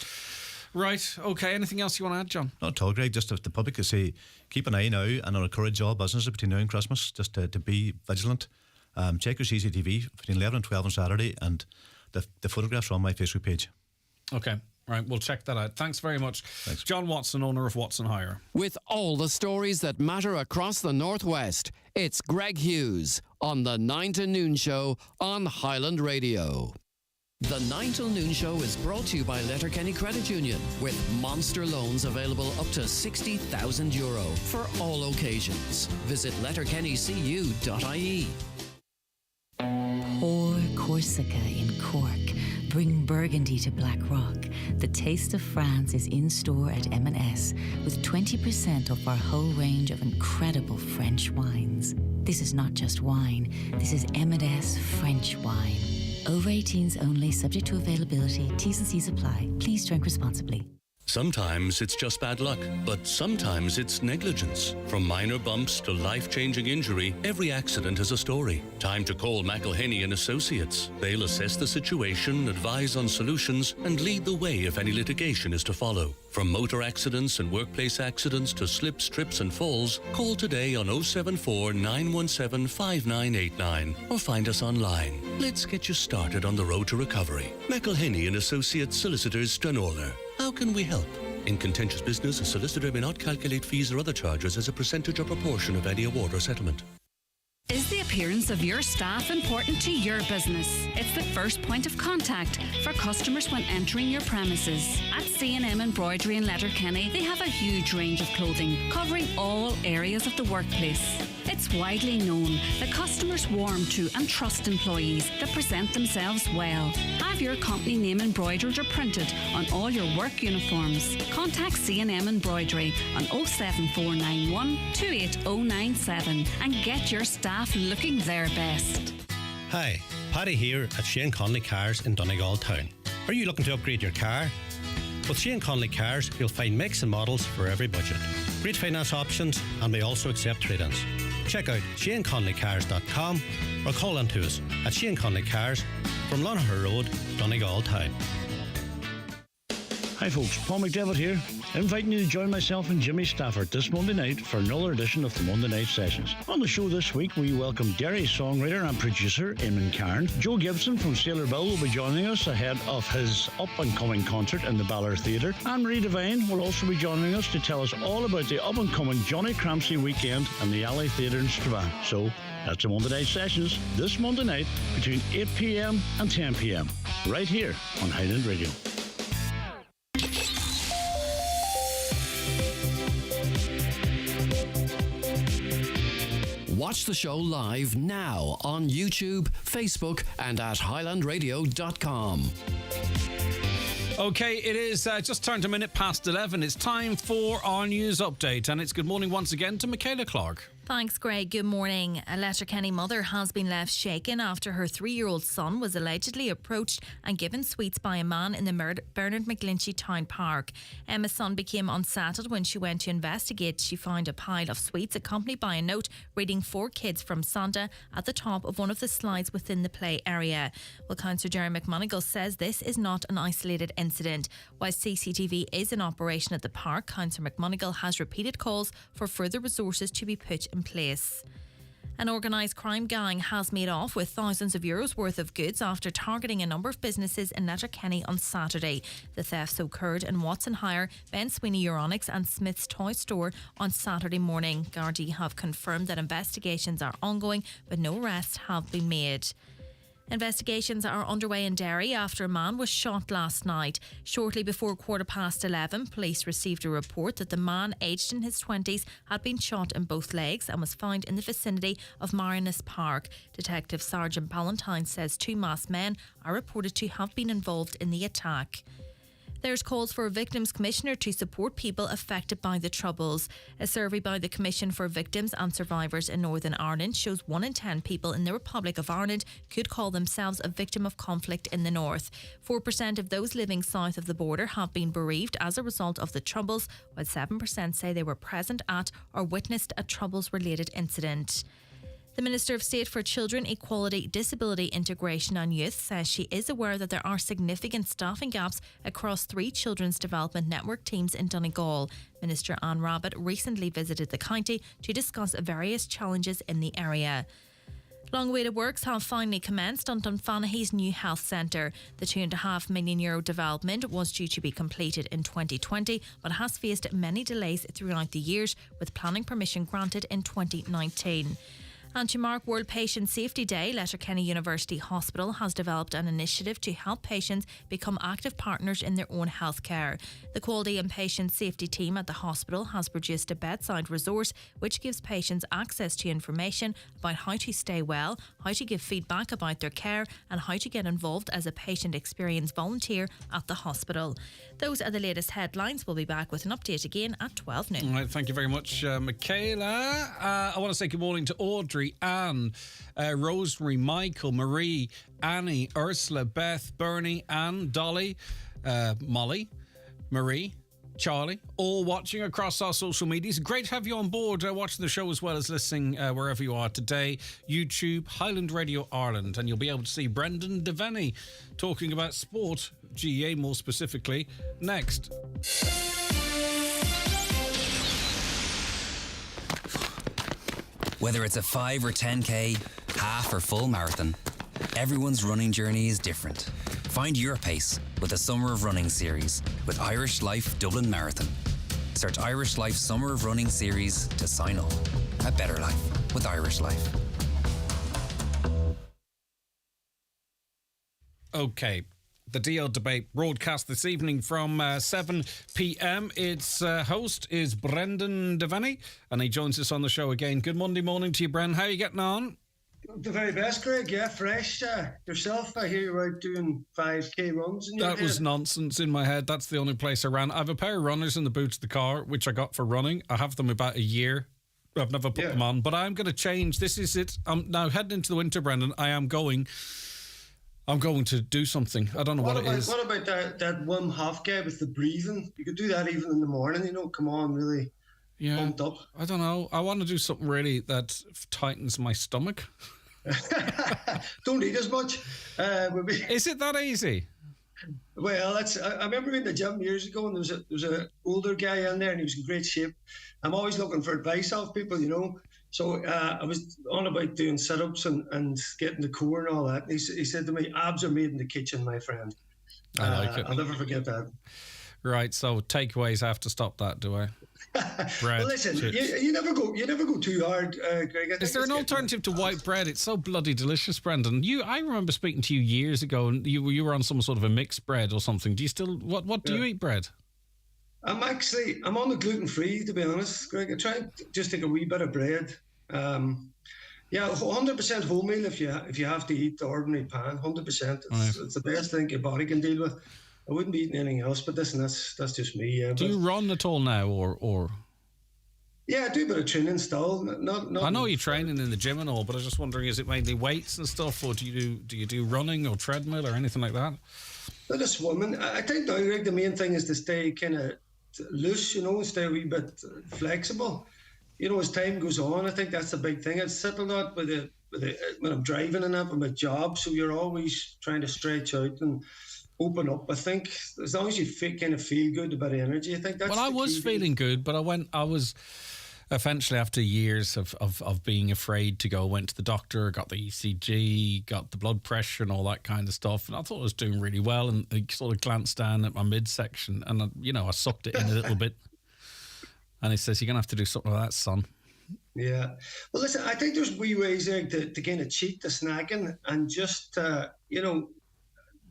[SPEAKER 4] Right. Okay. Anything else you want to add, John?
[SPEAKER 24] Not at all, Greg. Just if the public could say, keep an eye now, and I'll encourage all businesses between now and Christmas just to be vigilant. Check your CCTV between 11 and 12 on Saturday, and the photographs are on my Facebook page.
[SPEAKER 4] Okay. Right, we'll check that out. Thanks very much.
[SPEAKER 24] Thanks.
[SPEAKER 4] John Watson, owner of Watson Hire.
[SPEAKER 10] With all the stories that matter across the Northwest, it's Greg Hughes on the 9 to Noon Show on Highland Radio. The 9 till Noon Show is brought to you by Letterkenny Credit Union, with monster loans available up to €60,000 for all occasions. Visit letterkennycu.ie.
[SPEAKER 3] Pour Corsica in Cork. Bring Burgundy to Blackrock. The Taste of France is in store at M&S with 20% off our whole range of incredible French wines. This is not just wine. This is M&S French wine. Over 18s only, subject to availability. T's and C's apply. Please drink responsibly.
[SPEAKER 6] Sometimes it's just bad luck, but sometimes it's negligence. From minor bumps to life-changing injury, every accident has a story. Time to call McElhenney and Associates. They'll assess the situation, advise on solutions, and lead the way if any litigation is to follow. From motor accidents and workplace accidents to slips, trips and falls, call today on 074 917 5989 or find us online. Let's get you started on the road to recovery. McElhenney and Associates Solicitors, Stranorlar. How can we help? In contentious business, a solicitor may not calculate fees or other charges as a percentage or proportion of any award or settlement.
[SPEAKER 14] Is the appearance of your staff important to your business? It's the first point of contact for customers when entering your premises. At C&M Embroidery in Letterkenny, they have a huge range of clothing covering all areas of the workplace. It's widely known that customers warm to and trust employees that present themselves well. Have your company name embroidered or printed on all your work uniforms. Contact C&M Embroidery on 07491 28097 and get your staff looking their best.
[SPEAKER 15] Hi, Paddy here at Shane Conley Cars in Donegal Town. Are you looking to upgrade your car? With Shane Conley Cars, you'll find makes and models for every budget. Great finance options, and we also accept trade-ins. Check out ShaneConleyCars.com or call in to us at Shane Conley Cars from Lonaher Road, Donegal Town.
[SPEAKER 25] Hi folks, Paul McDevitt here, inviting you to join myself and Jimmy Stafford this Monday night for another edition of the Monday Night Sessions. On the show this week, we welcome Derry songwriter and producer Eamon Cairn. Joe Gibson from Sailor Bill will be joining us ahead of his up-and-coming concert in the Ballard Theatre. Anne-Marie Devine will also be joining us to tell us all about the up-and-coming Johnny Crampsey weekend in the Alley Theatre in Strabane. So, that's the Monday Night Sessions this Monday night between 8 p.m. and 10 p.m. right here on Highland Radio.
[SPEAKER 10] Watch the show live now on YouTube, Facebook, and at highlandradio.com.
[SPEAKER 4] Okay, it is just turned a minute past 11. It's time for our news update, and it's good morning once again to Michaela Clark.
[SPEAKER 5] Thanks, Greg. Good morning. A Letterkenny mother has been left shaken after her 3-year-old son was allegedly approached and given sweets by a man in the Bernard McGlinchey Town Park. Emma's son became unsettled when she went to investigate. She found a pile of sweets accompanied by a note reading "For Kids from Santa" at the top of one of the slides within the play area. Well, Councillor Jerry McMonigal says this is not an isolated incident. While CCTV is in operation at the park, Councillor McMonigal has repeated calls for further resources to be put in place. An organised crime gang has made off with thousands of euros worth of goods after targeting a number of businesses in Letterkenny on Saturday. The thefts occurred in Watson Hire, Ben Sweeney Euronics and Smith's Toy Store on Saturday morning. Gardaí have confirmed that investigations are ongoing, but no arrests have been made. Investigations are underway in Derry after a man was shot last night. Shortly before 11:15, police received a report that the man, aged in his 20s, had been shot in both legs and was found in the vicinity of Marinas Park. Detective Sergeant Ballantyne says 2 masked men are reported to have been involved in the attack. There's calls for a Victims Commissioner to support people affected by the Troubles. A survey by the Commission for Victims and Survivors in Northern Ireland shows 1 in 10 people in the Republic of Ireland could call themselves a victim of conflict in the north. 4% of those living south of the border have been bereaved as a result of the Troubles, while 7% say they were present at or witnessed a Troubles-related incident. The Minister of State for Children, Equality, Disability, Integration and Youth says she is aware that there are significant staffing gaps across 3 children's development network teams in Donegal. Minister Anne Rabbitte recently visited the county to discuss various challenges in the area. Long-awaited works have finally commenced on Dunfanaghy's new health centre. The €2.5 million development was due to be completed in 2020, but has faced many delays throughout the years, with planning permission granted in 2019. And to mark World Patient Safety Day, Letterkenny University Hospital has developed an initiative to help patients become active partners in their own healthcare. The Quality and Patient Safety team at the hospital has produced a bedside resource which gives patients access to information about how to stay well, how to give feedback about their care, and how to get involved as a patient experience volunteer at the hospital. Those are the latest headlines. We'll be back with an update again at 12 noon.
[SPEAKER 4] All right, thank you very much, Michaela. I want to say good morning to Audrey, Anne, Rosemary, Michael, Marie, Annie, Ursula, Beth, Bernie, Anne, Dolly, Molly, Marie, Charlie, all watching across our social medias. Great to have you on board watching the show as well as listening wherever you are today. YouTube, Highland Radio Ireland, and you'll be able to see Brendan Devaney talking about sport, GEA more specifically, next.
[SPEAKER 7] Whether it's a 5 or 10K, half or full marathon, everyone's running journey is different. Find your pace with the Summer of Running series with Irish Life Dublin Marathon. Search Irish Life Summer of Running series to sign up. A better life with Irish Life.
[SPEAKER 4] Okay. The DL debate broadcast this evening from 7 p.m. Its host is Brendan Devaney, and he joins us on the show again. Good Monday morning to you, Bren. How are you getting on?
[SPEAKER 8] The very best, Greg. Yeah, fresh. Yourself, I hear you were out doing 5K runs.
[SPEAKER 4] That was nonsense in my head. That's the only place I ran. I have a pair of runners in the boot of the car, which I got for running. I have them about a year. I've never put them on, but I'm going to change. This is it. I'm now heading into the winter, Brendan. I'm going to do something. I don't know what it is.
[SPEAKER 8] What about that Wim Hof guy with the breathing? You could do that even in the morning, come on, really pumped up.
[SPEAKER 4] I don't know. I want to do something really that tightens my stomach.
[SPEAKER 8] Don't eat as much.
[SPEAKER 4] Is it that easy?
[SPEAKER 8] Well, I remember in the gym years ago, and there was a older guy in there, and he was in great shape. I'm always looking for advice off people, So I was on about doing sit-ups and getting the core and all that. He said to me, abs are made in the kitchen, my friend.
[SPEAKER 4] I like it.
[SPEAKER 8] I'll never forget that.
[SPEAKER 4] Right, so takeaways, I have to stop that, do I? Bread,
[SPEAKER 8] well, listen, you never go too hard, Greg.
[SPEAKER 4] Is there an alternative to white bread? It's so bloody delicious, Brendan. I remember speaking to you years ago, and you were on some sort of a mixed bread or something. Do you still what do you eat bread?
[SPEAKER 8] I'm on the gluten-free, to be honest, Greg. I try and just take a wee bit of bread. Yeah, 100% wholemeal if you have to eat the ordinary pan. 100%. It's the best thing your body can deal with. I wouldn't be eating anything else, but listen, that's just me. Yeah.
[SPEAKER 4] Do you run at all now, or?
[SPEAKER 8] Yeah, I do a bit of training still. Not.
[SPEAKER 4] I know you're training in the gym and all, but I was just wondering, is it mainly weights and stuff, or do you do running or treadmill or anything like that?
[SPEAKER 8] Not just swimming. I think now, Greg, the main thing is to stay kind of loose, stay a wee bit flexible. As time goes on, I think that's the big thing. I sit a lot when I'm driving and that with my job, so you're always trying to stretch out and open up. I think as long as you kind of feel good about energy, I think that's.
[SPEAKER 4] Well, I was feeling good, but I was eventually, after years of being afraid to go, went to the doctor, got the ECG, got the blood pressure and all that kind of stuff, and I thought I was doing really well, and I sort of glanced down at my midsection, and I sucked it in a little bit. And he says, you're going to have to do something like that, son.
[SPEAKER 8] Yeah. Well, listen, I think there's wee ways there to kind of cheat the snacking and just,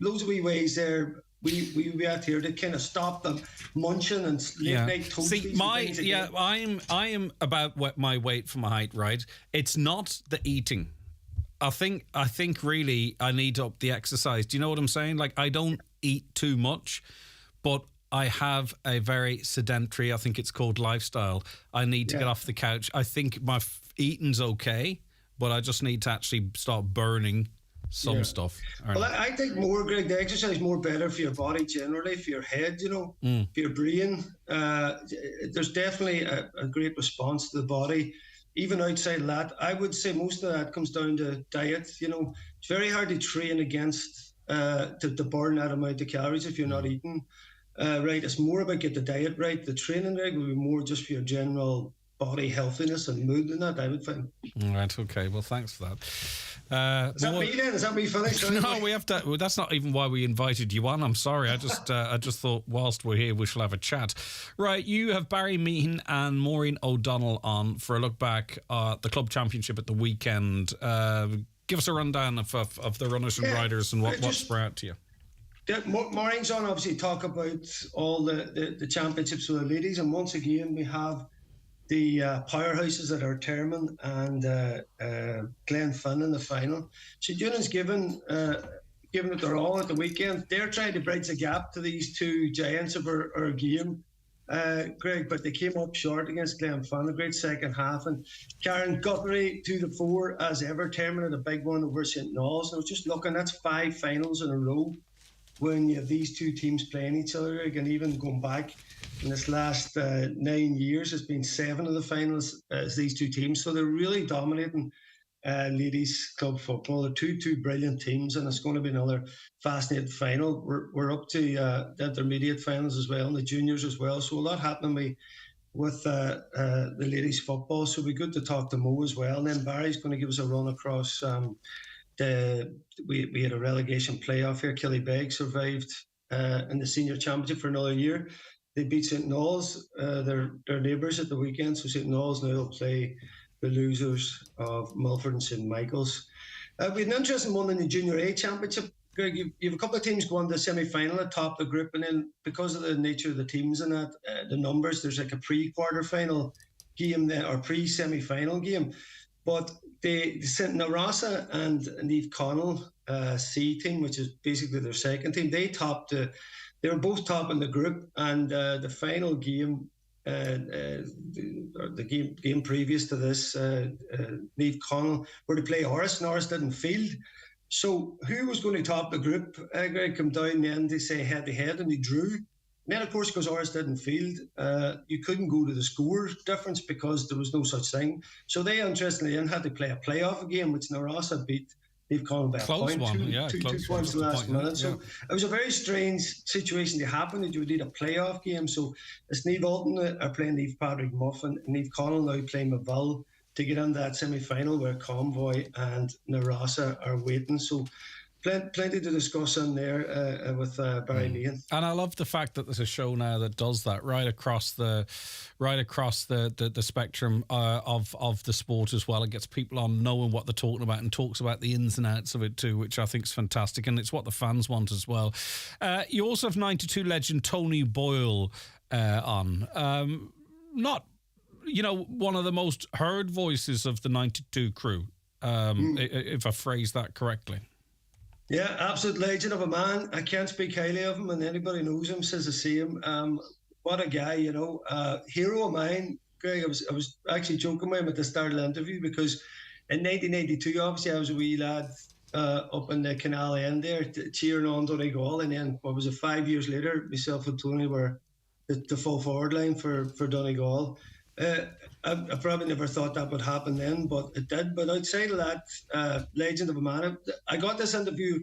[SPEAKER 8] loads of wee ways there. We out here to kind of stop them munching and late night toasties.
[SPEAKER 4] See, I am about my weight for my height, right? It's not the eating. I think really I need to up the exercise. Do you know what I'm saying? Like, I don't eat too much, but I have a very sedentary, I think it's called, lifestyle. I need to get off the couch. I think my eating's okay, but I just need to actually start burning some stuff.
[SPEAKER 8] Well, I think more, Greg, the exercise more better for your body generally, for your head, for your brain. There's definitely a great response to the body. Even outside of that, I would say most of that comes down to diet. It's very hard to train against to burn that amount of calories if you're not eating right. It's more about get the diet right. The training, Greg, will be more just for your general body healthiness and mood and that, I would think.
[SPEAKER 4] All right, okay. Well, thanks for that.
[SPEAKER 8] Is that me then? Is that me finished?
[SPEAKER 4] No, we have to. Well, that's not even why we invited you on. I'm sorry. I just thought whilst we're here, we shall have a chat. Right, you have Barry Meehan and Maureen O'Donnell on for a look back at the club championship at the weekend. Give us a rundown of the runners and riders and what sprang out to you.
[SPEAKER 8] Yeah, Maureen's on obviously talk about all the championships for the ladies, and once again we have the powerhouses that are Termon and Glenfin in the final. Shadunan's given it their all at the weekend. They're trying to bridge the gap to these two giants of our game, Greg, but they came up short against Glenfin. A great second half, and Karen Guthrie 2-4 as ever. Termon had a big one over St. Knowles. I was just looking, that's 5 finals in a row when you have these two teams playing each other, and even going back in this last 9 years, it's been 7 of the finals as these two teams. So they're really dominating ladies club football. They're two brilliant teams, and it's going to be another fascinating final. We're up to the intermediate finals as well, and the juniors as well. So a lot happening with the ladies football. So it'll be good to talk to Mo as well. And then Barry's going to give us a run across we had a relegation playoff here. Killybegs survived in the senior championship for another year. They beat St. Knowles, their neighbours at the weekend. So St. Knowles now will play the losers of Milford and St. Michael's. We had an interesting one in the Junior A Championship. Greg, you have a couple of teams going to the semi-final at top of the group, and then because of the nature of the teams and that, the numbers, there's like a pre-quarter-final game there, or pre-semi-final game. But they sent Narasa and Neve Connell C team, which is basically their second team. They were both top in the group, and the final game, the game previous to this, Neve Connell were to play Oris, and Oris didn't field. So who was going to top the group? Greg come down then to say head-to-head, and they drew. And then, of course, because Oris didn't field, you couldn't go to the score difference because there was no such thing. So they, interestingly, had to play a playoff game, which Narasa beat Neve Connell by a point. Two points the last minute. So it was a very strange situation to happen, that you would need a playoff game. So it's Neve Alton are playing Neve Patrick Muffin, and Neve Connell now playing Maville to get into that semi-final where Convoy and Narasa are waiting. So plenty to discuss in there with Barry Meehan.
[SPEAKER 4] And I love the fact that there's a show now that does that right across the spectrum of the sport as well. It gets people on knowing what they're talking about and talks about the ins and outs of it too, which I think is fantastic, and it's what the fans want as well. You also have 92 legend Tony Boyle on. Not, one of the most heard voices of the 92 crew. if I phrase that correctly.
[SPEAKER 8] Yeah, absolute legend of a man. I can't speak highly of him, and anybody knows him says the same. What a guy, hero of mine, Greg. I was actually joking with him at the start of the interview because in 1992, obviously, I was a wee lad up in the canal end there cheering on Donegal, and then what was it, 5 years later, myself and Tony were the full forward line for Donegal. I probably never thought that would happen then, but it did. But outside of that, legend of a man. I got this interview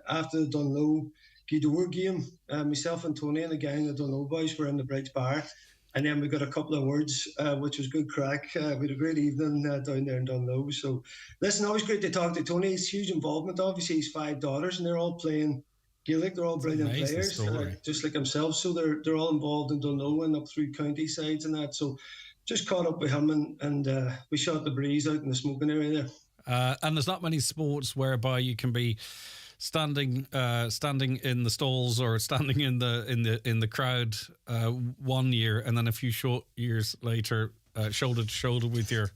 [SPEAKER 8] after the Dunloe Gweedore game. Myself and Tony and the gang of the Dunloe boys were in the Bridge Bar, and then we got a couple of words, which was good crack. We had a great evening down there in Dunloe. So, listen, always great to talk to Tony. He's huge involvement. Obviously, he's 5 daughters, and they're all playing Gaelic. They're all brilliant players, just like himself. So they're all involved in Dunloe and up through county sides and that. So just caught up with him and we shot the breeze out in the smoking area there.
[SPEAKER 4] And there's not many sports whereby you can be standing in the stalls or standing in the crowd 1 year, and then a few short years later, shoulder to shoulder with your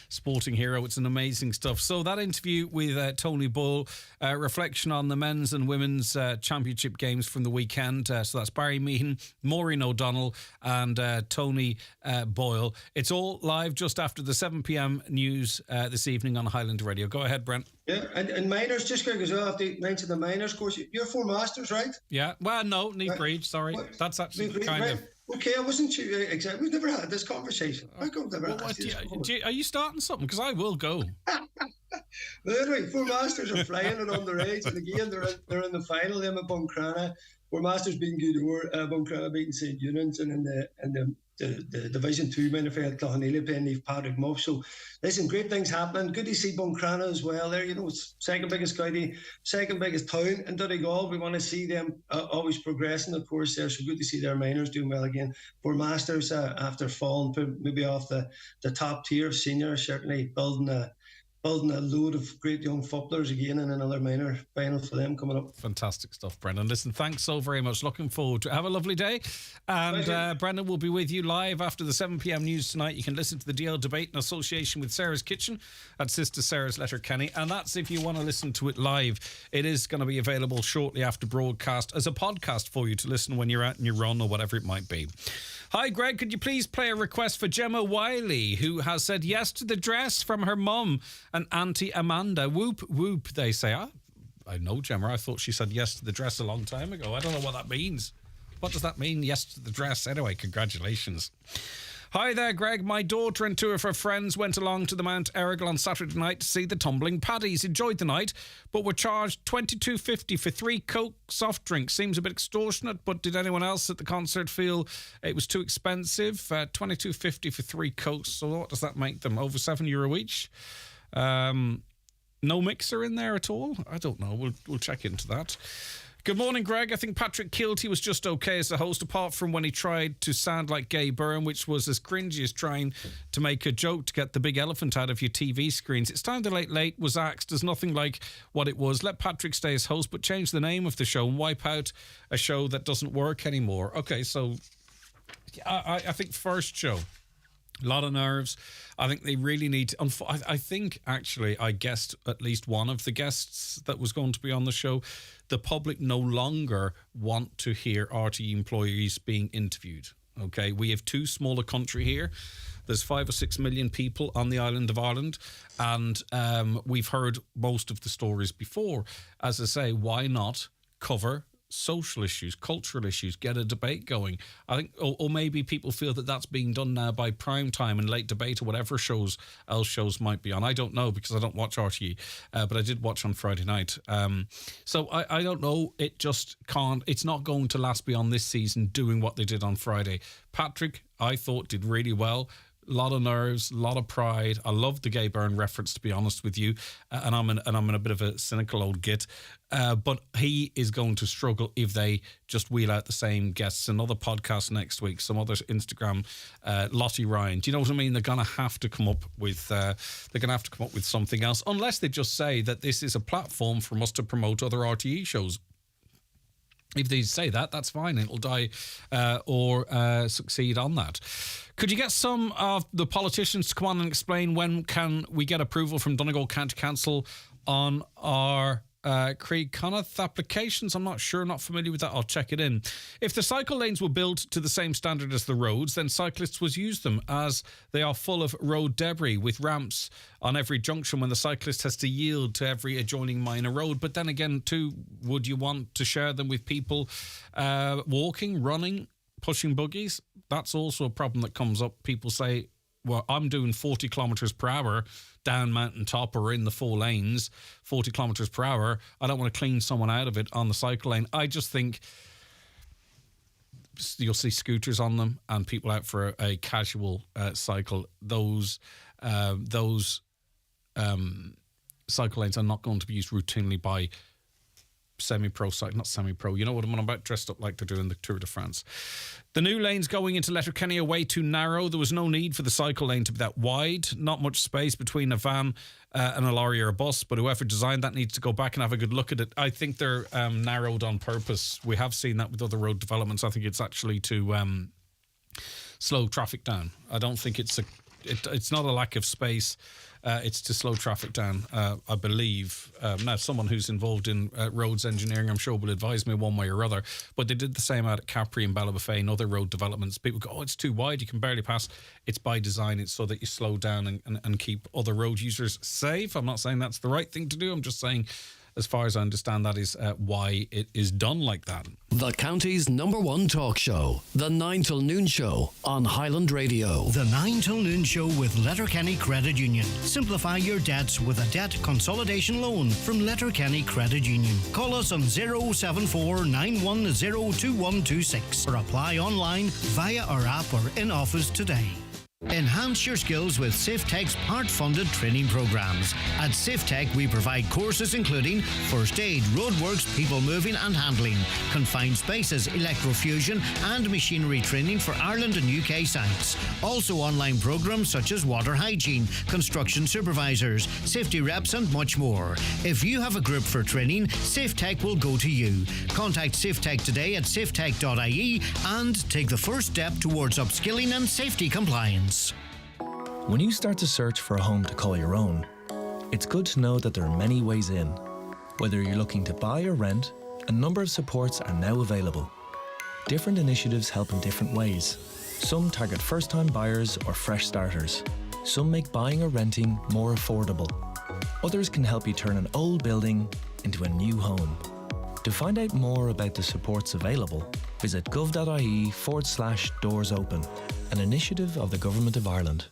[SPEAKER 4] sporting hero. It's an amazing stuff. So that interview with Tony Boyle, reflection on the men's and women's championship games from the weekend. So that's Barry Meehan, Maureen O'Donnell and Tony Boyle. It's all live just after the 7 p.m. news this evening on Highland Radio. Go ahead, Brent.
[SPEAKER 8] Yeah, and minors, just Greg as well, I have to mention the minors course. You're 4 masters, right?
[SPEAKER 4] Yeah, well, no, Need Breach, sorry. That's actually kind of...
[SPEAKER 8] Okay, I wasn't sure exactly. We've never had this conversation. How come never asked you this?
[SPEAKER 4] Are you starting something? Because I will go.
[SPEAKER 8] Well, anyway, 4 masters are flying it underage, and again, they're in the final. Them at Buncrana. 4 masters beating Gweedore, Buncrana beating St. Eunan's, and in the Division 2 men affair at Cloughanneely playing Leaf Patrick Muff. So listen, great things happening. Good to see Buncrana as well there. It's second biggest county, second biggest town in Donegal. We want to see them always progressing, of course, there. So good to see their minors doing well again. 4 masters after falling maybe off the top tier of senior, certainly building a load of great young footballers again, and another minor final for them coming up.
[SPEAKER 4] Fantastic stuff, Brendan. Listen, thanks so very much. Looking forward to it. Have a lovely day. And Brendan will be with you live after the 7 p.m. news tonight. You can listen to the DL debate in association with Sarah's Kitchen at Sister Sarah's Letterkenny. And that's if you want to listen to it live. It is going to be available shortly after broadcast as a podcast for you to listen when you're out on your run or whatever it might be. Hi, Greg. Could you please play a request for Gemma Wiley, who has said yes to the dress from her mum and Auntie Amanda? Whoop, whoop, they say. I know Gemma. I thought she said yes to the dress a long time ago. I don't know what that means. What does that mean, yes to the dress? Anyway, congratulations. Hi there, Greg. My daughter and 2 of her friends went along to the Mount Errigal on Saturday night to see the Tumbling Paddies. Enjoyed the night, but were charged $22.50 for 3 Coke soft drinks. Seems a bit extortionate, but did anyone else at the concert feel it was too expensive? $22.50 for 3 Cokes. So what does that make them? Over €7 each? No mixer in there at all? I don't know. We'll check into that. Good morning, Greg. I think Patrick Keelty was just okay as a host, apart from when he tried to sound like Gay Byrne, which was as cringy as trying to make a joke to get the big elephant out of your TV screens. It's time the Late was axed as nothing like what it was. Let Patrick stay as host, but change the name of the show and wipe out a show that doesn't work anymore. Okay, so I think first show, a lot of nerves. I think they really need to... I think, actually, I guessed at least one of the guests that was going to be on the show. The public no longer want to hear RTE employees being interviewed. Okay, we have too small a country here. There's 5 or 6 million people on the island of Ireland, and we've heard most of the stories before. As I say, why not cover social issues, cultural issues, get a debate going? I think, or maybe people feel that that's being done now by prime time and late debate or whatever shows might be on. I don't know, because I don't watch RTE, but I did watch on Friday night. So I don't know. It just can't. It's not going to last beyond this season doing what they did on Friday. Patrick, I thought, did really well. A lot of nerves, a lot of pride. I love the Gay Byrne reference, to be honest with you, and I'm in a bit of a cynical old git. But he is going to struggle if they just wheel out the same guests. Another podcast next week, some other Instagram, Lottie Ryan. Do you know what I mean? They're going to have to come up with something else, unless they just say that this is a platform for us to promote other RTE shows. If they say that, that's fine. It'll die or succeed on that. Could you get some of the politicians to come on and explain when can we get approval from Donegal County Council on our Craig Connaught applications? I'm not sure, not familiar with that. I'll check it in. If the cycle lanes were built to the same standard as the roads, then cyclists would use them, as they are full of road debris with ramps on every junction when the cyclist has to yield to every adjoining minor road. But then again, too, would you want to share them with people walking, running, pushing buggies? That's also a problem that comes up. People say, well, I'm doing 40 kilometres per hour down mountain top or in the 4 lanes, 40 kilometres per hour. I don't want to clean someone out of it on the cycle lane. I just think you'll see scooters on them and people out for a casual cycle. Those cycle lanes are not going to be used routinely by semi-pro, not semi-pro, you know what I'm on about, dressed up like they're doing the Tour de France. The new lanes going into Letterkenny are way too narrow. There was no need for the cycle lane to be that wide. Not much space between a van and a lorry or a bus, but whoever designed that needs to go back and have a good look at it. I think they're narrowed on purpose. We have seen that with other road developments. I think it's actually to slow traffic down. I don't think it's not a lack of space. It's to slow traffic down, I believe. Now, someone who's involved in roads engineering, I'm sure, will advise me one way or other. But they did the same out at Capri and Ballybofey and other road developments. People go, oh, it's too wide, you can barely pass. It's by design. It's so that you slow down and keep other road users safe. I'm not saying that's the right thing to do. I'm just saying, as far as I understand, that is why it is done like that.
[SPEAKER 10] The county's #1 talk show, The 9 till Noon Show on Highland Radio.
[SPEAKER 2] The 9 till Noon Show with Letterkenny Credit Union. Simplify your debts with a debt consolidation loan from Letterkenny Credit Union. Call us on 074 910 2126 or apply online via our app or in office today. Enhance your skills with SafeTech's part-funded training programs. At SafeTech, we provide courses including first aid, roadworks, people moving and handling, confined spaces, electrofusion and machinery training for Ireland and UK sites. Also online programs such as water hygiene, construction supervisors, safety reps and much more. If you have a group for training, SafeTech will go to you. Contact SafeTech today at safetech.ie and take the first step towards upskilling and safety compliance.
[SPEAKER 9] When you start to search for a home to call your own, it's good to know that there are many ways in. Whether you're looking to buy or rent, a number of supports are now available. Different initiatives help in different ways. Some target first-time buyers or fresh starters. Some make buying or renting more affordable. Others can help you turn an old building into a new home. To find out more about the supports available, visit gov.ie/doors open, an initiative of the Government of Ireland.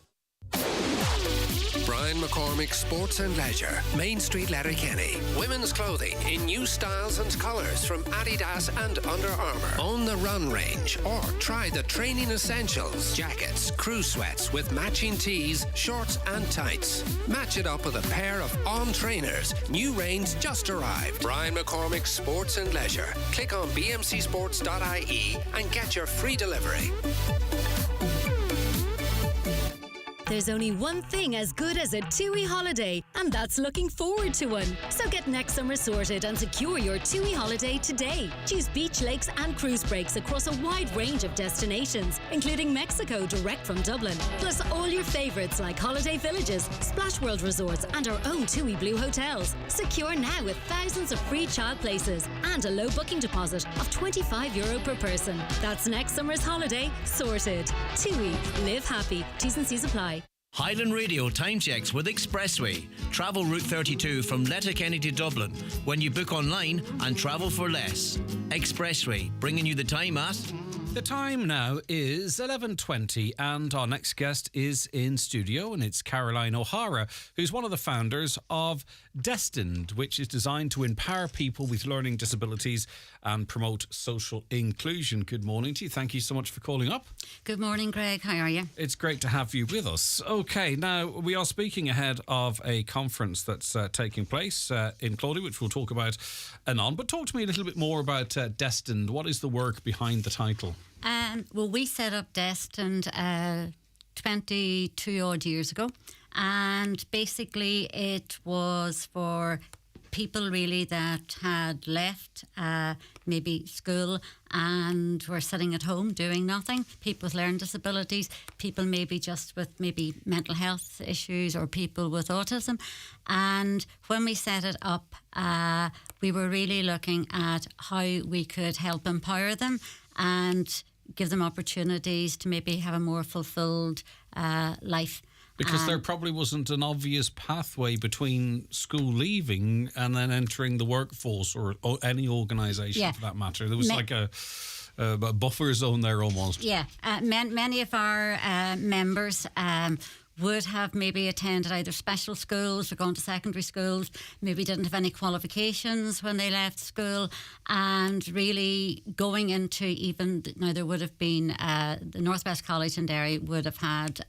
[SPEAKER 11] Brian McCormick Sports and Leisure, Main Street, Letterkenny. Women's clothing in new styles and colours from Adidas and Under Armour. On the Run range, or try the training essentials. Jackets, crew sweats with matching tees, shorts and tights. Match it up with a pair of On trainers. New range just arrived. Brian McCormick Sports and Leisure. Click on bmcsports.ie and get your free delivery.
[SPEAKER 12] There's only one thing as good as a TUI holiday, and that's looking forward to one. So get next summer sorted and secure your TUI holiday today. Choose beach, lakes and cruise breaks across a wide range of destinations, including Mexico direct from Dublin, plus all your favourites like holiday villages, Splash World resorts and our own TUI Blue hotels. Secure now with thousands of free child places and a low booking deposit of €25 per person. That's next summer's holiday sorted. TUI. Live happy. T's and C's apply.
[SPEAKER 13] Highland Radio time checks with Expressway. Travel Route 32 from Letterkenny to Dublin when you book online and travel for less. Expressway, bringing you the time at...
[SPEAKER 4] The time now is 11:20 and our next guest is in studio, and it's Caroline O'Hara, who's one of the founders of Destined, which is designed to empower people with learning disabilities and promote social inclusion. Good morning to you. Thank you so much for calling up.
[SPEAKER 16] Good morning, Greg. How are you?
[SPEAKER 4] It's great to have you with us. Okay, now we are speaking ahead of a conference that's taking place in Clody, which we'll talk about anon. But talk to me a little bit more about Destined. What is the work behind the title?
[SPEAKER 16] Well, we set up Destined 22 odd years ago, and basically it was for people really that had left maybe school and were sitting at home doing nothing, people with learning disabilities, people maybe just with maybe mental health issues, or people with autism. And when we set it up, we were really looking at how we could help empower them and give them opportunities to maybe have a more fulfilled life.
[SPEAKER 4] Because there probably wasn't an obvious pathway between school leaving and then entering the workforce, or any organisation for that matter. There was like a buffer zone there almost.
[SPEAKER 16] Yeah, many of our members would have maybe attended either special schools or gone to secondary schools, maybe didn't have any qualifications when they left school, and really going into even, now there would have been, the Northwest College in Derry would have had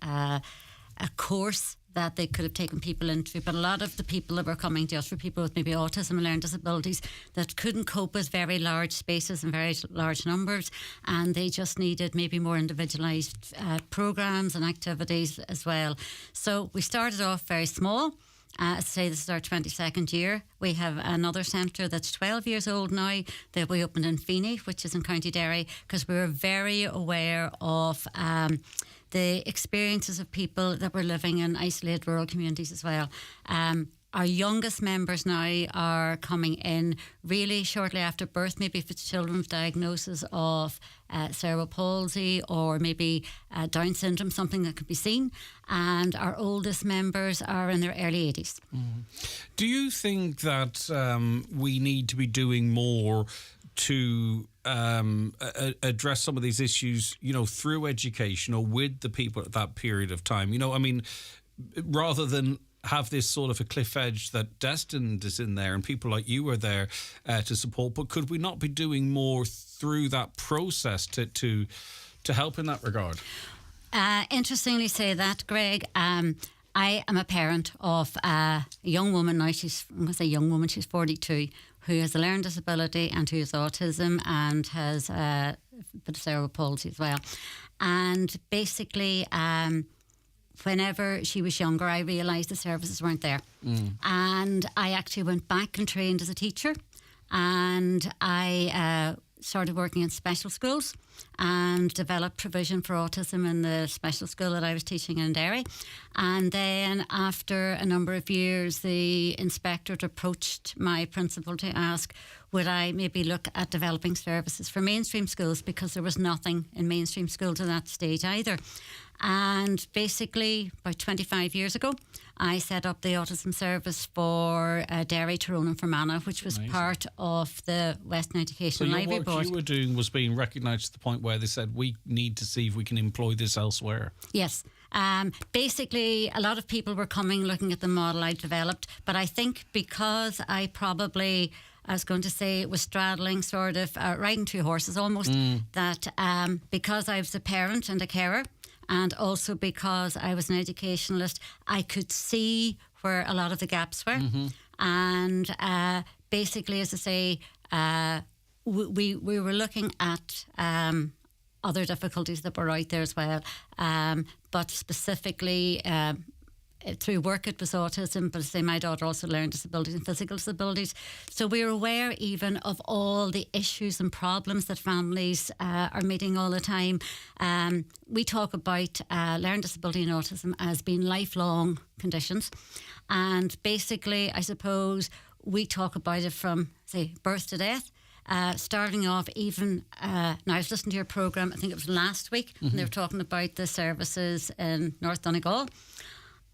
[SPEAKER 16] a course that they could have taken people into, but a lot of the people that were coming to us were people with maybe autism and learning disabilities that couldn't cope with very large spaces and very large numbers, and they just needed maybe more individualised programmes and activities as well. So we started off very small. As I say, this is our 22nd year. We have another centre that's 12 years old now that we opened in Feeney, which is in County Derry, because we were very aware of the experiences of people that were living in isolated rural communities as well. Our youngest members now are coming in really shortly after birth, maybe if it's children with diagnosis of cerebral palsy or maybe Down syndrome, something that could be seen. And our oldest members are in their early 80s.
[SPEAKER 4] Do you think that we need to be doing more to address some of these issues, through education or with the people at that period of time? Rather than have this sort of a cliff edge that Destined is in there and people like you are there to support, but could we not be doing more through that process to help in that regard?
[SPEAKER 16] Interestingly say that, Greg. I am a parent of a young woman now. She's 42, who has a learning disability and who has autism and has a bit of cerebral palsy as well. And basically, whenever she was younger, I realised the services weren't there. And I actually went back and trained as a teacher, and I started working in special schools and developed provision for autism in the special school that I was teaching in Derry. And then after a number of years, the inspectorate approached my principal to ask, would I maybe look at developing services for mainstream schools, because there was nothing in mainstream schools at that stage either. And basically, about 25 years ago, I set up the autism service for Derry, Tyrone and Fermanagh, which was part of the Western Education Library Board.
[SPEAKER 4] So what you were doing was being recognised to the point where they said, we need to see if we can employ this elsewhere.
[SPEAKER 16] Yes. Basically, a lot of people were coming, looking at the model I developed, but I think because I was going to say it was straddling sort of riding two horses almost, that because I was a parent and a carer, and also because I was an educationalist, I could see where a lot of the gaps were. And basically, as I say, we were looking at other difficulties that were out there as well. But specifically, through work it was autism, but say my daughter also learned disabilities and physical disabilities. So we're aware even of all the issues and problems that families are meeting all the time. We talk about learning disability and autism as being lifelong conditions. And basically, I suppose, we talk about it from, say, birth to death. Starting off even, now I was listening to your programme, I think it was last week, and they were talking about the services in North Donegal.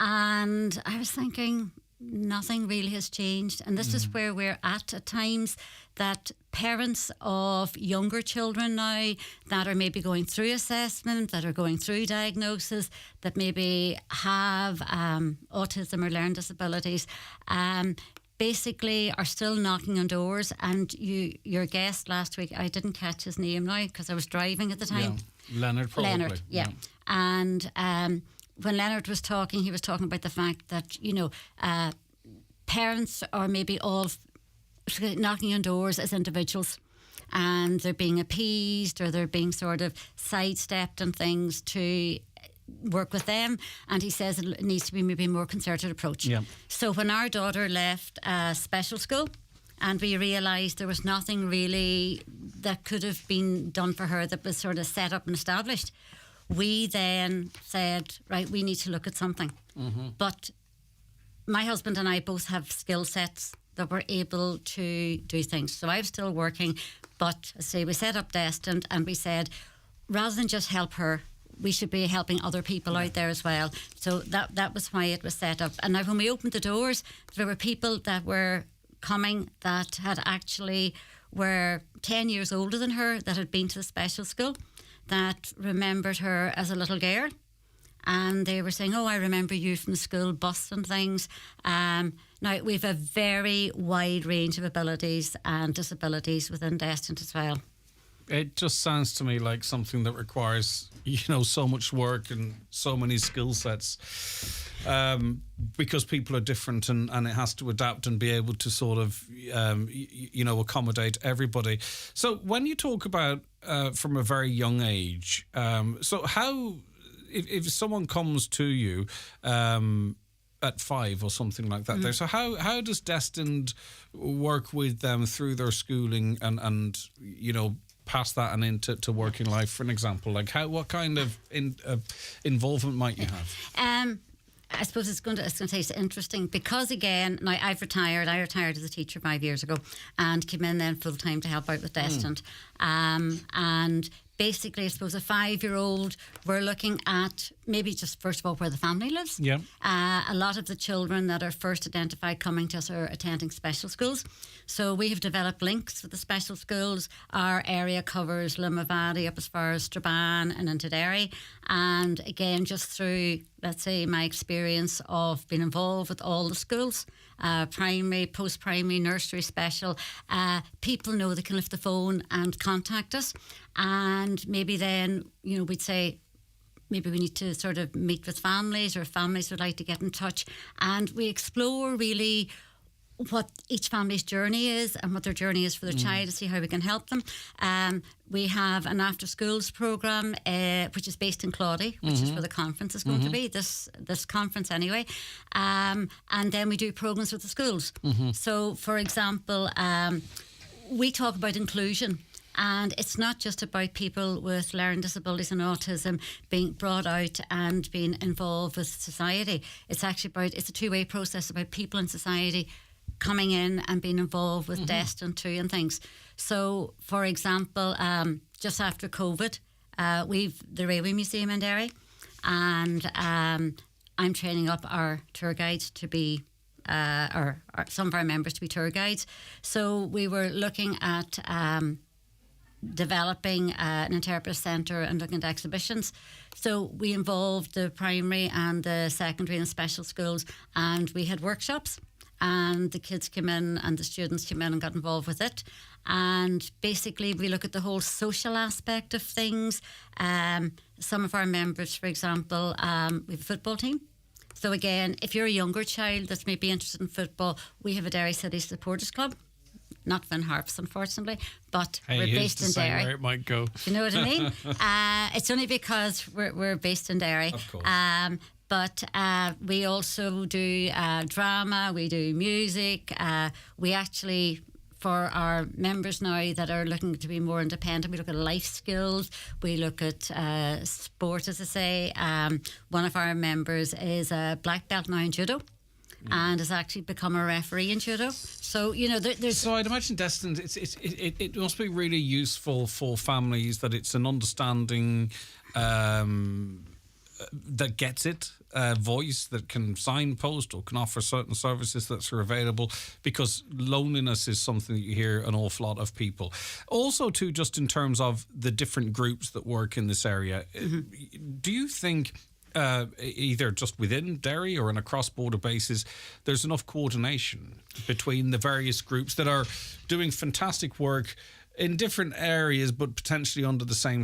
[SPEAKER 16] And I was thinking, nothing really has changed. And this is where we're at times, that parents of younger children now that are maybe going through assessment, that are going through diagnosis, that maybe have autism or learning disabilities, basically are still knocking on doors. And your guest last week, I didn't catch his name now because I was driving at the time.
[SPEAKER 4] Yeah. Leonard, probably.
[SPEAKER 16] Leonard, yeah. And when Leonard was talking, he was talking about the fact that, parents are maybe all knocking on doors as individuals, and they're being appeased or they're being sort of sidestepped and things to work with them, and he says it needs to be maybe a more concerted approach.
[SPEAKER 4] Yeah.
[SPEAKER 16] So when our daughter left special school, and we realised there was nothing really that could have been done for her that was sort of set up and established, we then said, right, we need to look at something. But my husband and I both have skill sets that we're able to do things. So I'm still working, but say we set up Destined, and we said, rather than just help her, we should be helping other people out there as well. So that was why it was set up. And now when we opened the doors, there were people that were coming that had actually were 10 years older than her, that had been to the special school, that remembered her as a little girl. And they were saying, oh, I remember you from the school bus and things. Now, we have a very wide range of abilities and disabilities within Destined as well.
[SPEAKER 4] It just sounds to me like something that requires, so much work and so many skill sets, because people are different, and it has to adapt and be able to sort of, accommodate everybody. So when you talk about from a very young age, so how, if someone comes to you at 5 or something like that, there, so how does Destined work with them through their schooling and past that and into working life, for an example? Like what kind of involvement might you have?
[SPEAKER 16] I suppose it's going to say it's interesting because, again, now I've retired. I retired as a teacher 5 years ago and came in then full time to help out with Destined. And basically, I suppose a 5-year-old, we're looking at maybe just first of all where the family lives.
[SPEAKER 4] Yeah.
[SPEAKER 16] A lot of the children that are first identified coming to us are attending special schools. So we have developed links with the special schools. Our area covers Limavady up as far as Strabane and into Derry. And again, just through, let's say, my experience of being involved with all the schools, primary, post-primary, nursery, special, people know they can lift the phone and contact us. And maybe then, we'd say, maybe we need to sort of meet with families, or families would like to get in touch. And we explore really what each family's journey is and what their journey is for their child, to see how we can help them. We have an after schools programme which is based in Claudy, which is where the conference is going to be, this conference anyway. And then we do programmes with the schools. So, for example, we talk about inclusion. And it's not just about people with learning disabilities and autism being brought out and being involved with society. It's actually it's a two-way process about people in society coming in and being involved with Destined too and things. So, for example, just after COVID, we've the Railway Museum in Derry, and I'm training up our tour guides to be or some of our members to be tour guides. So we were looking at developing an interpretive centre and looking at exhibitions. So we involved the primary and the secondary and special schools, and we had workshops, and the kids came in and the students came in and got involved with it. And basically we look at the whole social aspect of things. Some of our members, for example, we have a football team. So again, if you're a younger child that's maybe interested in football, we have a Derry City Supporters Club. Not Van Harps, unfortunately, but we're based in Derry.
[SPEAKER 4] Where it might go.
[SPEAKER 16] You know what I mean? It's only because we're based in Derry.
[SPEAKER 4] Of course.
[SPEAKER 16] But we also do drama, we do music. We actually, for our members now that are looking to be more independent, we look at life skills, we look at sport, as I say. One of our members is a black belt now in judo, and has actually become a referee in judo. So, there's...
[SPEAKER 4] So I'd imagine Destined, it must be really useful for families that it's an understanding that gets it, voice that can signpost or can offer certain services that are available, because loneliness is something that you hear an awful lot of people. Also, too, just in terms of the different groups that work in this area, do you think... either just within Derry or on a cross-border basis, there's enough coordination between the various groups that are doing fantastic work in different areas, but potentially under the same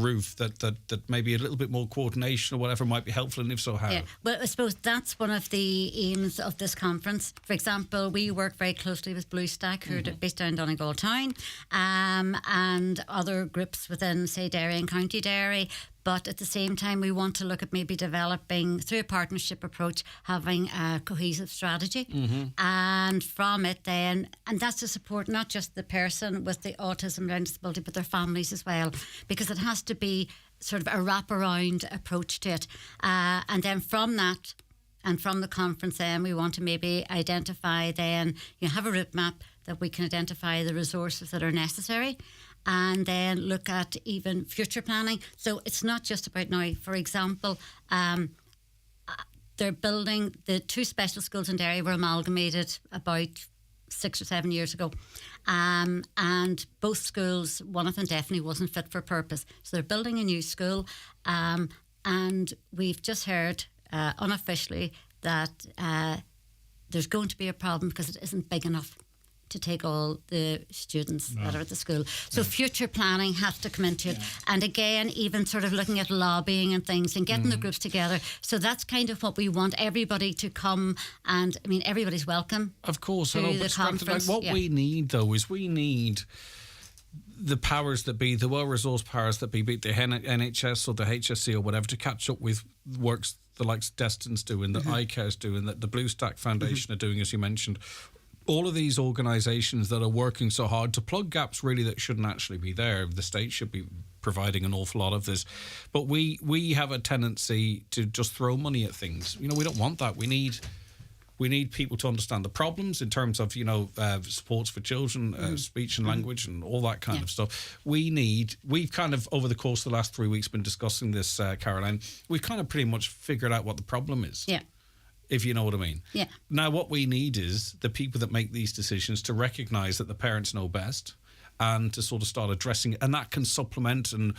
[SPEAKER 4] roof, that maybe a little bit more coordination or whatever might be helpful, and if so, how?
[SPEAKER 16] Yeah, well, I suppose that's one of the aims of this conference. For example, we work very closely with Blue Stack, who are based down in Donegal Town, and other groups within, say, Derry and County Derry. But at the same time, we want to look at maybe developing, through a partnership approach, having a cohesive strategy. And from it then, and that's to support not just the person with the autism learning disability, but their families as well, because it has to be sort of a wraparound approach to it. And then from that, and from the conference then, we want to maybe identify then, have a route map that we can identify the resources that are necessary, and then look at even future planning. So it's not just about now. For example, they're building, the 2 special schools in Derry were amalgamated about 6 or 7 years ago. And both schools, one of them definitely wasn't fit for purpose. So they're building a new school. And we've just heard unofficially that there's going to be a problem because it isn't big enough to take all the students that are at the school. So future planning has to come into it. And again, even sort of looking at lobbying and things and getting the groups together. So that's kind of what we want everybody to come, and I mean, everybody's welcome.
[SPEAKER 4] Of course.
[SPEAKER 16] To the conference.
[SPEAKER 4] What we need, though, is we need the powers that be, the well-resourced powers that be it the NHS or the HSC or whatever, to catch up with works the likes Destined's doing, that iCare's doing, that the Blue Stack Foundation are doing, as you mentioned. All of these organisations that are working so hard to plug gaps really that shouldn't actually be there. The state should be providing an awful lot of this. But we have a tendency to just throw money at things. We don't want that. We need people to understand the problems in terms of, supports for children, speech and language and all that kind of stuff. We've kind of, over the course of the last 3 weeks, been discussing this, Caroline. We've kind of pretty much figured out what the problem is.
[SPEAKER 16] Yeah.
[SPEAKER 4] If you know what I mean.
[SPEAKER 16] Yeah.
[SPEAKER 4] Now, what we need is the people that make these decisions to recognise that the parents know best and to sort of start addressing it. And that can supplement and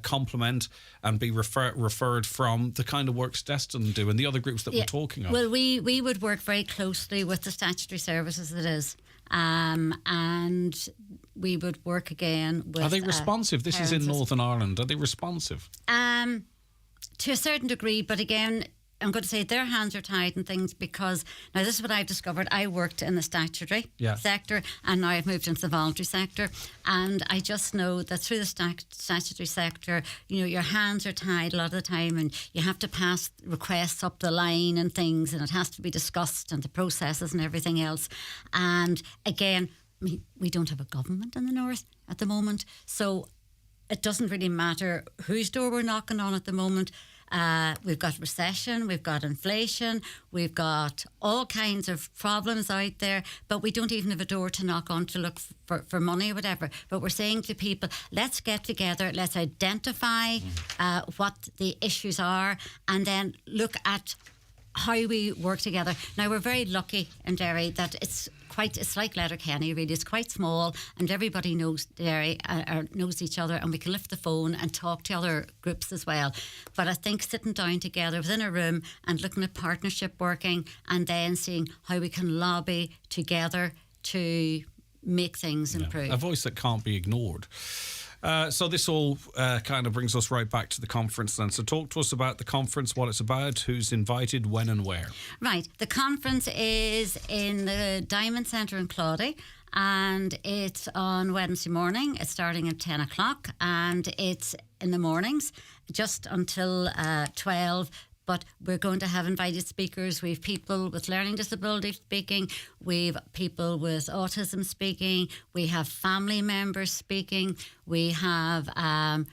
[SPEAKER 4] complement and be referred from the kind of works Destined do and the other groups that we're talking of.
[SPEAKER 16] Well, we would work very closely with the statutory services it is. And we would work again with...
[SPEAKER 4] Are they responsive? This is in Northern Ireland. Are they responsive?
[SPEAKER 16] To a certain degree, but again... I'm going to say their hands are tied and things, because now this is what I've discovered. I worked in the statutory sector, and now I've moved into the voluntary sector, and I just know that through the statutory sector, your hands are tied a lot of the time, and you have to pass requests up the line and things, and it has to be discussed and the processes and everything else. And again, we don't have a government in the north at the moment, so it doesn't really matter whose door we're knocking on at the moment. We've got recession, we've got inflation, we've got all kinds of problems out there, but we don't even have a door to knock on to look for money or whatever. But we're saying to people, let's get together, let's identify what the issues are, and then look at how we work together. Now, we're very lucky in Derry that it's like Letterkenny, really. It's quite small, and everybody knows Derry, knows each other, and we can lift the phone and talk to other groups as well. But I think sitting down together within a room and looking at partnership working, and then seeing how we can lobby together to make things improve.
[SPEAKER 4] A voice that can't be ignored. So this all kind of brings us right back to the conference then. So talk to us about the conference, what it's about, who's invited, when and where. Right.
[SPEAKER 16] The conference is in the Diamond Centre in Claudy, and it's on Wednesday morning. It's starting at 10 o'clock, and it's in the mornings just until 12. But we're going to have invited speakers. We have people with learning disability speaking. We have people with autism speaking. We have family members speaking. We have,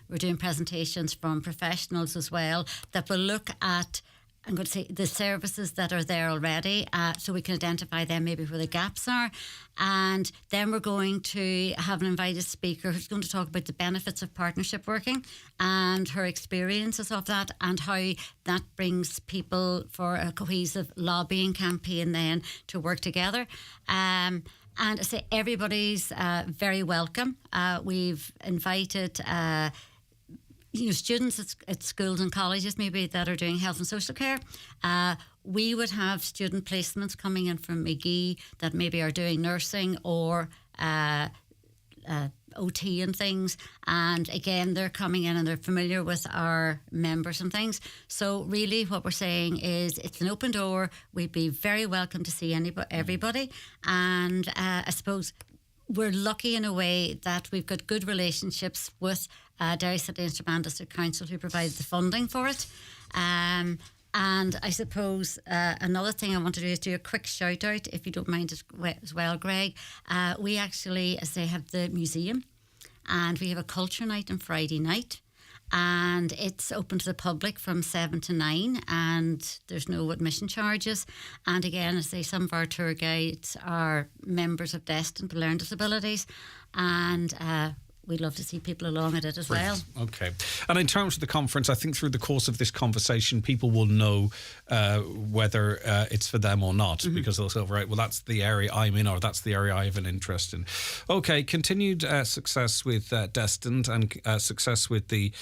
[SPEAKER 16] we're doing presentations from professionals as well that will look at, I'm going to say, the services that are there already, so we can identify them maybe where the gaps are. And then we're going to have an invited speaker who's going to talk about the benefits of partnership working and her experiences of that, and how that brings people for a cohesive lobbying campaign then to work together. And I say everybody's very welcome. We've invited students at schools and colleges maybe that are doing health and social care. We would have student placements coming in from McGee that maybe are doing nursing or OT and things, and again they're coming in and they're familiar with our members and things. So really what we're saying is it's an open door. We'd be very welcome to see everybody, and I suppose we're lucky in a way that we've got good relationships with Derry City and Strabane District Council, who provide the funding for it. And I suppose another thing I want to do is do a quick shout out, if you don't mind as well, Greg. We actually, as they have the museum, and we have a culture night on Friday night. And it's open to the public from 7 to 9, and there's no admission charges. And again, as I say, some of our tour guides are members of Destined with learning disabilities, and we'd love to see people along at it as well.
[SPEAKER 4] Okay. And in terms of the conference, I think through the course of this conversation, people will know whether it's for them or not, because they'll say, right, well, that's the area I'm in, or that's the area I have an interest in. Okay, continued success with Destined, and success with the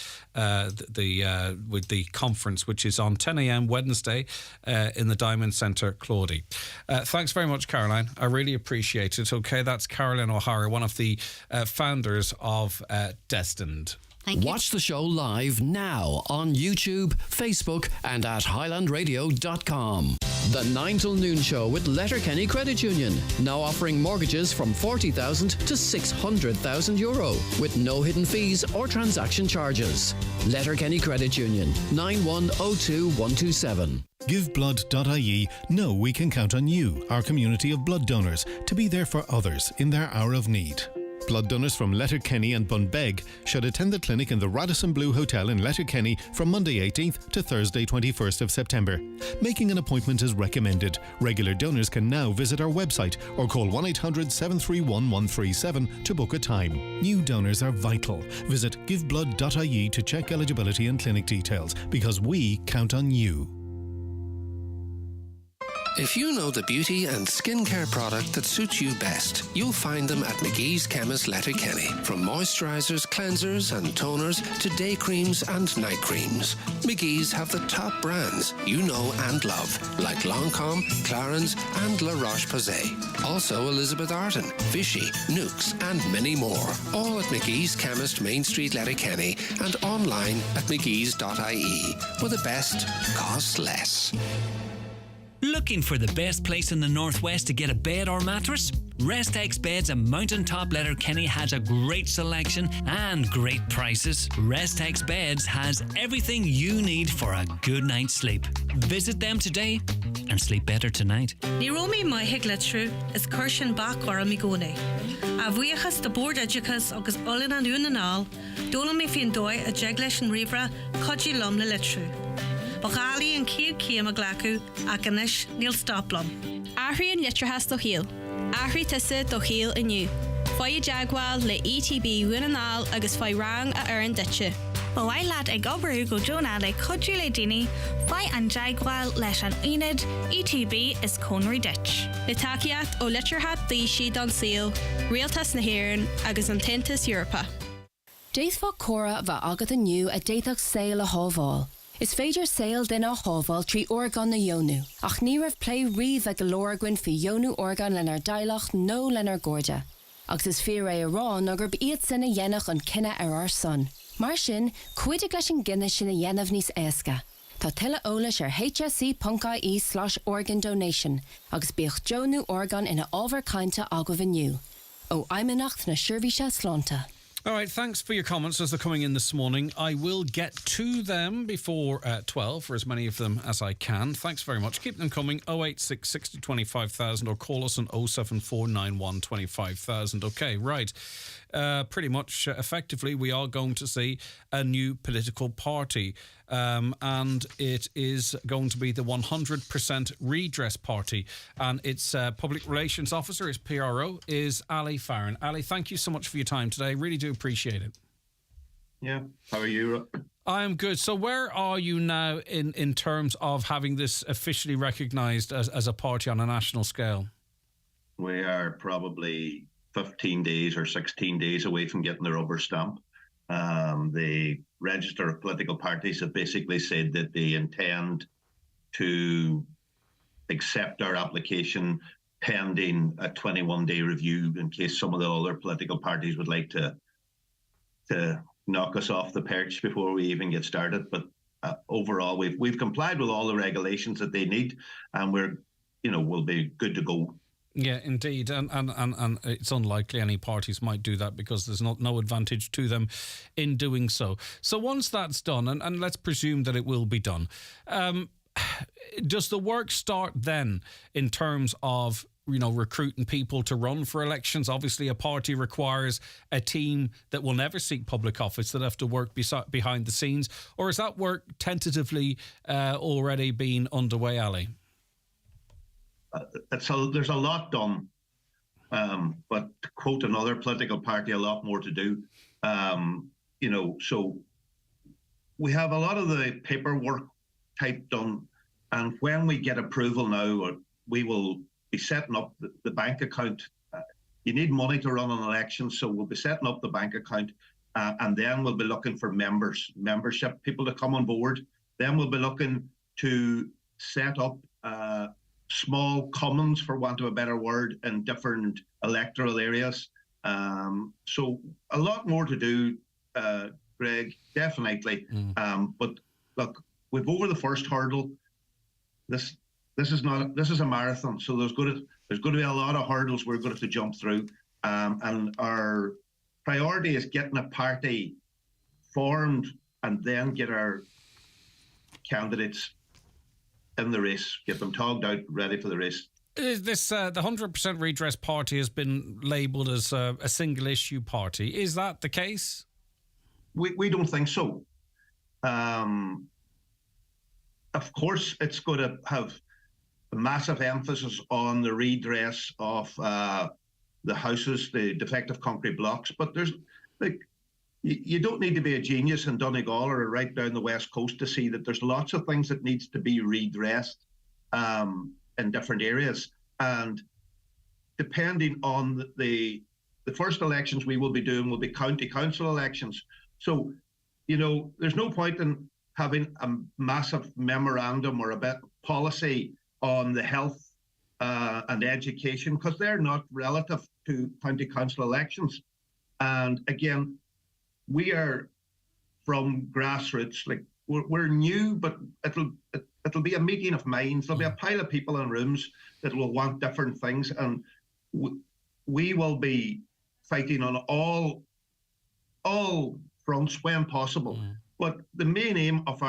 [SPEAKER 4] conference, which is on 10 a.m. Wednesday in the Diamond Centre, Claudie. Thanks very much, Caroline. I really appreciate it. Okay, that's Caroline O'Hara, one of the founders of Destined.
[SPEAKER 10] Watch the show live now on YouTube, Facebook, and at highlandradio.com. The 9 till noon show with Letterkenny Credit Union, now offering mortgages from €40,000 to €600,000 with no hidden fees or transaction charges. Letterkenny Credit Union, 9102127.
[SPEAKER 1] GiveBlood.ie know we can count on you, our community of blood donors, to be there for others in their hour of need. Blood donors from Letterkenny and Bunbeg should attend the clinic in the Radisson Blue Hotel in Letterkenny from Monday 18th to Thursday 21st of September. Making an appointment is recommended. Regular donors can now visit our website or call 1-800-731-137 to book a time. New donors are vital. Visit giveblood.ie to check eligibility and clinic details, because we count on you.
[SPEAKER 11] If you know the beauty and skincare product that suits you best, you'll find them at McGee's Chemist Letterkenny. From moisturisers, cleansers and toners to day creams and night creams, McGee's have the top brands you know and love, like Lancôme, Clarins and La Roche-Posay. Also Elizabeth Arden, Vichy, Nukes and many more. All at McGee's Chemist, Main Street, Letterkenny, and online at mcgees.ie, where the best costs less.
[SPEAKER 17] Looking for the best place in the Northwest to get a bed or mattress? Restex Beds and Mountaintop Letterkenny has a great selection and great prices. Restex Beds has everything you need for a good night's sleep. Visit them today and sleep better tonight.
[SPEAKER 18] Ní Romy mai higletru is Kirshen Bach or Amigone. A bhuiachas de board educas agus olin an unanal, dola me fin doi a jeglesh and rivra kodji lum le letru. Bachali and Kier Kiam a Glaku, Akanish, Neil Stoplum.
[SPEAKER 19] Ahri and Litrahas do Heel. Ahri Tissa do Heel and you. Foy Jaguar le ETB Winanal agus Foy Rang a Erin Ditche.
[SPEAKER 20] Bawai lad ag obaru go Jonah le Kodri le Dini, Foy and Jaguar lesh an Enid, ETB is Conry Ditch.
[SPEAKER 19] Le Takiat o Litrahat the She Don Seal, Realtas Nahiran agus Antentus Europa.
[SPEAKER 26] Deithfog Cora va agad aniu a deithog sail a hoval. Is féidir sail den a hoval trí organ na Jonu, ach ní rah play riomh a golóragwin fi Jonu organ lenar dailach no lenar gorda. Agus is fear a rán agur iad sinna yenach an kinna ar son. Mar sin, cuidig leis an ginne sinna yenach nís esca. Tá tilla ólas ar hsc.ie/organ donation, agus bíoch Jonu organ ina ábhar cainte agah aniu. Ó aimimenacht na Sirvíse slánta.
[SPEAKER 4] All right, thanks for your comments as they're coming in this morning. I will get to them before 12, for as many of them as I can. Thanks very much. Keep them coming. 086 60 25,000 or call us on 07491 25,000. Okay, right. Pretty much effectively, we are going to see a new political party. And it is going to be the 100% Redress Party. And its public relations officer, its PRO, is Ali Farron. Ali, thank you so much for your time today. Really do appreciate it.
[SPEAKER 27] Yeah. How are you?
[SPEAKER 4] I am good. So where are you now in terms of having this officially recognised as a party on a national scale?
[SPEAKER 27] We are probably 15 days or 16 days away from getting the rubber stamp. The Register of Political Parties have basically said that they intend to accept our application pending a 21-day review in case some of the other political parties would like to knock us off the perch before we even get started. But overall, we've complied with all the regulations that they need, and we'll be good to go.
[SPEAKER 4] Yeah, indeed, and it's unlikely any parties might do that because there's no advantage to them in doing so. So once that's done, and let's presume that it will be done, does the work start then in terms of recruiting people to run for elections? Obviously, a party requires a team that will never seek public office that have to work behind the scenes, or is that work tentatively already been underway, Ali?
[SPEAKER 27] There's a lot done, but to quote another political party, a lot more to do. So we have a lot of the paperwork type done, and when we get approval now, we will be setting up the bank account. You need money to run an election, so we'll be setting up the bank account, and then we'll be looking for membership, people to come on board. Then we'll be looking to set up small commons, for want of a better word, in different electoral areas. So a lot more to do, Greg, definitely. But look, we've over the first hurdle. This is a marathon, so there's going to be a lot of hurdles we're going to have to jump through. And our priority is getting a party formed and then get our candidates in the race, get them togged out, ready for the race.
[SPEAKER 4] This the 100% Redress party has been labelled as a single issue party. Is that the case?
[SPEAKER 27] We don't think so. Of course, it's going to have a massive emphasis on the redress of the houses, the defective concrete blocks. But there's you don't need to be a genius in Donegal or right down the west coast to see that there's lots of things that needs to be redressed in different areas. And depending on the first elections we will be doing will be county council elections. So, there's no point in having a massive memorandum or a bit policy on the health and education, because they're not relative to county council elections. And again, we are from grassroots. Like we're new, but it'll be a meeting of minds. There'll be a pile of people in rooms that will want different things, and we will be fighting on all fronts when possible. But the main aim of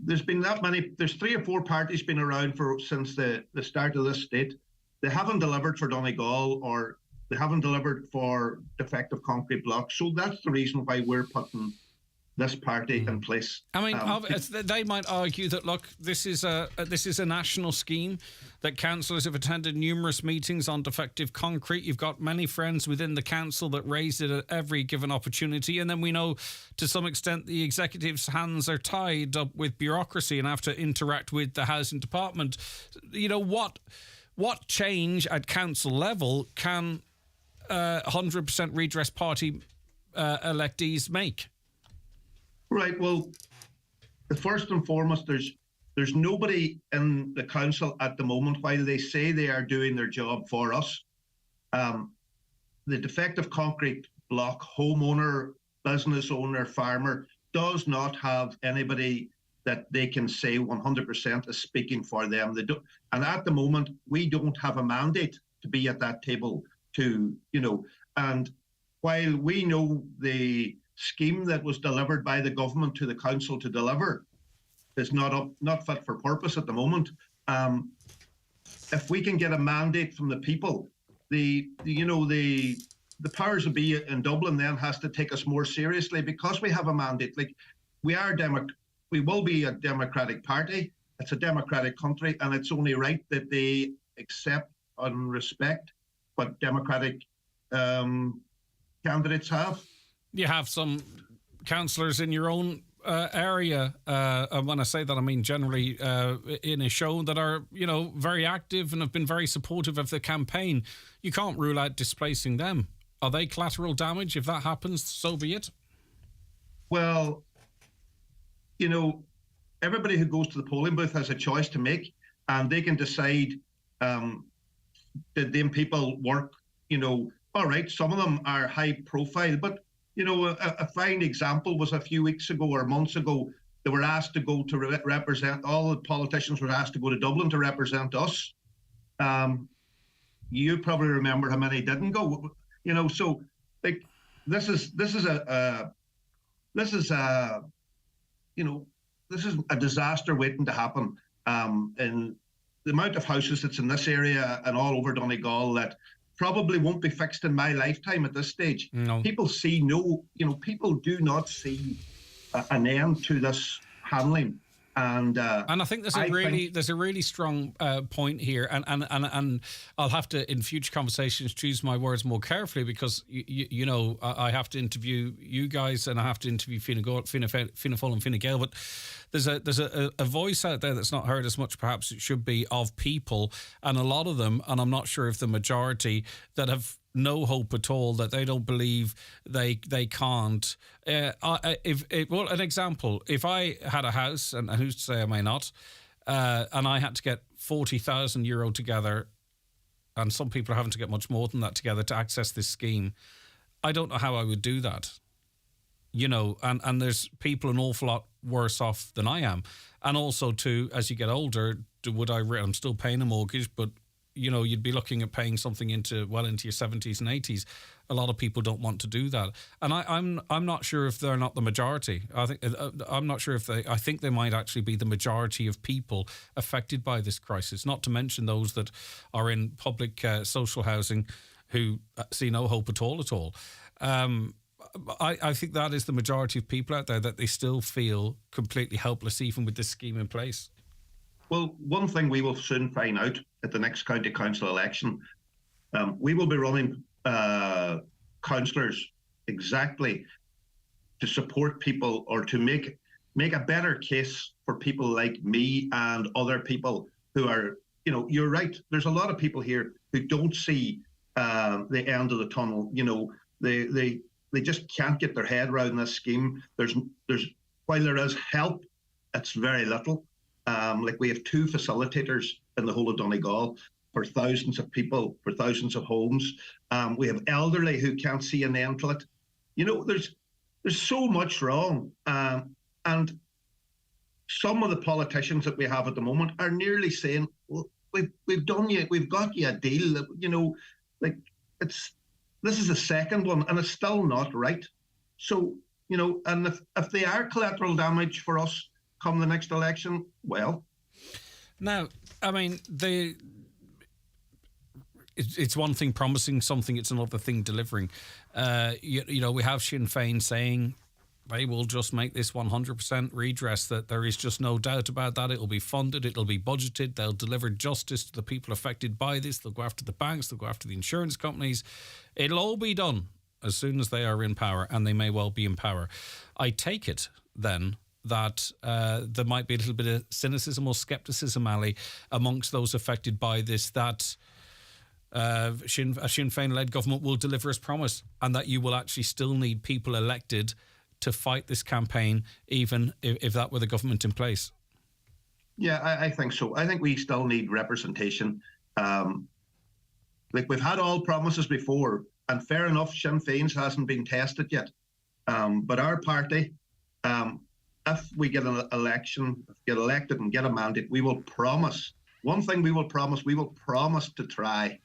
[SPEAKER 27] there's been that many. There's 3 or 4 parties been around since the start of this state. They haven't delivered for Donegal, or they haven't delivered for defective concrete blocks. So that's the reason why we're putting this party in place.
[SPEAKER 4] I mean, they might argue that, look, this is a national scheme, that councillors have attended numerous meetings on defective concrete. You've got many friends within the council that raised it at every given opportunity. And then we know to some extent the executive's hands are tied up with bureaucracy and have to interact with the housing department. What change at council level can 100% Redress party electees make?
[SPEAKER 27] Right. Well, first and foremost, there's nobody in the council at the moment, while they say they are doing their job for us. The defective concrete block homeowner, business owner, farmer does not have anybody that they can say 100% is speaking for them. And at the moment, we don't have a mandate to be at that table and while we know the scheme that was delivered by the government to the council to deliver is not fit for purpose at the moment. If we can get a mandate from the people, the powers that be in Dublin then has to take us more seriously, because we have a mandate. Like we will be a democratic party. It's a democratic country, and it's only right that they accept and respect what democratic candidates have. You
[SPEAKER 4] have some councillors in your own area, and when I say that, I mean generally in a show that are, very active and have been very supportive of the campaign. You can't rule out displacing them. Are they collateral damage? If that happens, so be it.
[SPEAKER 27] Well, everybody who goes to the polling booth has a choice to make, and they can decide, did them people work, all right, some of them are high profile, but a fine example was a few weeks ago or months ago, they were asked to go to represent, all the politicians were asked to go to Dublin to represent us. you probably remember how many didn't go. So like this is a disaster waiting to happen. And the amount of houses that's in this area and all over Donegal that probably won't be fixed in my lifetime at this stage.
[SPEAKER 4] No.
[SPEAKER 27] People people do not see an end to this handling. And
[SPEAKER 4] I think there's a really strong point here, and I'll have to in future conversations choose my words more carefully, because I have to interview you guys and I have to interview Fianna Fáil and Fine Gael, but there's a voice out there that's not heard as much perhaps it should be, of people, and a lot of them, and I'm not sure if the majority, that have no hope at all, that they don't believe they can't. An example, if I had a house, and who's to say I may not, and I had to get €40,000 together, and some people are having to get much more than that together to access this scheme, I don't know how I would do that. And there's people an awful lot worse off than I am. And also too, as you get older, I'm still paying a mortgage, but you'd be looking at paying something into your 70s and 80s. A lot of people don't want to do that, and I'm not sure if they're not the majority. I'm not sure if I think they might actually be the majority of people affected by this crisis. Not to mention those that are in public social housing who see no hope at all. I think that is the majority of people out there, that they still feel completely helpless even with this scheme in place.
[SPEAKER 27] Well, one thing we will soon find out at the next county council election, we will be running councillors exactly to support people, or to make a better case for people like me and other people who are, you're right. There's a lot of people here who don't see the end of the tunnel. They just can't get their head around this scheme. While there is help, it's very little. Like we have 2 facilitators in the whole of Donegal for thousands of people, for thousands of homes. We have elderly who can't see an end to it. There's so much wrong. And some of the politicians that we have at the moment are nearly saying, well, we've got you a deal. This is the second one and it's still not right. So, and if they are collateral damage for us come the next election, well.
[SPEAKER 4] Now, I mean, it's one thing promising something, it's another thing delivering. We have Sinn Féin saying they will just make this 100% redress, that there is just no doubt about that. It'll be funded, it'll be budgeted, they'll deliver justice to the people affected by this, they'll go after the banks, they'll go after the insurance companies. It'll all be done as soon as they are in power, and they may well be in power. I take it then that there might be a little bit of cynicism or scepticism, Ali, amongst those affected by this, that a Sinn Féin-led government will deliver as promised, and that you will actually still need people elected to fight this campaign, even if that were the government in place.
[SPEAKER 27] Yeah, I think so. I think we still need representation. We've had all promises before, and fair enough, Sinn Féin's hasn't been tested yet. But our party, if we get an election, get elected and get a mandate, we will promise. One thing we will promise to try.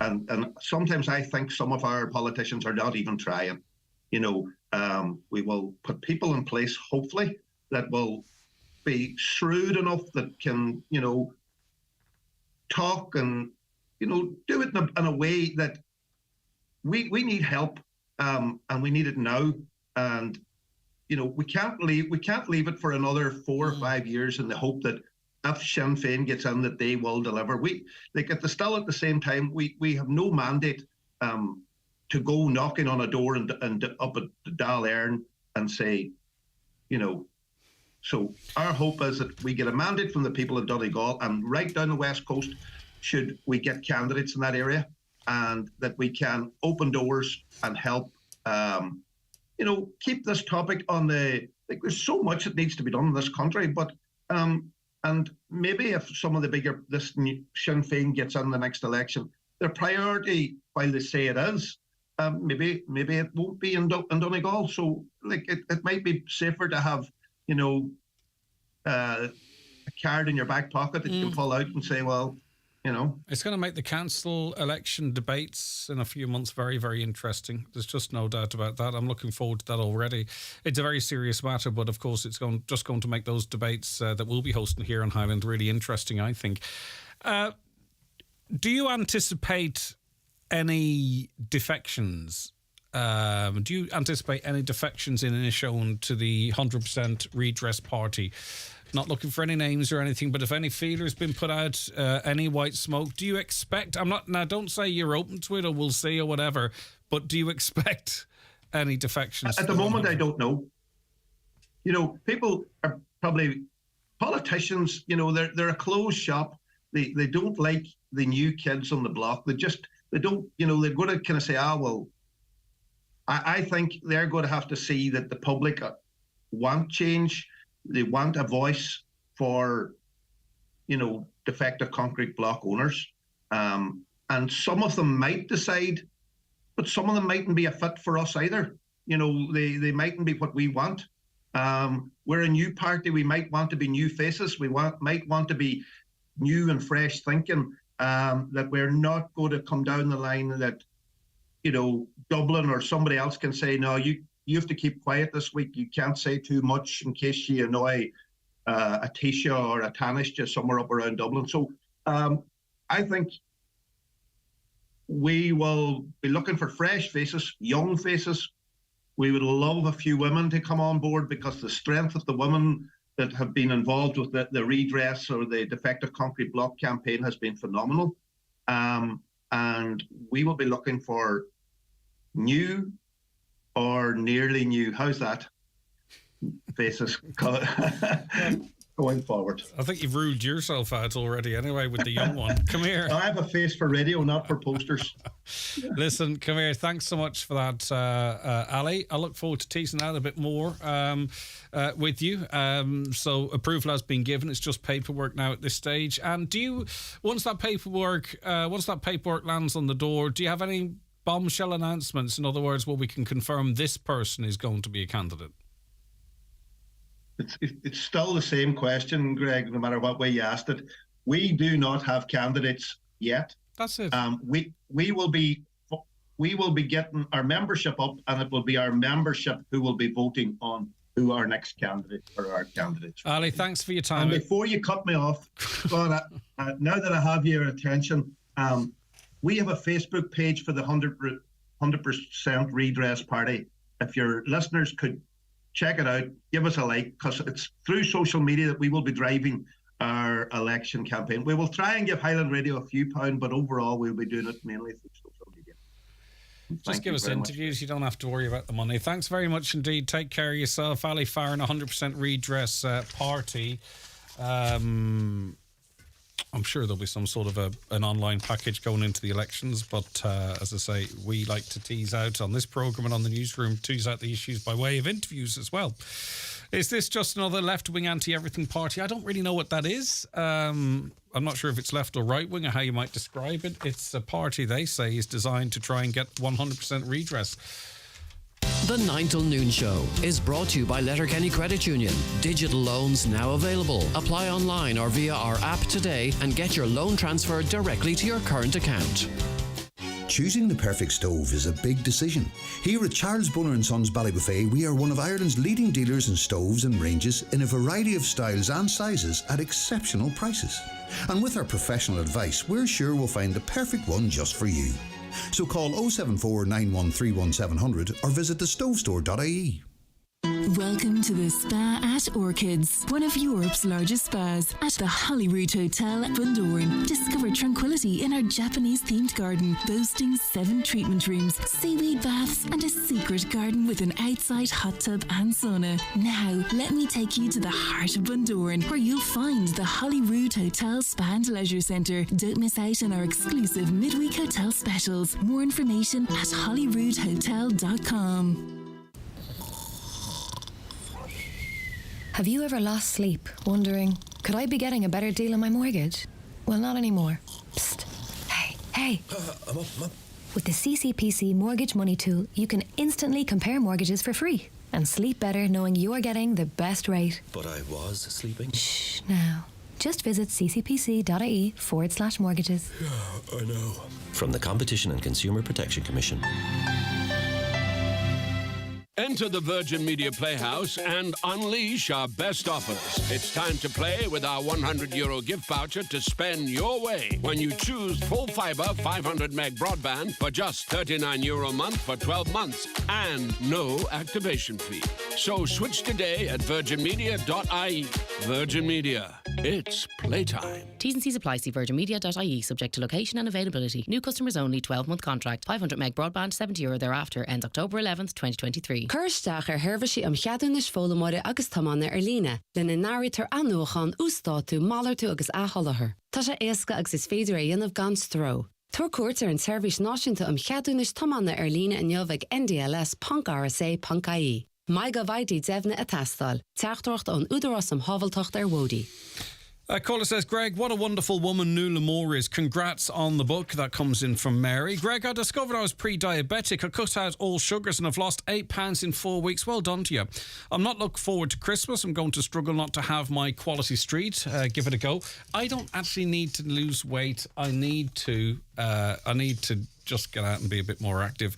[SPEAKER 27] And sometimes I think some of our politicians are not even trying. We will put people in place, hopefully, that will be shrewd enough, that can, talk and, do it in a way that we need help, and we need it now. And, we can't leave it for another 4 or 5 years in the hope that if Sinn Féin gets in, that they will deliver. At the same time, we have no mandate to go knocking on a door and up at Dáil and say, so our hope is that we get a mandate from the people of Donegal and right down the West Coast, should we get candidates in that area, and that we can open doors and help, keep this topic on the, there's so much that needs to be done in this country, but, and maybe if some of this Sinn Féin gets in the next election, their priority, while they say it is, maybe it won't be in Donegal. So it might be safer to have, a card in your back pocket that you can pull out and say, well, you know.
[SPEAKER 4] It's going to make the council election debates in a few months very, very interesting. There's just no doubt about that. I'm looking forward to that already. It's a very serious matter, but of course it's just going to make those debates that we'll be hosting here on Highland really interesting, I think. Do you anticipate any defections? Do you anticipate any defections in Inishowen to the 100% Redress party? Not looking for any names or anything, but if any feelers been put out, any white smoke, do you expect? Don't say you're open to it or we'll see or whatever, but do you expect any defections?
[SPEAKER 27] At the moment, I don't know. You know, people are probably politicians. You know, they're a closed shop. They don't like the new kids on the block. They don't. You know, they're going to kind of say, well. I think they're going to have to see that the public want change. They want a voice for, you know, defective concrete block owners. And some of them might decide, but some of them mightn't be a fit for us either. You know, they mightn't be what we want. We're a new party. We might want to be new faces. Might want to be new and fresh thinking, that we're not going to come down the line that, you know, Dublin or somebody else can say, no, you have to keep quiet this week. You can't say too much in case you annoy a Taoiseach or a Taoiseach just somewhere up around Dublin. So I think we will be looking for fresh faces, young faces. We would love a few women to come on board because the strength of the women that have been involved with the Redress or the defective concrete block campaign has been phenomenal. And we will be looking for new or nearly new. How's that? Faces going forward.
[SPEAKER 4] I think you've ruled yourself out already anyway with the young one. Come here.
[SPEAKER 27] I have a face for radio, not for posters.
[SPEAKER 4] Listen, come here. Thanks so much for that, Ali. I look forward to teasing out a bit more with you. So approval has been given. It's just paperwork now at this stage. And do you, once that paperwork lands on the door, do you have any bombshell announcements? In other words, we can confirm this person is going to be a candidate?
[SPEAKER 27] It's still the same question, Greg, no matter what way you asked it. We do not have candidates yet.
[SPEAKER 4] That's it.
[SPEAKER 27] We will be getting our membership up, and it will be our membership who will be voting on who our next candidate or our candidates.
[SPEAKER 4] Ali, thanks for your time.
[SPEAKER 27] And before you cut me off, God, now that I have your attention, we have a Facebook page for the 100% Redress Party. If your listeners could check it out, give us a like, because it's through social media that we will be driving our election campaign. We will try and give Highland Radio a few pounds, but overall we'll be doing it mainly through social media.
[SPEAKER 4] Just give us interviews. You don't have to worry about the money. Thanks very much indeed. Take care of yourself. Ali Farron, 100% Redress Party. I'm sure there'll be some sort of an online package going into the elections, but as I say, we like to tease out on this programme and on the newsroom, tease out the issues by way of interviews as well. Is this just another left-wing anti-everything party? I don't really know what that is. I'm not sure if it's left or right-wing or how you might describe it. It's a party, they say, is designed to try and get 100% redress.
[SPEAKER 10] The 9 till noon show is brought to you by Letterkenny Credit Union. Digital loans now available. Apply online or via our app today and get your loan transferred directly to your current account.
[SPEAKER 3] Choosing the perfect stove is a big decision. Here at Charles Bunner & Sons Ballybuffet, we are one of Ireland's leading dealers in stoves and ranges in a variety of styles and sizes at exceptional prices. And with our professional advice, we're sure we'll find the perfect one just for you. So call 074 9131 700 or visit thestovestore.ie.
[SPEAKER 6] Welcome to the Spa at Orchids, one of Europe's largest spas at the Holyrood Hotel, Bundoran. Discover tranquility in our Japanese-themed garden, boasting 7 treatment rooms, seaweed baths, and a secret garden with an outside hot tub and sauna. Now, let me take you to the heart of Bundoran, where you'll find the Holyrood Hotel Spa and Leisure Centre. Don't miss out on our exclusive midweek hotel specials. More information at holyroodhotel.com.
[SPEAKER 26] Have you ever lost sleep, wondering, could I be getting a better deal on my mortgage? Well, not anymore. Psst. Hey.
[SPEAKER 14] I'm up.
[SPEAKER 26] With the CCPC Mortgage Money Tool, you can instantly compare mortgages for free and sleep better knowing you're getting the best rate.
[SPEAKER 14] But I was sleeping.
[SPEAKER 26] Shh, now.
[SPEAKER 14] Just visit ccpc.ie/mortgages.
[SPEAKER 15] I know. From the Competition and Consumer Protection Commission.
[SPEAKER 21] Enter the Virgin Media Playhouse and unleash our best offers. It's time to play with our €100 gift voucher to spend your way when you choose full fibre 500 meg broadband for just €39 a month for 12 months and no activation fee. So switch today at virginmedia.ie. Virgin Media. It's playtime.
[SPEAKER 22] T's and C's apply. See virginmedia.ie. Subject to location and availability. New customers only. 12-month contract. 500 meg broadband. €70 thereafter. Ends October 11th, 2023.
[SPEAKER 23] Kirsteach hervisí cheadúnis fólamóide agus tamána líne. Lena náritar anúchan ústátú málartú agus áhallathair. Tá sé éasca agus is féidir dhéanamh gan stró. Tuair cuairt an seirbhís náisiúnta cheadúnis tamána líne in jobhag ndls.rsa.ie. Mai go bhaidí dzebna a tastal. Teachtrocht an údarás am havaltocht Wodi.
[SPEAKER 4] Caller says, Greg, what a wonderful woman Nuala Moore is. Congrats on the book. That comes in from Mary. Greg, I discovered I was pre-diabetic. I cut out all sugars and I've lost 8 pounds in 4 weeks. Well done to you. I'm not looking forward to Christmas. I'm going to struggle not to have my quality street. Give it a go. I don't actually need to lose weight. I need to just get out and be a bit more active.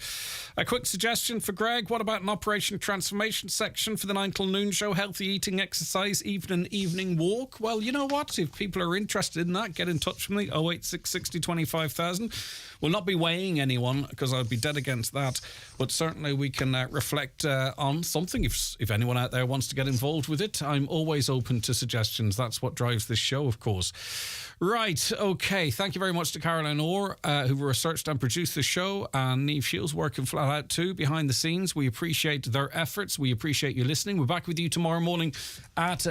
[SPEAKER 4] A quick suggestion for Greg. What about an Operation Transformation section for the 9 till noon show? Healthy eating, exercise, even an evening walk? Well, you know what? If people are interested in that, get in touch with me. 086 60 25,000. We'll not be weighing anyone because I'd be dead against that. But certainly we can reflect on something if anyone out there wants to get involved with it. I'm always open to suggestions. That's what drives this show, of course. Right, okay. Thank you very much to Caroline Orr, who researched and produced the show, and Niamh Shields working flat out too behind the scenes. We appreciate their efforts. We appreciate you listening. We're back with you tomorrow morning at